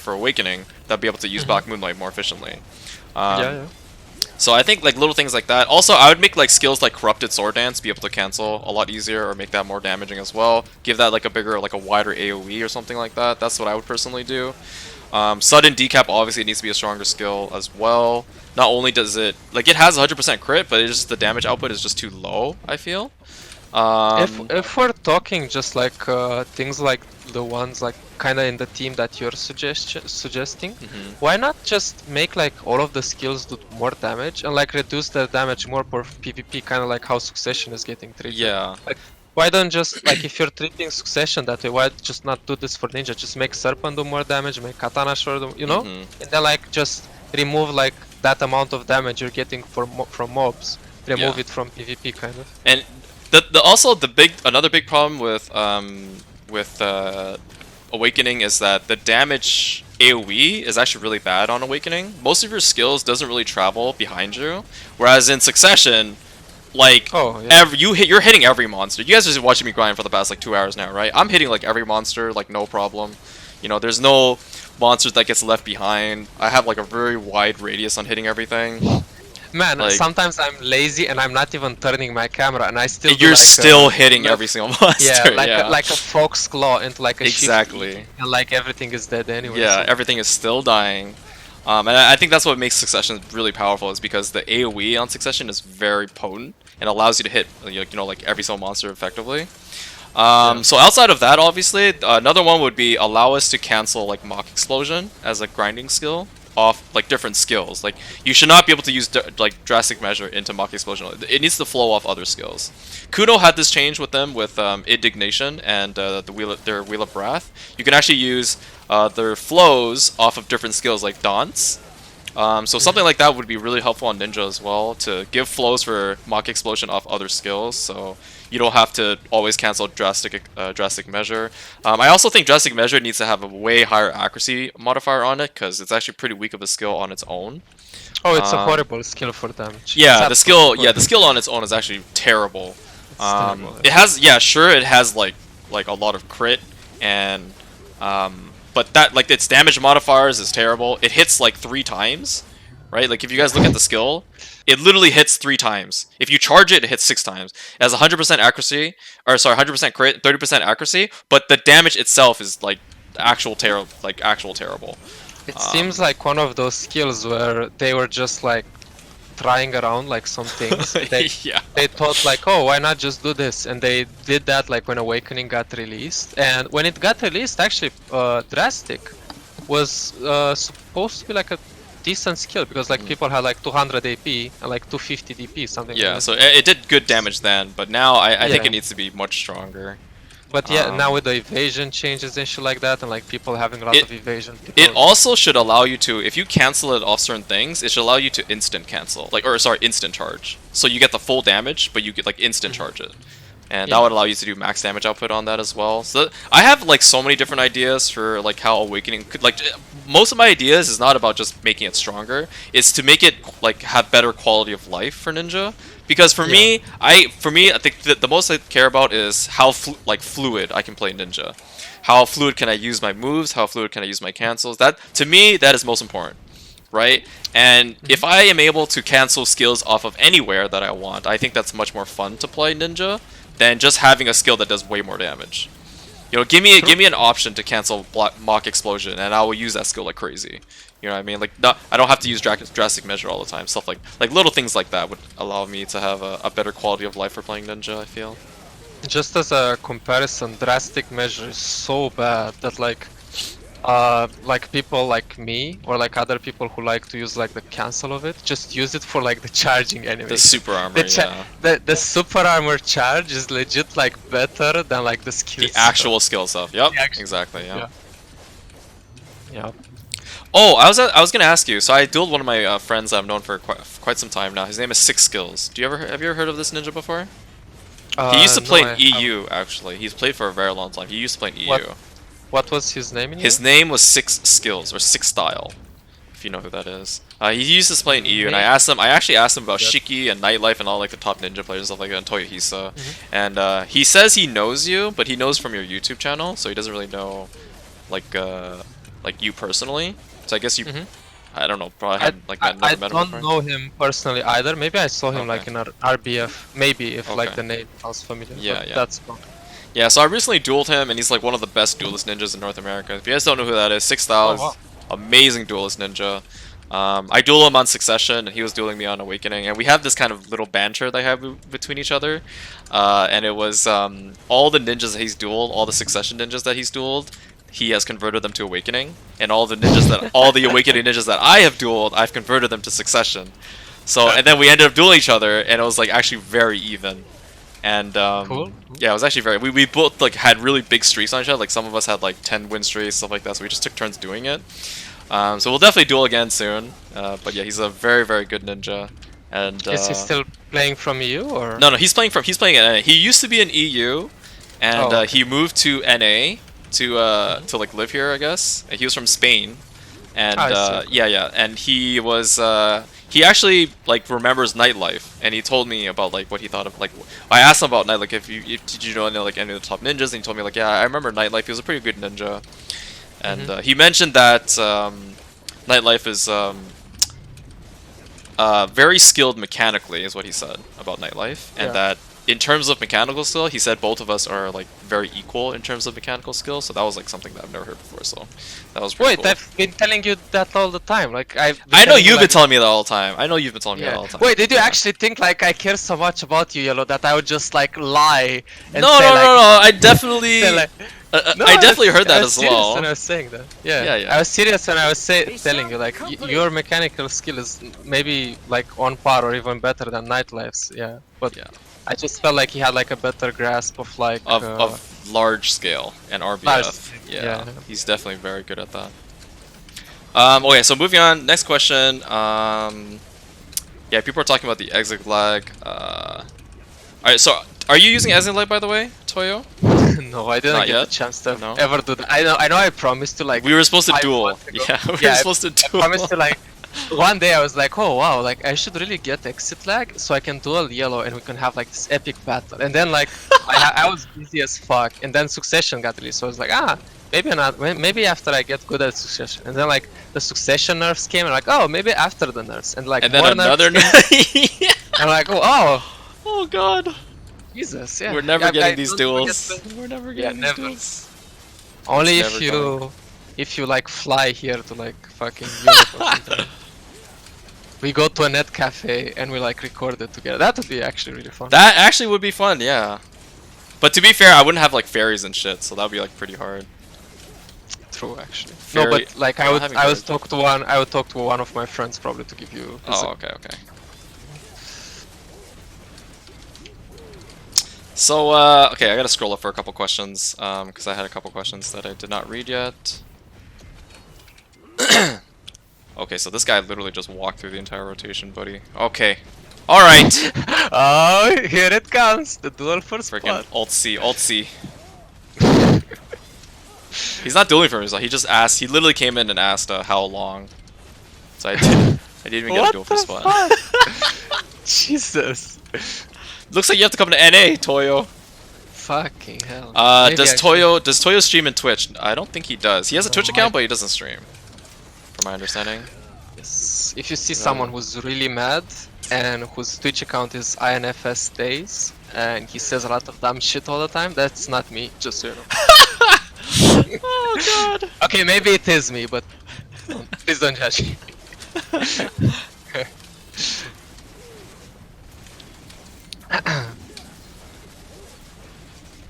awakening. That'd be able to use Black Moonlight more efficiently. Yeah. So I think like little things like that. Also, I would make like skills like Corrupted Sword Dance be able to cancel a lot easier, or make that more damaging as well. Give that like a bigger, like a wider AOE or something like that. That's what I would personally do. Sudden Decap obviously needs to be a stronger skill as well. Not only does it like it has 100% crit, but it's just the damage output is just too low, I feel. If we're talking just like things like the ones like kind of in the team that you're suggesting, why not just make like all of the skills do more damage and like reduce the damage more for PvP, kind of like how Succession is getting treated? Yeah. Like, why don't just like if you're treating Succession that way, why just not do this for Ninja? Just make Serpent do more damage, make Katana Sword do, you know, and then like just remove like that amount of damage you're getting from mobs. Remove it from PvP, kind of. And another big problem with Awakening is that the damage AoE is actually really bad on Awakening. Most of your skills doesn't really travel behind you, whereas in Succession, like you're hitting every monster. You guys are just watching me grind for the past like 2 hours now, right? I'm hitting like every monster like no problem. You know, there's no monsters that gets left behind. I have like a very wide radius on hitting everything. Man, Like, sometimes I'm lazy and I'm not even turning my camera, and I still do you're like still hitting left- every single monster. yeah, Yeah, like a fox claw into like a shift E, exactly. and like everything is dead anyway. Yeah, So. everything is still dying. And I think that's what makes Succession really powerful, is because the AoE on Succession is very potent and allows you to hit, you know, like every single monster effectively. So outside of that, obviously, another one would be allow us to cancel like Mock Explosion as a grinding skill off like different skills. Like, you should not be able to use like Drastic Measure into Mock Explosion. It needs to flow off other skills. Kuno had this change with them with Indignation and their Wheel of Wrath. You can actually use their flows off of different skills like Daunts. So something like that would be really helpful on Ninja as well, to give flows for Mock Explosion off other skills, so you don't have to always cancel Drastic Measure. I also think Drastic Measure needs to have a way higher accuracy modifier on it, because it's actually pretty weak of a skill on its own. Oh, it's a horrible skill for damage. Yeah, It's the skill. absolutely Yeah, the skill on its own is actually terrible. terrible. It has, yeah, sure, it has like a lot of crit, and but that, like, its damage modifiers is terrible. It hits like 3 times, right? Like, if you guys look at the skill, it literally hits 3 times. If you charge it, it hits 6 times. It has 100% accuracy, or sorry, 100% crit, 30% accuracy, but the damage itself is like actual terrible. It seems like one of those skills where they were just like trying around like some things. Yeah. They thought like, oh, why not just do this? And they did that like when Awakening got released. And when it got released, actually, Drastic was supposed to be like a decent skill, because like people had like 200 AP and like 250 DP, something like Yeah, that. so it did good damage then, but now I think Yeah. it needs to be much stronger. But yeah, now with the evasion changes and shit like that, and like people having a lot of evasion. It also should allow you to, if you cancel it off certain things, it should allow you to instant cancel, like, or sorry, instant charge. So you get the full damage, but you get like instant charge it, and that would allow you to do max damage output on that as well. So I have like so many different ideas for like how Awakening could, like, most of my ideas is not about just making it stronger. It's to make it like have better quality of life for Ninja. Because for me, I think the most I care about is how fluid I can play Ninja. How fluid can I use my moves? How fluid can I use my cancels? That, to me, that is most important, right? And if I am able to cancel skills off of anywhere that I want, I think that's much more fun to play Ninja than just having a skill that does way more damage. You know, give me an option to cancel Mock Explosion, and I will use that skill like crazy. You know what I mean? Like, I don't have to use Drastic Measure all the time. Stuff like little things like that would allow me to have a better quality of life for playing Ninja, I feel. Just as a comparison, Drastic Measure is so bad that like people like me or like other people who like to use like the cancel of it, just use it for like the charging enemies. The super armor, the super armor charge is legit like better than like the skill. The actual skill stuff. Yep. The Exactly. Yeah. Yeah. Oh, I was gonna ask you. So I dueled one of my friends I've known for quite some time now. His name is Six Skills. Have you ever heard of this ninja before? He used to play in EU actually. He's played for a very long time. He used to play in EU. What was his name in His name was Six Skills or Six Style, if you know who that is. He used to play in EU, and I actually asked him about Shiki and Nightlife and all like the top ninja players and stuff like that, and Toyohisa. And he says he knows you, but he knows from your YouTube channel, so he doesn't really know like you personally. So I guess you, I don't know, probably hadn't like never met him before. I don't know him personally either. Maybe I saw him like in our RBF. Maybe if like the name sounds familiar. Yeah, yeah. That's yeah. So I recently dueled him, and he's like one of the best duelist ninjas in North America. If you guys don't know who that is, 6,000, amazing duelist ninja. I duel him on Succession, and he was dueling me on Awakening, and we have this kind of little banter that I have between each other. And it was all the ninjas that he's dueled, all the Succession ninjas that he's dueled, he has converted them to Awakening, and all the Awakening ninjas that I have dueled, I've converted them to Succession. So, and then we ended up dueling each other, and it was like actually very even. And cool. Yeah, it was actually very. We both like had really big streaks on each other. Like some of us had like 10 win streaks, stuff like that. So we just took turns doing it. So we'll definitely duel again soon. But yeah, he's a very good ninja. And is he still playing from EU or? No, he's playing in NA. He used to be in EU, and he moved to NA to like live here, I guess. He was from Spain, and yeah, and he was he actually like remembers Nightlife, and he told me about like what he thought of like. I asked him about Nightlife, like did you know like any of the top ninjas, and he told me like, yeah, I remember Nightlife. He was a pretty good ninja, and he mentioned that Nightlife is very skilled mechanically, is what he said about Nightlife, and that in terms of mechanical skill, he said both of us are like very equal in terms of mechanical skill. So that was like something that I've never heard before. So that was pretty cool. I've been telling you that all the time. Like I know you've been telling me that all the time. I know you've been telling me that all the time. Wait, did you actually think like I care so much about you, Yellow, that I would just like lie and no, say, no. I definitely. No, I definitely heard that as well. I was serious when I was saying that. Yeah. I was serious when I was telling you like your mechanical skill is maybe like on par or even better than Nightlife's. Yeah, but I just felt like he had like a better grasp of like of large scale and RBF. Yeah, he's definitely very good at that. Okay, so moving on. Next question. Yeah, people are talking about the exit lag. Alright, so are you using exit lag by the way, Toyo? No, I didn't get the chance to ever do that. I know I promised to like. We were supposed to duel. Yeah, we were supposed to duel. I promised to like. One day I was like, oh wow, like I should really get exit lag so I can duel Yellow and we can have like this epic battle. And then like I was busy as fuck, and then Succession got released, so I was like, maybe not. Maybe after I get good at Succession. And then like the Succession nerfs came, and like, oh, maybe after the nerfs, and like and then another nerf. And like, oh god. Jesus, yeah. We're never getting these duels. We're never getting these duels. Only if you like fly here to like fucking Europe or something. We go to a net cafe and we like record it together. That would be actually really fun. That actually would be fun, yeah. But to be fair, I wouldn't have like fairies and shit, so that would be like pretty hard. True, actually. No, but like I would talk to one of my friends probably to give you. Oh, okay. So, okay, I gotta scroll up for a couple questions, because I had a couple questions that I did not read yet. Okay, so this guy literally just walked through the entire rotation, buddy. Okay. Alright! Oh, here it comes! The duel for spot. Freaking Alt-C, Alt-C. He's not dueling for himself, he just asked, he literally came in and asked how long. So I didn't even get a duel for spot. Jesus. Looks like you have to come to NA, Toyo. Fucking hell. Does Toyo stream in Twitch? I don't think he does. He has a Twitch account, but he doesn't stream. From my understanding. Yes. If you see someone who's really mad and whose Twitch account is INFS days and he says a lot of dumb shit all the time, that's not me, just so you know. Oh god. Okay, maybe it is me, but please don't judge me.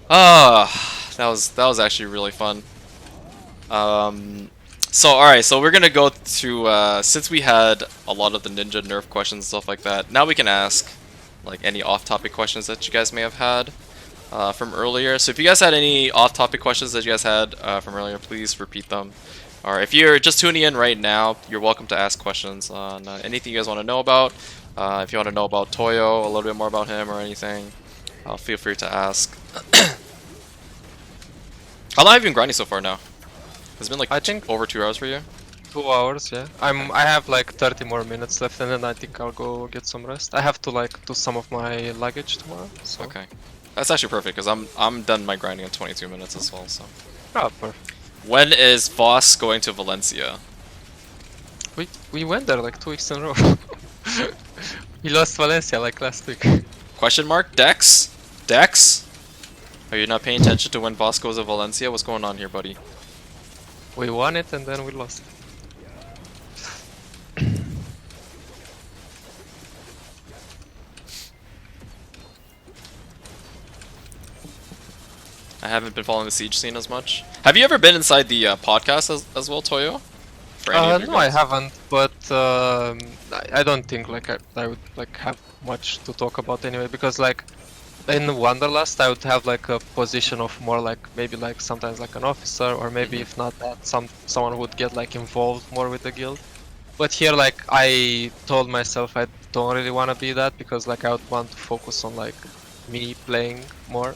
That was actually really fun. So alright, so we're gonna go to since we had a lot of the ninja nerf questions and stuff like that, now we can ask like any off-topic questions that you guys may have had from earlier. So if you guys had any off-topic questions that you guys had from earlier, please repeat them. Or if you're just tuning in right now, you're welcome to ask questions on anything you guys want to know about. If you want to know about Toyo, a little bit more about him or anything, feel free to ask. How long have you been grinding so far now? It's been like I think over 2 hours for you. 2 hours, yeah. I have like 30 more minutes left, and then I think I'll go get some rest. I have to like do some of my luggage tomorrow. So. Okay, that's actually perfect because I'm done my grinding in 22 minutes as well. So. Oh, perfect. When is Voss going to Valencia? We went there like 2 weeks in a row. We lost Valencia like last week. Question mark? Dex? Dex? Are you not paying attention to when Voss goes to Valencia? What's going on here, buddy? We won it and then we lost. I haven't been following the Siege scene as much. Have you ever been inside the podcast as well, Toyo? No, I haven't, but I don't think like I would like have much to talk about anyway, because like in Wanderlust I would have like a position of more like maybe like sometimes like an officer, or maybe if not that someone who would get like involved more with the guild. But here like I told myself I don't really want to be that, because like I would want to focus on like me playing more.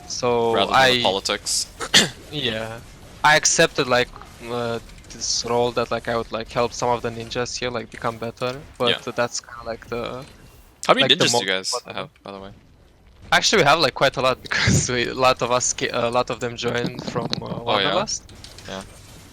So rather than the politics. Yeah, I accepted like this role that like I would like help some of the ninjas here like become better, but that's kind of like the. How many ninjas do you guys have, by the way? Actually, we have like quite a lot, because a lot of them joined from Wanderlust. Yeah.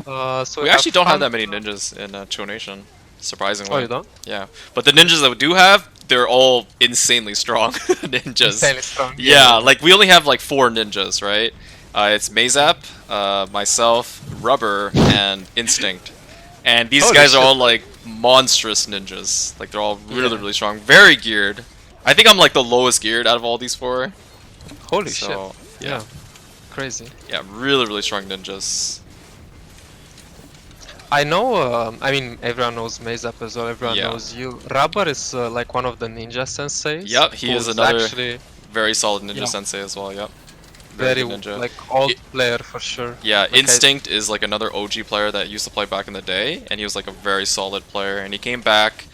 So We actually don't have that Banter. many ninjas in Cho Nation, surprisingly. Oh, you don't? Yeah, but the ninjas that we do have, they're all insanely strong ninjas. Insanely strong. Yeah, Yeah. like we only have like 4 ninjas, right? It's Mazap, myself, Rubber, and Instinct. And these Holy guys are shit. all like monstrous ninjas. Like they're all really, Yeah. really strong. Very geared. I think I'm like the lowest geared out of all these 4. Holy shit. So, yeah. Crazy. Yeah, really, really strong ninjas. I know, I mean, everyone knows Mazap as well, everyone Yeah. knows you. Rubber is like one of the ninja senseis. Yep, he is who's another actually very solid ninja Yeah. sensei as well, yep. very, good ninja. like, old I- player for sure. Yeah, Like, Instinct is like another OG player that used to play back in the day, and he was like a very solid player. And he came back.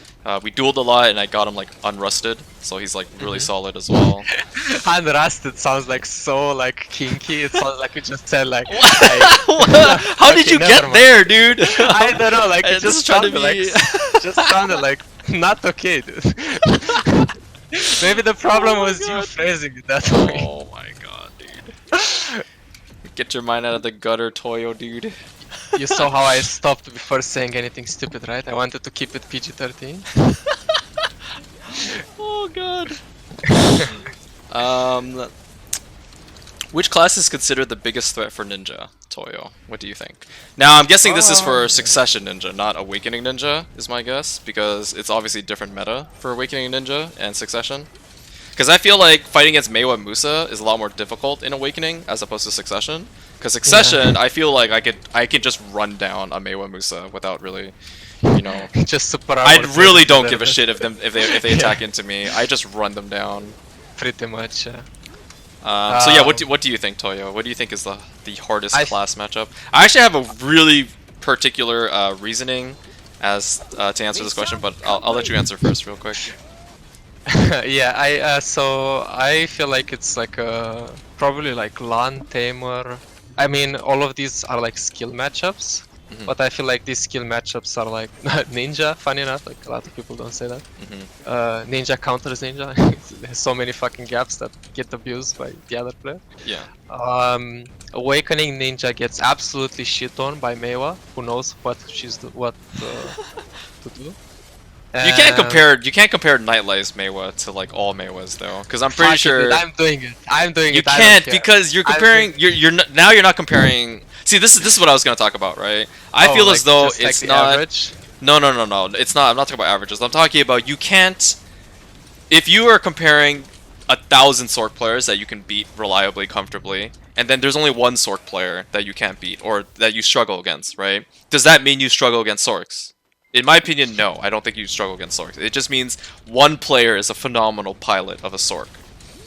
We dueled a lot, and I got him like unrusted, so he's like really solid as well. Unrusted sounds like so like kinky. It sounds like you just said like. How did Okay, you never get mind. there, dude? I don't know. Like it This is just trying to sounded like be- just sounded like not okay, dude. Maybe the problem Oh my was you God. phrasing it that way. Oh my god, dude. Get your mind out of the gutter, Toyo, dude. You saw how I stopped before saying anything stupid, right? I wanted to keep it PG-13. Oh god. Um, which class is considered the biggest threat for ninja, Toyo? What do you think? Now, I'm guessing this is for Succession Ninja, not Awakening Ninja, is my guess, because it's obviously different meta for Awakening Ninja and Succession. Because I feel like fighting against Meiwa Musa is a lot more difficult in Awakening as opposed to Succession. Because Succession, I feel like I could just run down a Meiwa Musa without really, you know. Just super. I armor really plated don't a give a little shit if they Yeah. attack into me. I just run them down. Pretty much. So yeah, what do you think, Toyo? What do you think is the hardest I- class matchup? I actually have a really particular reasoning as to answer this question, but I'll let you answer first, real quick. Yeah, I feel like it's like probably like Lan Tamer. I mean, all of these are like skill matchups, but I feel like these skill matchups are like Ninja. Funny enough, like a lot of people don't say that. Ninja counters Ninja. There's so many fucking gaps that get abused by the other player. Yeah. Awakening Ninja gets absolutely shit on by Meiwa, who knows what to do. You can't compare Nightlife's Meiwa to like all Meiwas though, because I'm pretty Fuck it, sure dude, I'm doing it. I'm doing you it. I don't can't care. because you're I'm comparing. doing- Now you're not comparing. See, this is what I was gonna talk about, right? I Oh, feel like, as though just like it's the not. average? No, it's not. I'm not talking about averages. I'm talking about you can't. If you are comparing 1,000 Sork players that you can beat reliably, comfortably, and then there's only one Sork player that you can't beat or that you struggle against, right? Does that mean you struggle against Sorks? In my opinion, no. I don't think you struggle against Sorks. It just means one player is a phenomenal pilot of a Sork.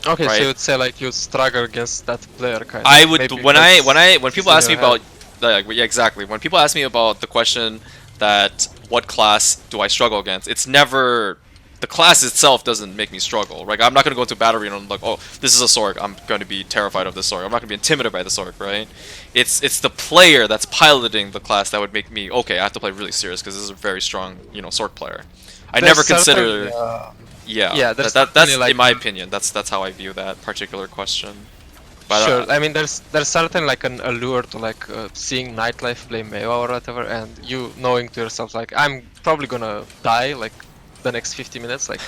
Okay, right? so you would say like you struggle against that player kind of. I would maybe when because people it's ask in me your about yeah, exactly. When people ask me about the question that what class do I struggle against, it's never the class itself doesn't make me struggle. Right? I'm not gonna go into battle arena and like, oh, this is a Sork. I'm gonna be terrified of this Sork. I'm not gonna be intimidated by the Sork. Right? It's the player that's piloting the class that would make me okay. I have to play really serious because this is a very strong Sork player. I There's never consider. certain, Yeah, there's that's certainly, like, in my opinion. That's how I view that particular question. But, sure. I mean, there's certain like an allure to like seeing Nightlife play Meiwa or whatever, and you knowing to yourself like I'm probably gonna die like the next 50 minutes, like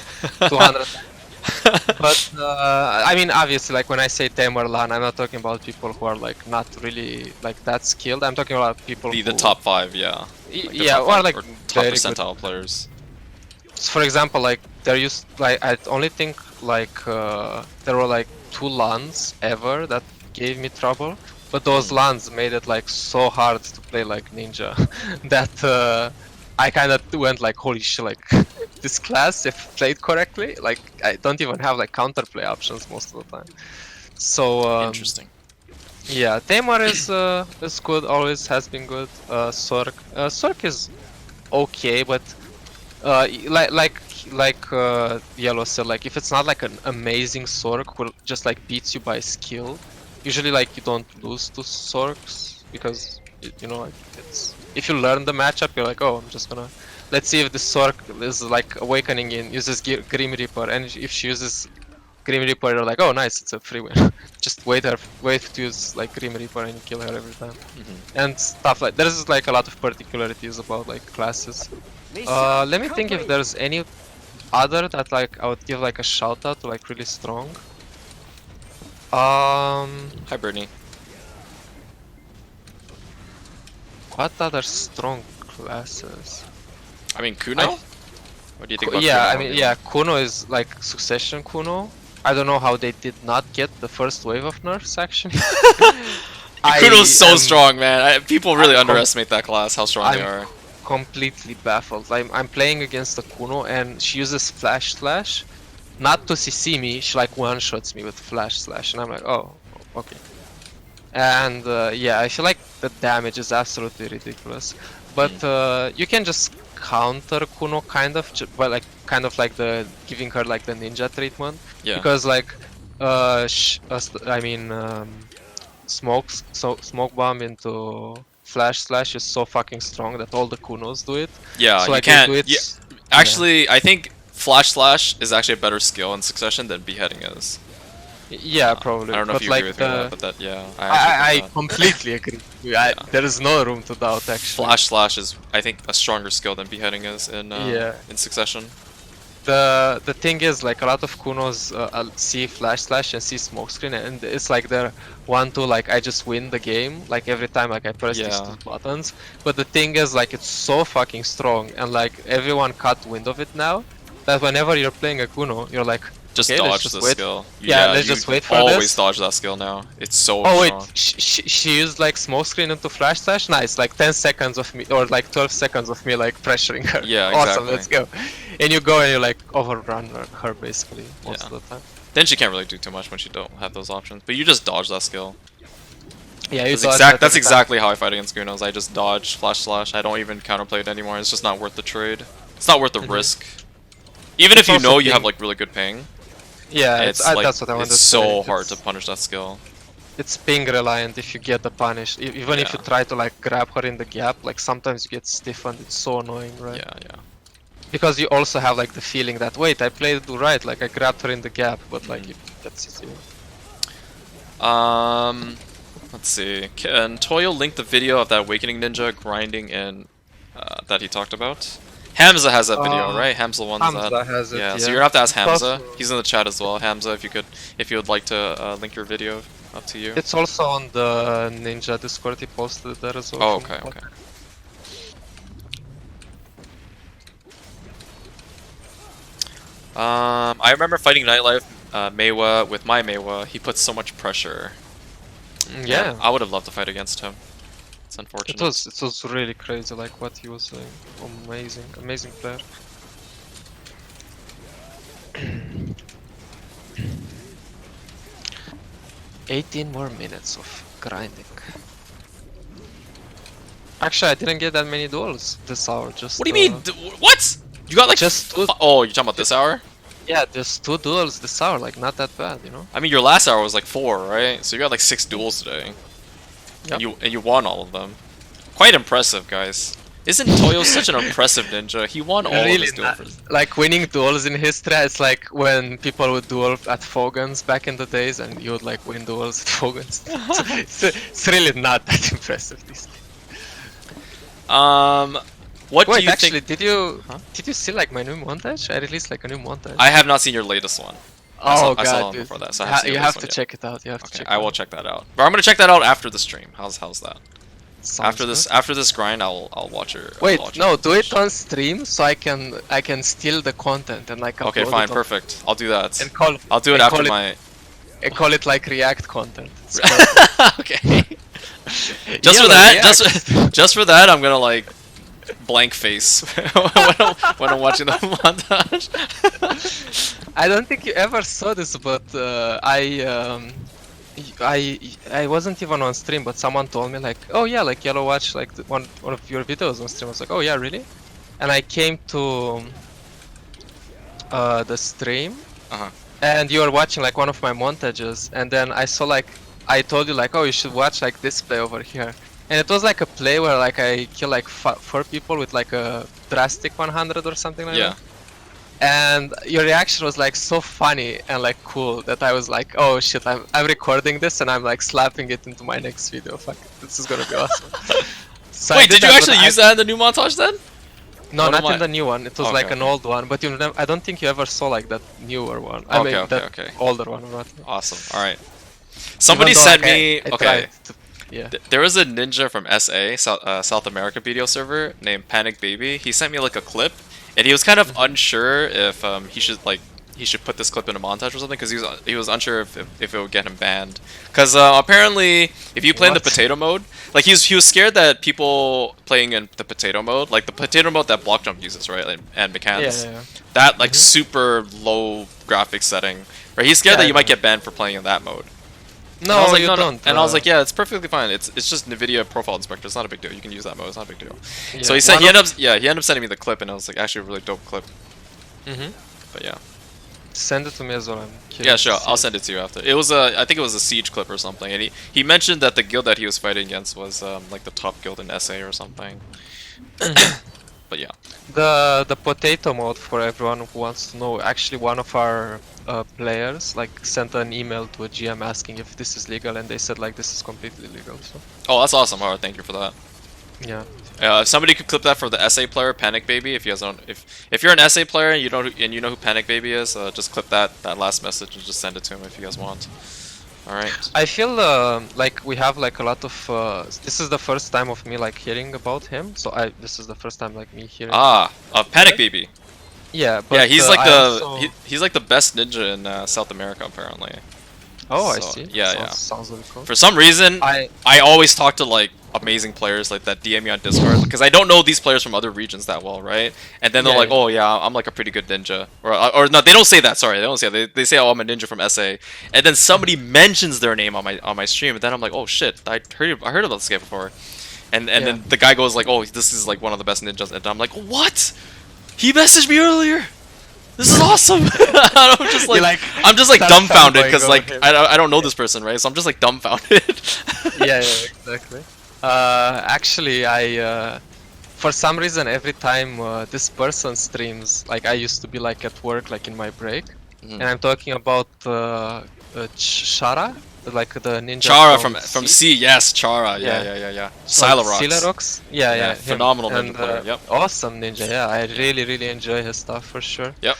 200. But I mean, obviously, like when I say Tamer Lan, I'm not talking about people who are like not really like that skilled. I'm talking about people the who, top 5, yeah. Like the yeah, top or five like top very percentile players. For example, like there used like I only think like there were like 2 LANs ever that gave me trouble, but those LANs made it like so hard to play like Ninja that I kind of went like holy shit, like this class if played correctly, like I don't even have like counterplay options most of the time. So Interesting. yeah, Tamer is good, always has been good. Sork is okay, but Yellow said, like if it's not like an amazing Sork who just like beats you by skill, usually like you don't lose to Sorks because you know like it's if you learn the matchup you're like, oh, I'm just gonna let's see if the Sork is like awakening in uses Grim Reaper, and if she uses Grim Reaper, you're like, oh nice, it's a free win. Just wait to use like Grim Reaper and you kill her every time. And stuff like there's like a lot of particularities about like classes. Let me think if there's any other that like I would give like a shout out to like really strong. Hi, Brittany. What other strong classes? I mean, Kuno? What do you think about Yeah, Kuno? I mean, yeah, Kuno is like Succession Kuno. I don't know how they did not get the first wave of nerfs actually. Kuno's so strong, man. People really underestimate that class, how strong they are. Completely baffled. I'm playing against the Kuno and she uses Flash Slash. Not to CC me, she like one-shots me with Flash Slash and I'm like, oh, okay. And yeah, I feel like the damage is absolutely ridiculous. But you can just counter Kuno kind of, but like kind of like the giving her like the ninja treatment. Yeah. Because like, smoke bomb into Flash Slash is so fucking strong that all the Kunos do it. Yeah, so, you like, can't. Do it, actually, I think Flash Slash is actually a better skill in Succession than beheading is. Yeah, probably. I don't know but if you agree with me on that, but that, yeah. I completely agree. There is no room to doubt, actually. Flash Slash is, I think, a stronger skill than beheading is in Succession. The thing is, like, a lot of Kunos see Flash Slash and see Smokescreen, and it's like they're like, I just win the game, like, every time, like, I press these two buttons. But the thing is, like, it's so fucking strong, and, like, everyone caught wind of it now, that whenever you're playing a Kuno, you're like, just okay, dodge the skill. Let's just wait for always this. Dodge that skill now. It's so strong. Wait, she used like Smokescreen into Flash Slash? Nice, like 10 seconds of me, or like 12 seconds of me like pressuring her. Yeah, awesome, exactly. let's go. And you go and you like overrun her basically most of the time. Then she can't really do too much when she don't have those options. But you just dodge that skill. Yeah, you that's exactly how I fight against Gunos. I just dodge Flash Slash. I don't even counterplay it anymore. It's just not worth the trade. It's not worth the risk. Even if you know you have like really good ping. Yeah, it's like, that's what I wanted to say. It's so hard to punish that skill. It's ping reliant if you get the punish. Even if you try to like grab her in the gap, like sometimes you get stiffened. It's so annoying, right? Yeah. Because you also have like the feeling that wait, I played it right, like I grabbed her in the gap, but like that's it. Let's see. Can Toyo link the video of that Awakening Ninja grinding in that he talked about? Hamza has that video, right? Hamza won that. Hamza has it, yeah, so you're gonna have to ask Hamza. He's in the chat as well. Hamza, if you would like to link your video, up to you. It's also on the Ninja Discord. He posted there as well. Oh, okay. I remember fighting Nightlife Meiwa with my Meiwa. He puts so much pressure. Yeah. I would have loved to fight against him. It's unfortunate. It was really crazy, like what he was doing. Amazing player. $18 more minutes of grinding. Actually, I didn't get that many duels this hour. Just. What do you mean? What? You got like just two. Oh, you're talking about this hour? Yeah, just 2 duels this hour. Like not that bad, you know. I mean, your last hour was like 4, right? So you got like 6 duels today. Yep. And you won all of them. Quite impressive, guys. Isn't Toyo such an impressive ninja? He won all of his duels. Like winning duels in history, it's like when people would duel at Fogans back in the days, and you would like win duels at Fogans. It's really not that impressive these days. What Wait, do you actually, think? did you see like my new montage? I released like a new montage. I have not seen your latest one. Oh I saw god, one dude. before that, so You have to check it out. I will check that out. But I'm gonna check that out after the stream. How's that? Sounds After this grind, I'll watch your. Wait, no, do it on stream so I can steal the content and like. Okay, fine, perfect. I'll do that. And call. I'll do it after my. And call it like React content. Okay. Just for that, I'm gonna like blank face when I'm watching the montage. I don't think you ever saw this, but I wasn't even on stream, but someone told me like, oh yeah, like Yellow watched like one of your videos on stream. I was like, oh yeah, really? And I came to the stream, and you were watching like one of my montages, and then I saw like I told you like, oh, you should watch like this play over here. And it was like a play where like I kill like 4 people with like a drastic 100 or something like that. and your reaction was like so funny and like cool that I was like, oh shit, I'm recording this and I'm like slapping it into my next video. Fuck, this is gonna be awesome. So I Wait, did you that, but actually use that in the new montage then? No, What not am in the new one. It was Okay, like an okay. old one, but I don't think you ever saw like that newer one. I Okay, mean, okay, that okay. older one. Or what? Awesome. All right. Somebody Even though, sent like, me. I Okay. tried to, yeah. There was a ninja from SA, South America video server named Panic Baby. He sent me like a clip, and he was kind of unsure if he should put this clip in a montage or something because he was unsure if it would get him banned. Because apparently, if you play in the What? potato mode, like he was scared that people playing in the potato mode, like the potato mode that Block Jump uses, right, and mechanics, Yeah. that like super low graphics setting, right? He's scared Yeah, that I you might know. get banned for playing in that mode. No, And I was like, you no, no. don't. And I was like, yeah, it's perfectly fine. It's just NVIDIA Profile Inspector. It's not a big deal. You can use that mode. It's not a big deal. yeah. So he said he ended up sending me the clip, and I was like, actually, a really dope clip. But yeah, Send it to me as well. I'm yeah, curious sure. to see I'll it. send it to you after. It was I think it was a siege clip or something, and he mentioned that the guild that he was fighting against was like the top guild in SA or something. But yeah. The potato mode, for everyone who wants to know, actually one of our players like sent an email to a GM asking if this is legal, and they said like this is completely legal. So Oh, that's awesome. Alright, thank you for that. yeah. If somebody could clip that for the SA player, Panic Baby. If you guys don't, if you're an SA player and you know who Panic Baby is, just clip that last message and just send it to him if you guys want. All right. I feel like we have like a lot of. This is the first time of me like hearing about him, so this is the first time like me hearing. Panic Baby. Yeah, but Yeah, he's like I the also... he's like the best ninja in South America apparently. Oh, I So, see. yeah, Sounds really cool. For some reason, I I always talk to like amazing players like that DM me on Discord because I don't know these players from other regions that well, right? And then they're Yeah, like, yeah. "Oh yeah, I'm like a pretty good ninja," or no, they don't say that. Sorry, they don't say that. They say, "Oh, I'm a ninja from SA," and then somebody mentions their name on my stream, and then I'm like, "Oh shit, I heard about this guy before," and Yeah. then the guy goes like, "Oh, this is like one of the best ninjas," and I'm like, "What? He messaged me earlier." This is awesome. I'm just like start dumbfounded fanboying because over like him. I don't know this person, right? So I'm just like dumbfounded. yeah, exactly. Actually, for some reason, every time this person streams, like I used to be like at work, like in my break, and I'm talking about Shara, like the ninja. Chara from C. C, yes, Chara, yeah. Silerox. Silerox? Yeah, him. Phenomenal ninja And, player, yep. Awesome ninja, yeah. I really enjoy his stuff for sure. Yep.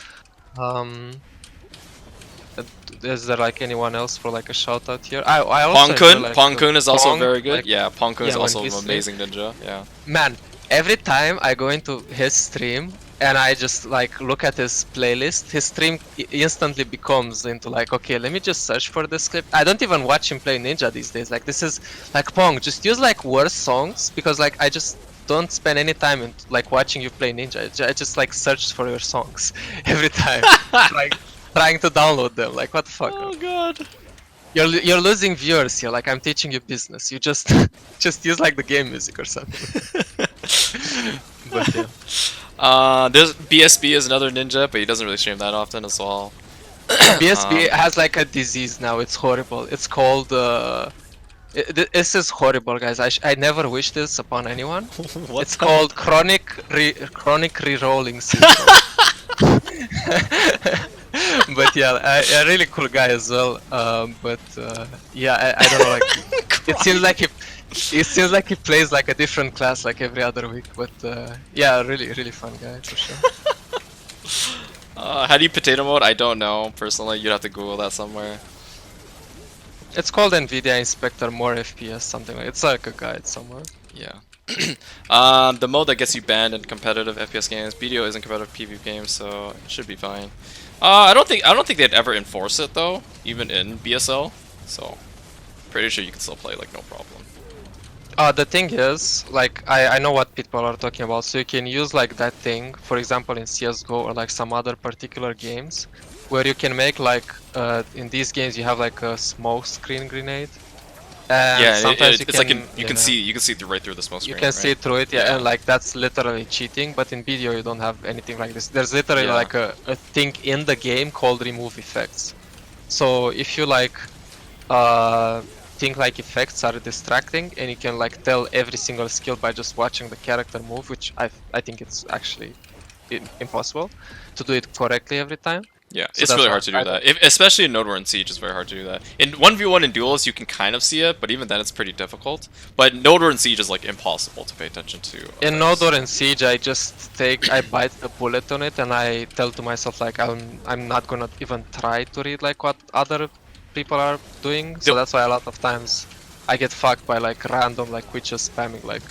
Is there like anyone else for like a shout out here? I also enjoy, Pong like, Kun is also Pong, very good. like, Yeah, Pong Kun is when also an he's amazing ninja. Yeah. Man, every time I go into his stream and I just like look at his playlist, his stream instantly becomes into like, okay, let me just search for this clip. I don't even watch him play Ninja these days. Like this is like Pong, just use like worse songs because like I just don't spend any time in like watching you play Ninja. I just like search for your songs every time, like trying to download them. Like what the fuck? Oh god. You're losing viewers here. Like I'm teaching you business. You just just use like the game music or something. But yeah. There's BSB is another ninja, but he doesn't really stream that often as well. BSB has like a disease now. It's horrible. It's called. This is horrible, guys. I never wish this upon anyone. It's called chronic re-rolling syndrome. But yeah, a really cool guy as well. Yeah, I don't know. Like, it seems like he plays like a different class like every other week. But yeah, really fun guy for sure. How do you potato mode? I don't know personally. You'd have to Google that somewhere. It's called NVIDIA Inspector More FPS, something like. It's like a guide somewhere. Yeah. The mode that gets you banned in competitive FPS games. BDO isn't competitive PvP games, so it should be fine. I don't think they'd ever enforce it though, even in BSL. So pretty sure you can still play like no problem. The thing is, like, I know what people are talking about, so you can use like that thing, for example in CSGO or like some other particular games, where you can make like, in these games you have like a smoke screen grenade. And Yeah, sometimes it's like you can see right through the smoke screen. You can see right? through it, yeah, and like that's literally cheating, but in video you don't have anything like this. There's literally Yeah. like a thing in the game called remove effects. So if you like, think like effects are distracting and you can like tell every single skill by just watching the character move, which I think it's actually impossible to do it correctly every time. Yeah, So it's that's really why hard to do I that. Especially in Node War and Siege, it's very hard to do that. In 1v1 and duels, you can kind of see it, but even then it's pretty difficult. But Node War and Siege is like impossible to pay attention to. In Node War and Siege, I bite the bullet on it, and I tell to myself like I'm not gonna even try to read like what other people are doing. So that's why a lot of times I get fucked by like random like witches spamming like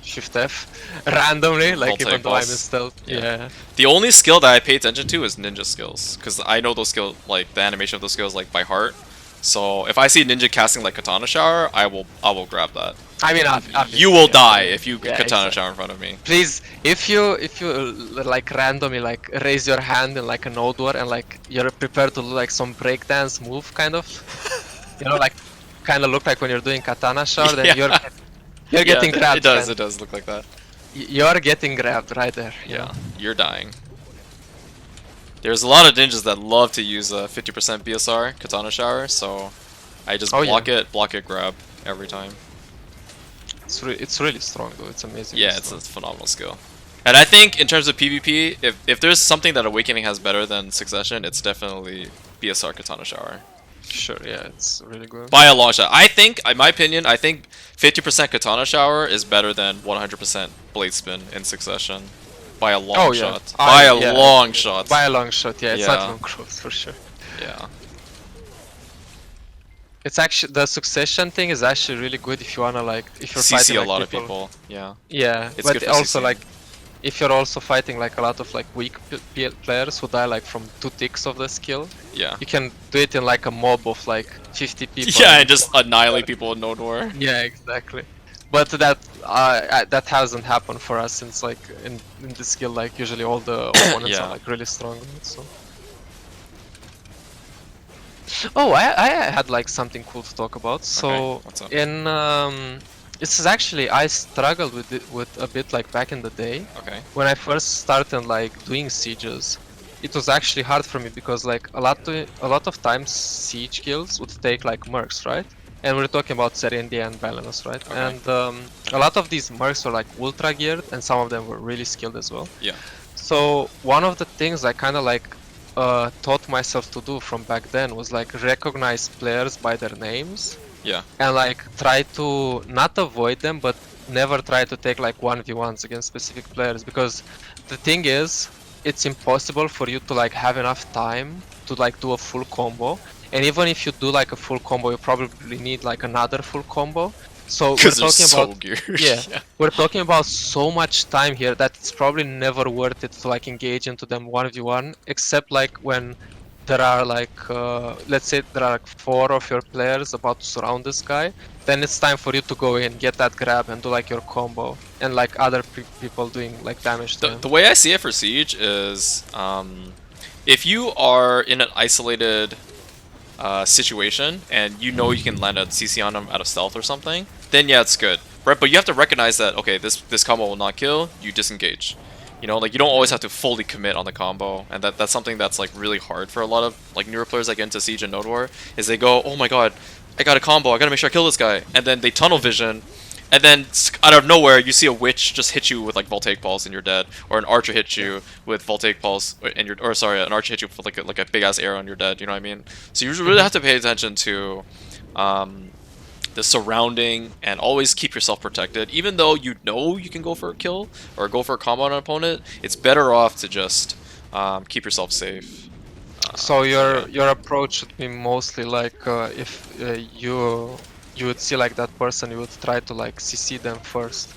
Shift F randomly, like Voltaic even though I'm in boss. stealth. Yeah. The only skill that I pay attention to is ninja skills, because I know those skills, like the animation of those skills, like by heart. So if I see ninja casting like Katana Shower, I will grab that. I mean, obviously, You will die if you Yeah, Katana exactly. Shower in front of me. Please, if you like randomly like raise your hand in like a Node War and like you're prepared to do like some breakdance move kind of, you know, like kind of look like when you're doing Katana Shower, then you're Yeah, getting grabbed. It does. kind It does look like that. You're getting grabbed right there. you Yeah, know? you're dying. There's a lot of ninjas that love to use a 50% BSR Katana Shower, so I just block it, grab every time. It's really strong though. It's amazing. Yeah, it's a phenomenal skill. And I think in terms of PvP, if there's something that Awakening has better than Succession, it's definitely BSR Katana Shower. Sure, yeah, it's really good. By a long shot. I think, in my opinion, 50% Katana Shower is better than 100% Blade Spin in Succession. By a long shot. By a long shot. By a long shot, yeah. It's not even close for sure. Yeah. It's actually the Succession thing is actually really good if you wanna like if you're CC fighting like, a lot of people. Yeah. Yeah, It's but good for also CC. like if you're also fighting like a lot of like weak players who die like from 2 ticks of the skill, Yeah. you can do it in like a mob of like 50 people. Yeah, and just annihilate people in Node War. Yeah, exactly. But that hasn't happened for us since like in the skill like usually all the opponents are like really strong on it, so. Oh, I had like something cool to talk about. So what's up? in this is actually I struggled with it with a bit like back in the day. Okay. When I first started like doing sieges, it was actually hard for me because like a lot of times siege kills would take like mercs, right? And we're talking about Serendia and Balanus, right? Okay. And a lot of these mercs were like ultra geared, and some of them were really skilled as well. Yeah. So one of the things I kind of like taught myself to do from back then was like recognize players by their names. Yeah. And like try to not avoid them, but never try to take like 1v1s against specific players, because the thing is, it's impossible for you to like have enough time to like do a full combo. And even if you do like a full combo, you probably need like another full combo. So we're talking about yeah. we're talking about so much time here that it's probably never worth it to like engage into them 1v1, except like when there are like let's say there are like 4 of your players about to surround this guy, then it's time for you to go in, get that grab and do like your combo, and like other people doing like damage to him. The way I see it for Siege is if you are in an isolated situation and you know you can land a CC on them out of stealth or something, then yeah, it's good, right? But you have to recognize that, okay, this combo will not kill, you disengage. You know, like you don't always have to fully commit on the combo, and that's something that's like really hard for a lot of like newer players that get into Siege and Node War, is they go, oh my god, I got a combo, I gotta make sure I kill this guy, and then they tunnel vision, and then out of nowhere you see a witch just hit you with like Voltaic Pulse and you're dead, or an archer hits you with Voltaic Pulse and you're, or sorry, an archer hits you with like a big ass arrow and you're dead. You know what I mean? So you really have to pay attention to the surrounding and always keep yourself protected. Even though you know you can go for a kill or go for a combo on an opponent, it's better off to just keep yourself safe. So your approach should be mostly like if you would see like that person, you would try to like CC them first,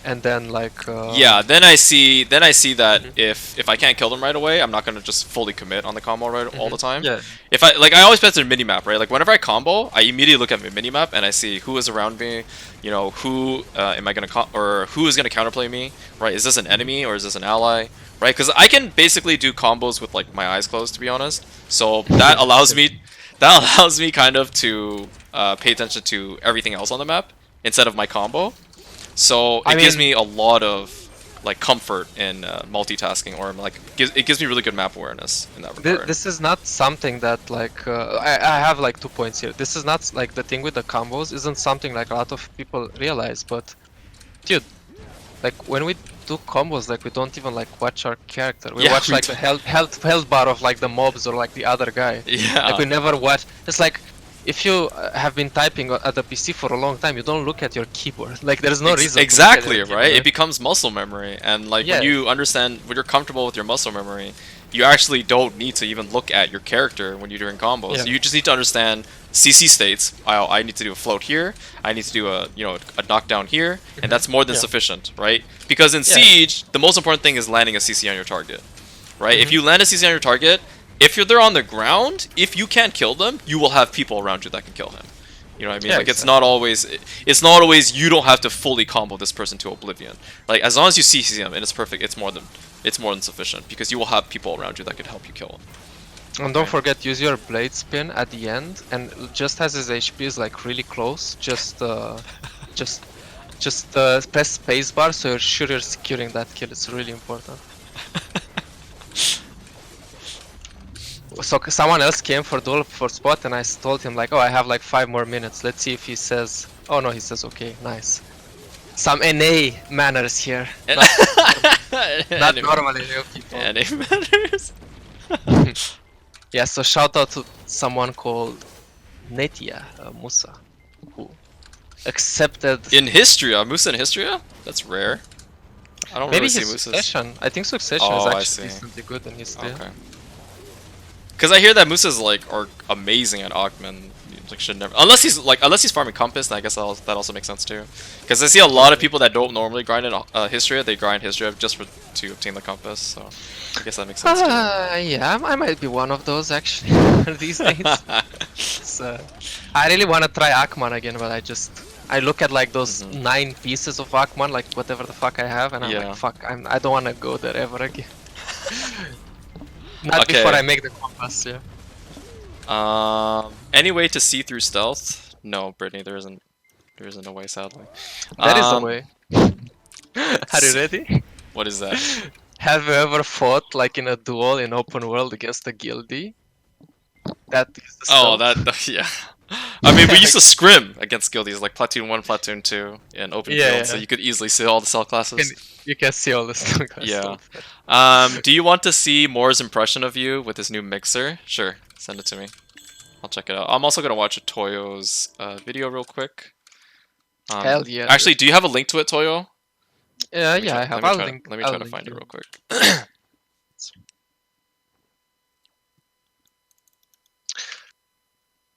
and then like yeah, then I see that if I can't kill them right away, I'm not gonna just fully commit on the combo all the time. Yeah. If I always put the mini map, right? Like whenever I combo, I immediately look at my mini map and I see who is around me, you know, who am I gonna or who is gonna counterplay me, right? Is this an enemy or is this an ally, right? Because I can basically do combos with like my eyes closed, to be honest. So that allows me kind of to pay attention to everything else on the map instead of my combo. So it gives me a lot of like comfort in multitasking, or like it gives me really good map awareness in that regard. This is not something that like I have like 2 points here. This is not like the thing with the combos isn't something like a lot of people realize, but dude, like when we do combos like we don't even like watch our character. We Yeah, watch we like do. the health bar of like the mobs or like the other guy. Yeah. Like we never watch. It's like if you have been typing at the PC for a long time, you don't look at your keyboard. Like there's no reason. Exactly, to look at your right? It keyboard. becomes muscle memory, and like when Yeah. you understand, when you're comfortable with your muscle memory, you actually don't need to even look at your character when you're doing combos. Yeah. You just need to understand CC states. I need to do a float here. I need to do a a knockdown here, and that's more than Yeah. sufficient, right? Because in Yeah. Siege, the most important thing is landing a CC on your target, right? If Mhm. you land a CC on your target, if you're there on the ground, if you can't kill them, you will have people around you that can kill him. You know what I mean? Yeah, Like it's not always you don't have to fully combo this person to oblivion. Like as long as you CC them and it's perfect, it's more than sufficient because you will have people around you that can help you kill. And don't forget, use your blade spin at the end, and just as his HP is like really close, just just press spacebar so you're sure you're securing that kill. It's really important. So someone else came for duel for spot, and I told him like, oh, I have like 5 more minutes. Let's see if he says. Oh no, he says okay, nice. Some NA manners here. Not normally real people. And it matters. Yeah, so shout out to someone called Netia Musa, who accepted. In Histria, Musa in Histria? That's rare. I don't Maybe really see his Musa's. succession. I think succession is Oh, I actually see. decently good in his day. Okay. Because I hear that Musa's like are amazing at Augment. Like should never unless he's farming Compass. Then I guess that also makes sense too. Because I see a lot of people that don't normally grind in Histria. They grind Histria just to obtain the Compass. So I guess that makes sense too. Yeah, I might be one of those actually these days. I really want to try Akman again, but I look at like those 9 pieces of Akman, like whatever the fuck I have, and I'm Yeah. like, fuck, I don't want to go there ever again. Not before I make the compass, yeah. Any way to see through stealth? No, Brittany, there isn't a way, sadly. There is a way. Are you ready? What is that? Have you ever fought like in a duel in open world against a guildie? That is the stealth. Yeah. I mean, we used to scrim against guildies like Platoon 1, Platoon 2 in open field, so you could easily see all the cell classes. You can see all the stuff. Yeah. Do you want to see Moore's impression of you with his new mixer? Sure, send it to me. I'll check it out. I'm also gonna watch Toyo's video real quick. Hell yeah. Actually, do you have a link to it, Toyo? Yeah, I have. Let me try to find it real quick.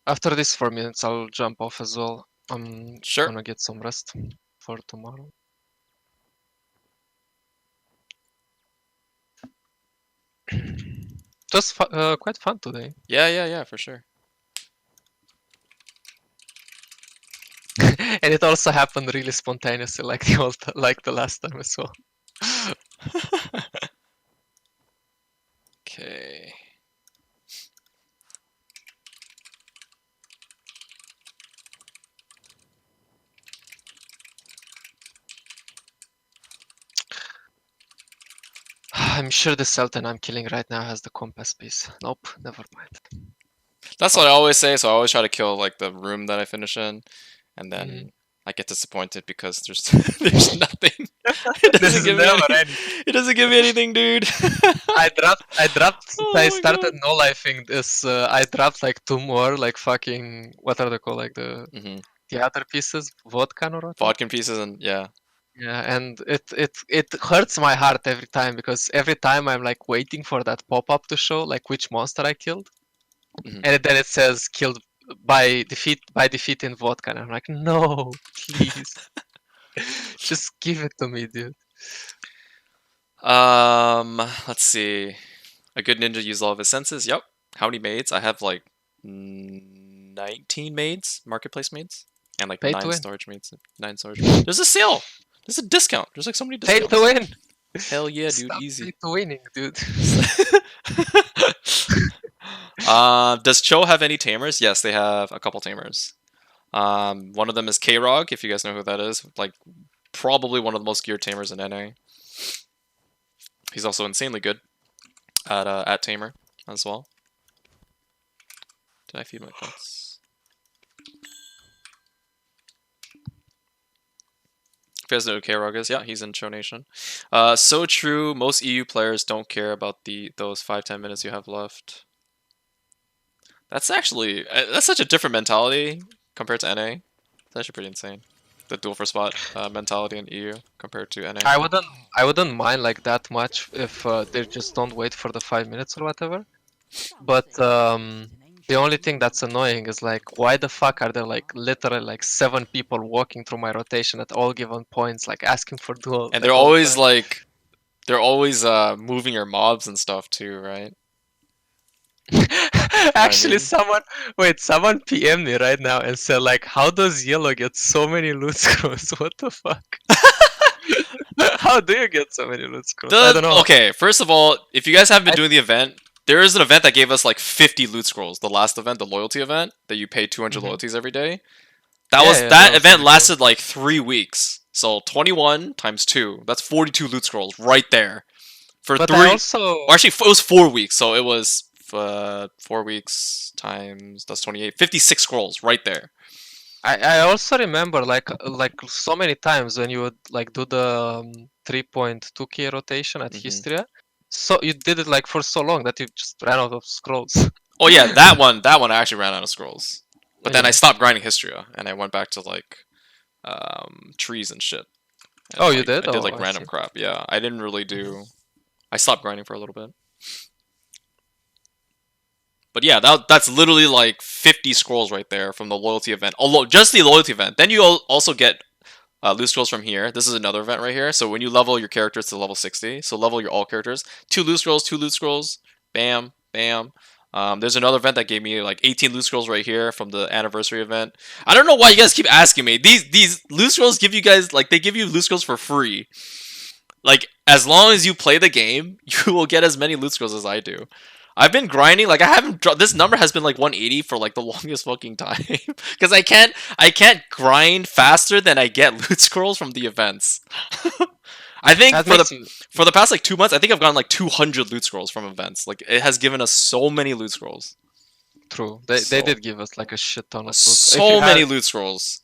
After this 4 minutes, I'll jump off as well. I'm gonna get some rest for tomorrow. Just quite fun today. Yeah, for sure. And it also happened really spontaneously, like the last time as well. Okay. I'm sure the Sultan I'm killing right now has the compass piece. Nope, never mind. That's what I always say, so I always try to kill like the room that I finish in, and then I get disappointed because there's nothing. It doesn't give me anything, dude. I dropped. Oh I started no lifing this. I dropped like 2 more, like fucking what are they called, like the other pieces, vodka or vodka pieces, and yeah. Yeah, and it hurts my heart every time because every time I'm like waiting for that pop-up to show like which monster I killed, and then it says killed by defeat in vodka, and I'm like, no, please, just give it to me, dude. Let's see. A good ninja uses all of his senses. Yep. How many maids? I have like 19 maids, marketplace maids, and like 9 storage maids. 9 storage. There's a sale. There's a discount. There's like so many discounts. Pay to win. Hell yeah, dude. Stop Easy. pay to winning, dude. Does Cho have any tamers? Yes, they have a couple tamers. One of them is K-Rog, if you guys know who that is. Like, probably one of the most geared tamers in NA. He's also insanely good at tamer as well. Did I feed my pets? President K-Ruggers. Yeah, he's in Cho Nation. So true. Most EU players don't care about those 5-10 minutes you have left. That's actually that's such a different mentality compared to NA. It's actually pretty insane. The duel for spot mentality in EU compared to NA. I wouldn't mind like that much if they just don't wait for the 5 minutes or whatever. But the only thing that's annoying is like, why the fuck are there like literally like 7 people walking through my rotation at all given points, like asking for duel? And like, they're all the always time? like, they're always moving your mobs and stuff too, right? Actually, mean? someone PM me right now and said like, how does yellow get so many loot scrolls? What the fuck? How do you get so many loot scrolls? I don't know. Okay, first of all, if you guys haven't been I- doing the event, there is an event that gave us like 50 loot scrolls. The last event, the loyalty event, that you pay 200 Mhm. loyalties every day. Yeah, That was event really lasted like 3 weeks. So 21 times 2, that's 42 loot scrolls right there. For But 3, I also or actually it was 4 weeks. So it was 4 weeks times, that's 28, 56 scrolls right there. I also remember like so many times when you would like do the 3.2k rotation at Mhm. Histria. So you did it like for so long that you just ran out of scrolls. Oh yeah, that one I actually ran out of scrolls. But then Yeah. I stopped grinding Histria and I went back to like trees and shit. And, Oh, you like, did? I did Oh, like I random see. crap. Yeah, I didn't really do. I stopped grinding for a little bit. But yeah, that's literally like 50 scrolls right there from the loyalty event. Although just the loyalty event. Then you also get loot scrolls from here. This is another event right here. So when you level your characters to level 60, so level your all characters, 2 loot scrolls, 2 loot scrolls, bam, bam. There's another event that gave me like 18 loot scrolls right here from the anniversary event. I don't know why you guys keep asking me. These loot scrolls give you guys like they give you loot scrolls for free. Like as long as you play the game, you will get as many loot scrolls as I do. I've been grinding like I haven't. This number has been like 180 for like the longest fucking time because I can't grind faster than I get loot scrolls from the events. I think That makes you for the past like 2 months, I think I've gotten like 200 loot scrolls from events. Like it has given us so many loot scrolls. true. They So, did give us like a shit ton of loot. If so you many loot scrolls.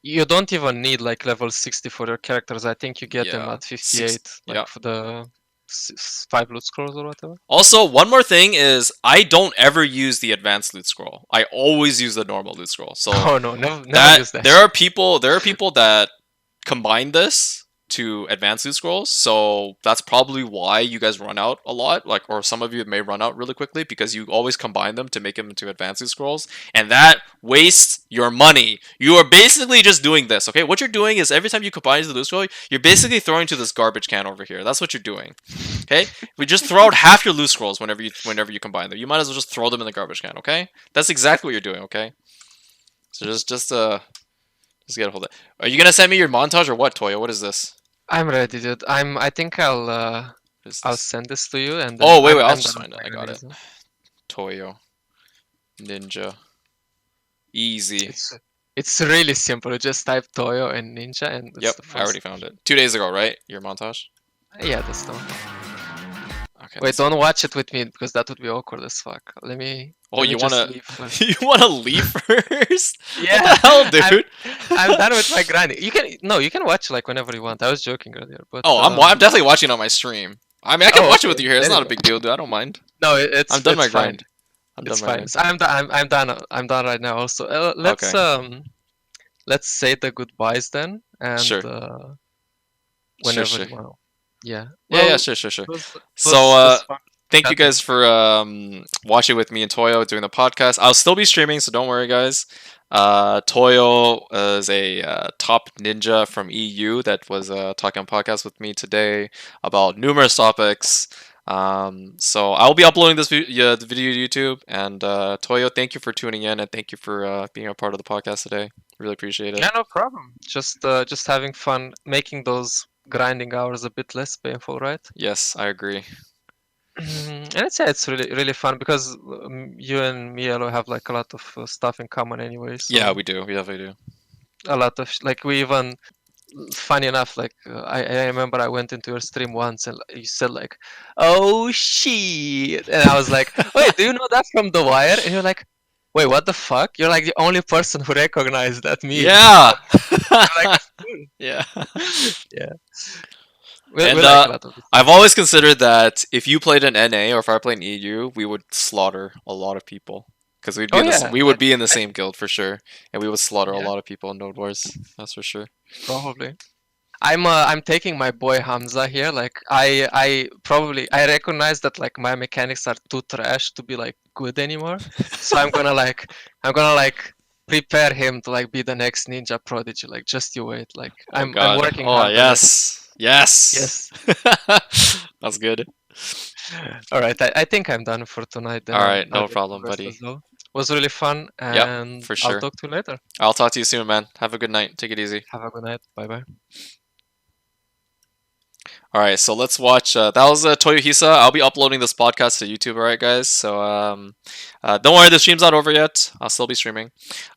you don't even need like level 60 for your characters. I think you get them Yeah, at 58, like yeah. for the 5 loot scrolls or whatever. Also, one more thing is I don't ever use the advanced loot scroll. I always use the normal loot scroll. So Oh no, never that use that. there are people that combine this to advanced loot scrolls. So that's probably why you guys run out a lot, like, or some of you may run out really quickly because you always combine them to make them into advanced loot scrolls, and that wastes your money. You are basically just doing this. Okay, what you're doing is every time you combine the loot scroll, you're basically throwing to this garbage can over here. That's what you're doing. Okay, we just throw out half your loot scrolls whenever you combine them. You might as well just throw them in the garbage can. Okay, that's exactly what you're doing. Okay, so just get a hold of it. Are you gonna send me your montage or what, Toyo? What is this? I'm ready, dude. I think I'll What is I'll this? send this to you and Oh, then wait, I'll I'm just done find it. with I my got it. reason. Toyo. Ninja. Easy. It's really simple. You just type Toyo and Ninja and it's Yep, the I already first. found it. 2 days ago, right? Your montage? Yeah, that's the one. Okay. Wait, don't watch it with me because that would be awkward as fuck. Let me. Oh, let me you just wanna leave first. you wanna leave first? Yeah, What the hell, dude? I'm done with my grinding. You can watch like whenever you want. I was joking earlier, but Oh, I'm definitely watching on my stream. I mean, I can oh, watch it okay. with you here. It's There you not a go. big deal, dude. I don't mind. No, I'm done my it's fine. grind. I'm It's done my fine. grind. So I'm done. I'm done right now. Also, Okay. let's say the goodbyes then, and Sure. whenever Sure. you want. Yeah. Yeah, Well, sure. it was, So, fun thank you chatting. guys for watching with me and Toyo doing the podcast. I'll still be streaming, so don't worry, guys. Toyo is a top ninja from EU that was talking on podcast with me today about numerous topics. So I'll be uploading this the video to YouTube. And Toyo, thank you for tuning in and thank you for being a part of the podcast today. Really appreciate it. Yeah, no problem. Just having fun, making those grinding hours a bit less painful, right? Yes, I agree. And it's really fun because you and me Elo, have like a lot of stuff in common anyway. So Yeah, we do. We definitely do. a lot of like we even funny enough, like I remember I went into your stream once and you said like, "Oh shit," and I was like, "Wait, do you know that from The Wire?" And you're like, "Wait, what the fuck?" You're like the only person who recognized that meme. Yeah. You're like, Yeah. Yeah. We And like a lot of this. I've always considered that if you played in NA or if I played in EU, we would slaughter a lot of people because we'd be Oh in yeah, we would be in the same guild for sure, and we would slaughter a yeah, lot of people in Node Wars. That's for sure. probably. I'm taking my boy Hamza here. Like I recognize that like my mechanics are too trash to be like good anymore. So I'm gonna like prepare him to like be the next ninja prodigy. Like just you wait. Like Oh I'm God. working Oh hard on it. yes. Yes. Yes. That's good. All right. I think I'm done for tonight. Then All right. I'll No get problem, some rest buddy. as well. Was really fun, Yep. and For I'll sure. talk to you later. I'll talk to you soon, man. Have a good night. Take it easy. Have a good night. Bye bye. All right, so let's watch. That was Toyohisa. I'll be uploading this podcast to YouTube, all right, guys. So don't worry, the stream's not over yet. I'll still be streaming.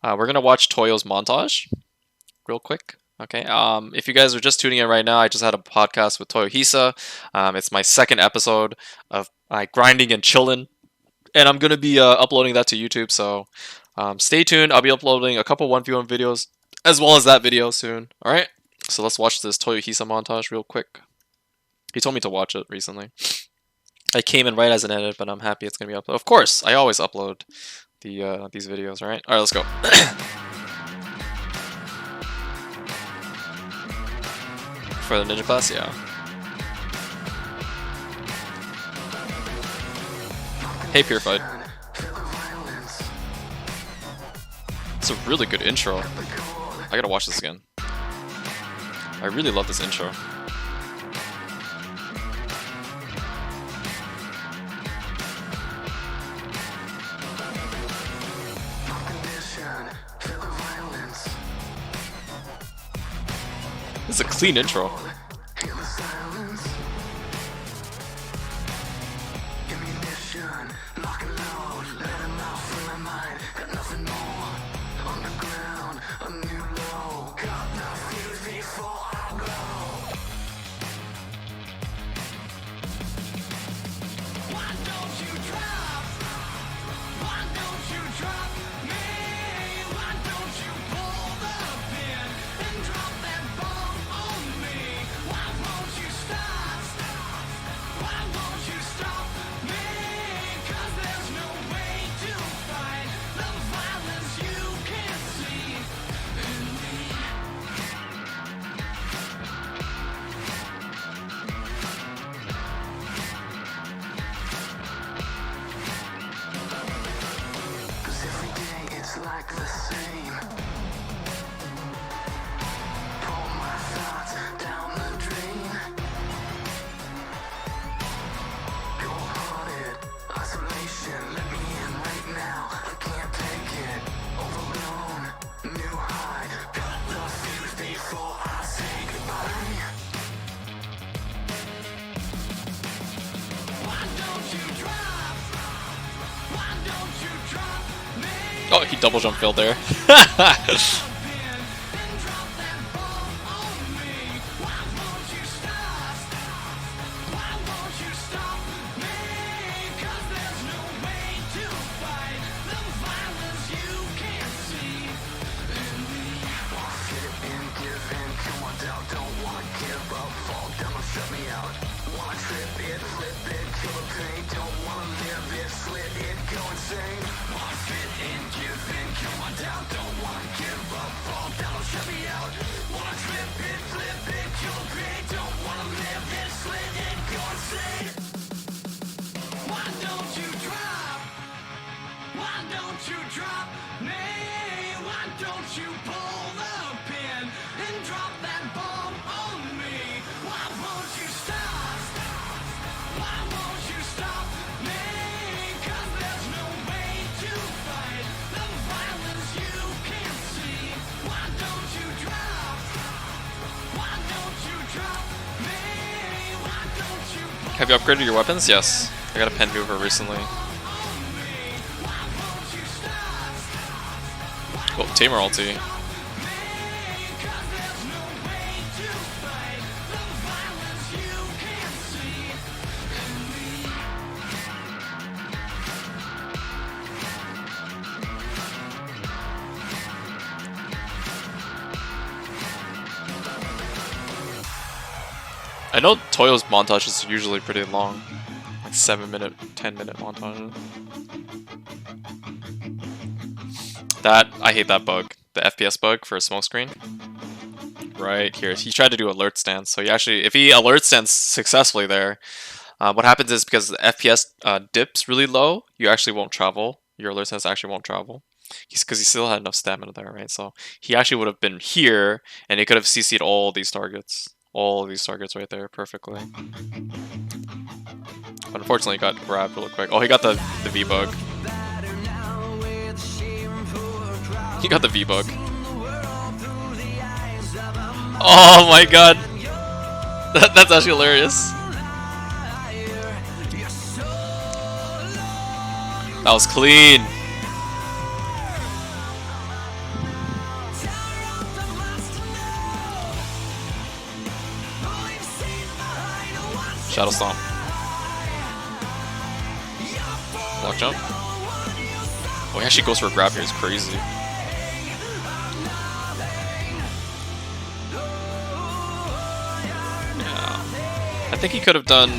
We're gonna watch Toyo's montage, real quick. Okay. If you guys are just tuning in right now, I just had a podcast with Toyohisa. It's my second episode of grinding and chilling, and I'm gonna be uploading that to YouTube. So stay tuned. I'll be uploading a couple 1v1 videos as well as that video soon. All right. So let's watch this Toyohisa montage real quick. He told me to watch it recently. I came in right as an edit, but I'm happy it's gonna be uploaded. Of course, I always upload these videos. All right, let's go. For the ninja class, yeah. Hey, Purified. It's a really good intro. I gotta watch this again. I really love this intro. This is a clean intro. Oh, he double jump failed there. Have you upgraded your weapons? Yes. I got a pen mover recently. Oh, Tamer ulti. I know Toyo's montage is usually pretty long. Like 7-minute, 10-minute montage. I hate that bug. The FPS bug for a smoke screen. Right here. He tried to do alert stance. So he actually, if he alert stance successfully there, what happens is because the FPS dips really low, you actually won't travel. Your alert stance actually won't travel. Because he still had enough stamina there, right? So he actually would have been here, and he could have CC'd all these targets. All these targets right there perfectly. But unfortunately, he got grabbed real quick. Oh, he got the V-bug. He got the V-bug. Oh my god! That's actually hilarious. That was clean. Shadow Stomp. Block jump. Oh, he actually goes for a grab here. It's crazy. Yeah. I think he could have done.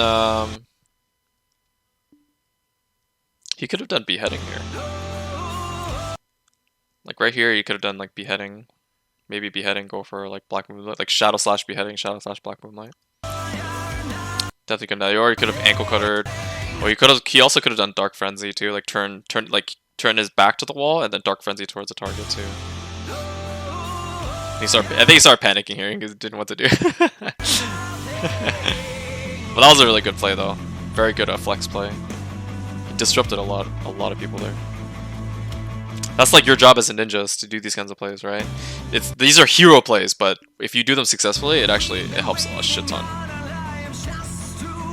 He could have done beheading here. Like right here, he could have done like beheading. Maybe beheading, go for like black moonlight, like shadow slash beheading, shadow slash black moonlight. Definitely could have. Or he could have ankle cuttered. Or he could have. He also could have done dark frenzy too, like turn his back to the wall and then dark frenzy towards the target too. I think he started panicking here because he didn't know what to do. But that was a really good play though. Very good flex play. He disrupted a lot of people there. That's like your job as a ninja, is to do these kinds of plays, right? These are hero plays, but if you do them successfully, it helps a shit ton.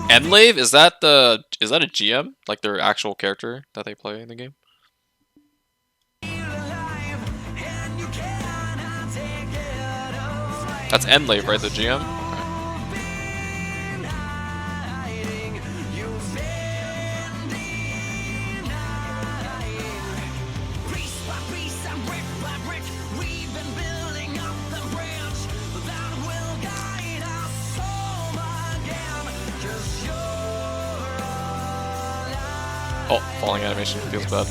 Enlave, is that a GM? Like their actual character that they play in the game? That's Enlave, right? The GM? Okay. Oh, falling animation feels bad.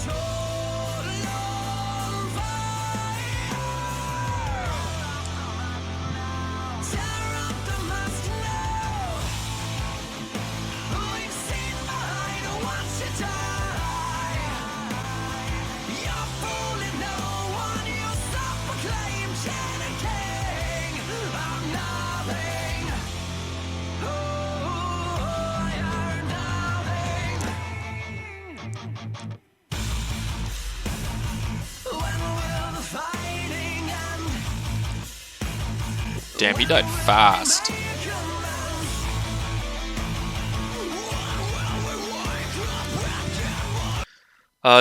Damn, he died fast.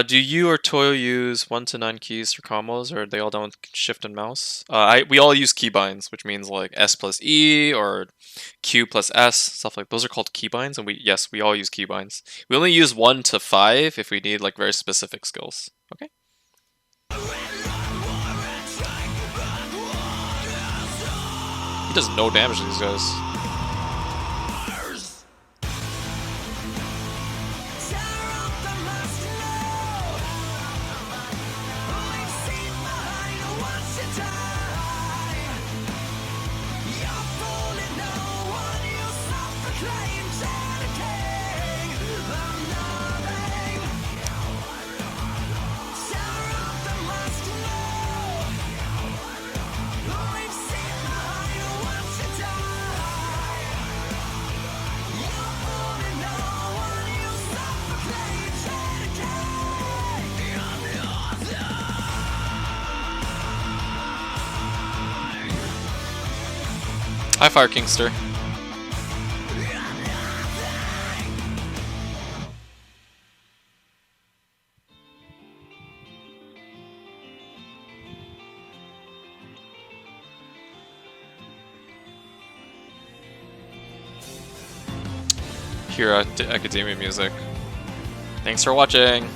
Do you or Toyo use 1 to 9 keys for combos, or are they all done with shift and mouse? We all use keybinds, which means like S plus E or Q plus S, stuff like those are called keybinds, and we all use keybinds. We only use 1 to 5 if we need like very specific skills. Okay. He does no damage to these guys. High fire, Kingster. Hear Academia music. Thanks for watching.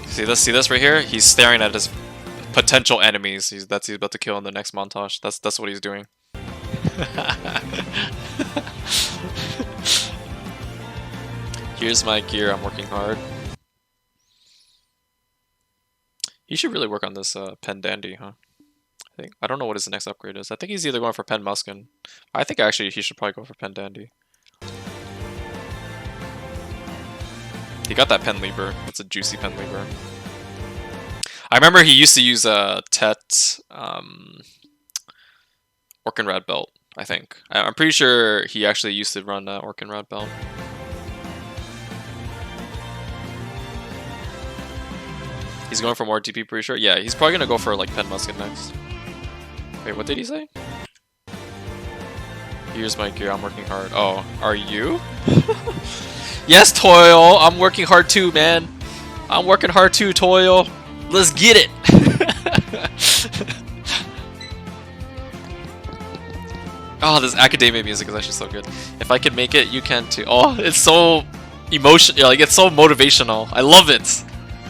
See this right here? He's staring at his potential enemies. He's about to kill in the next montage. That's what he's doing. Here's my gear, I'm working hard. He should really work on this Pen Dandy, huh? I don't know what his next upgrade is. I think he's either going for Pen Muskin. I think actually he should probably go for Pen Dandy. He got that Pen Lever. It's a juicy Pen Lever. I remember he used to use Tet Orkinrad Belt, I think. I'm pretty sure he actually used to run Orkinrad Belt. He's going for more DP, pretty sure. Yeah, he's probably gonna go for like Pen Musket next. Wait, what did he say? Here's my gear, I'm working hard. Oh, are you? Yes, Toyo! I'm working hard too, man! I'm working hard too, Toyo! Let's get it! Oh, this academia music is actually so good. If I could make it, you can too. Oh, it's so emotional, like it's so motivational. I love it!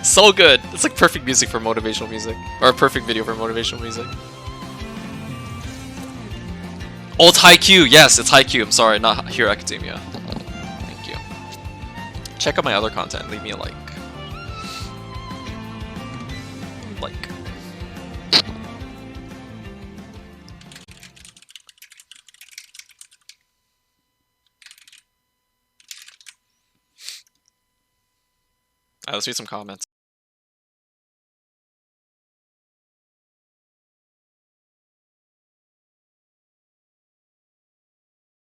So good! It's like perfect music for motivational music. Or a perfect video for motivational music. Oh, it's Haikyuu! Yes, it's Haikyuu. I'm sorry, not Hero Academia. Thank you. Check out my other content. Leave me a like. Let's read some comments.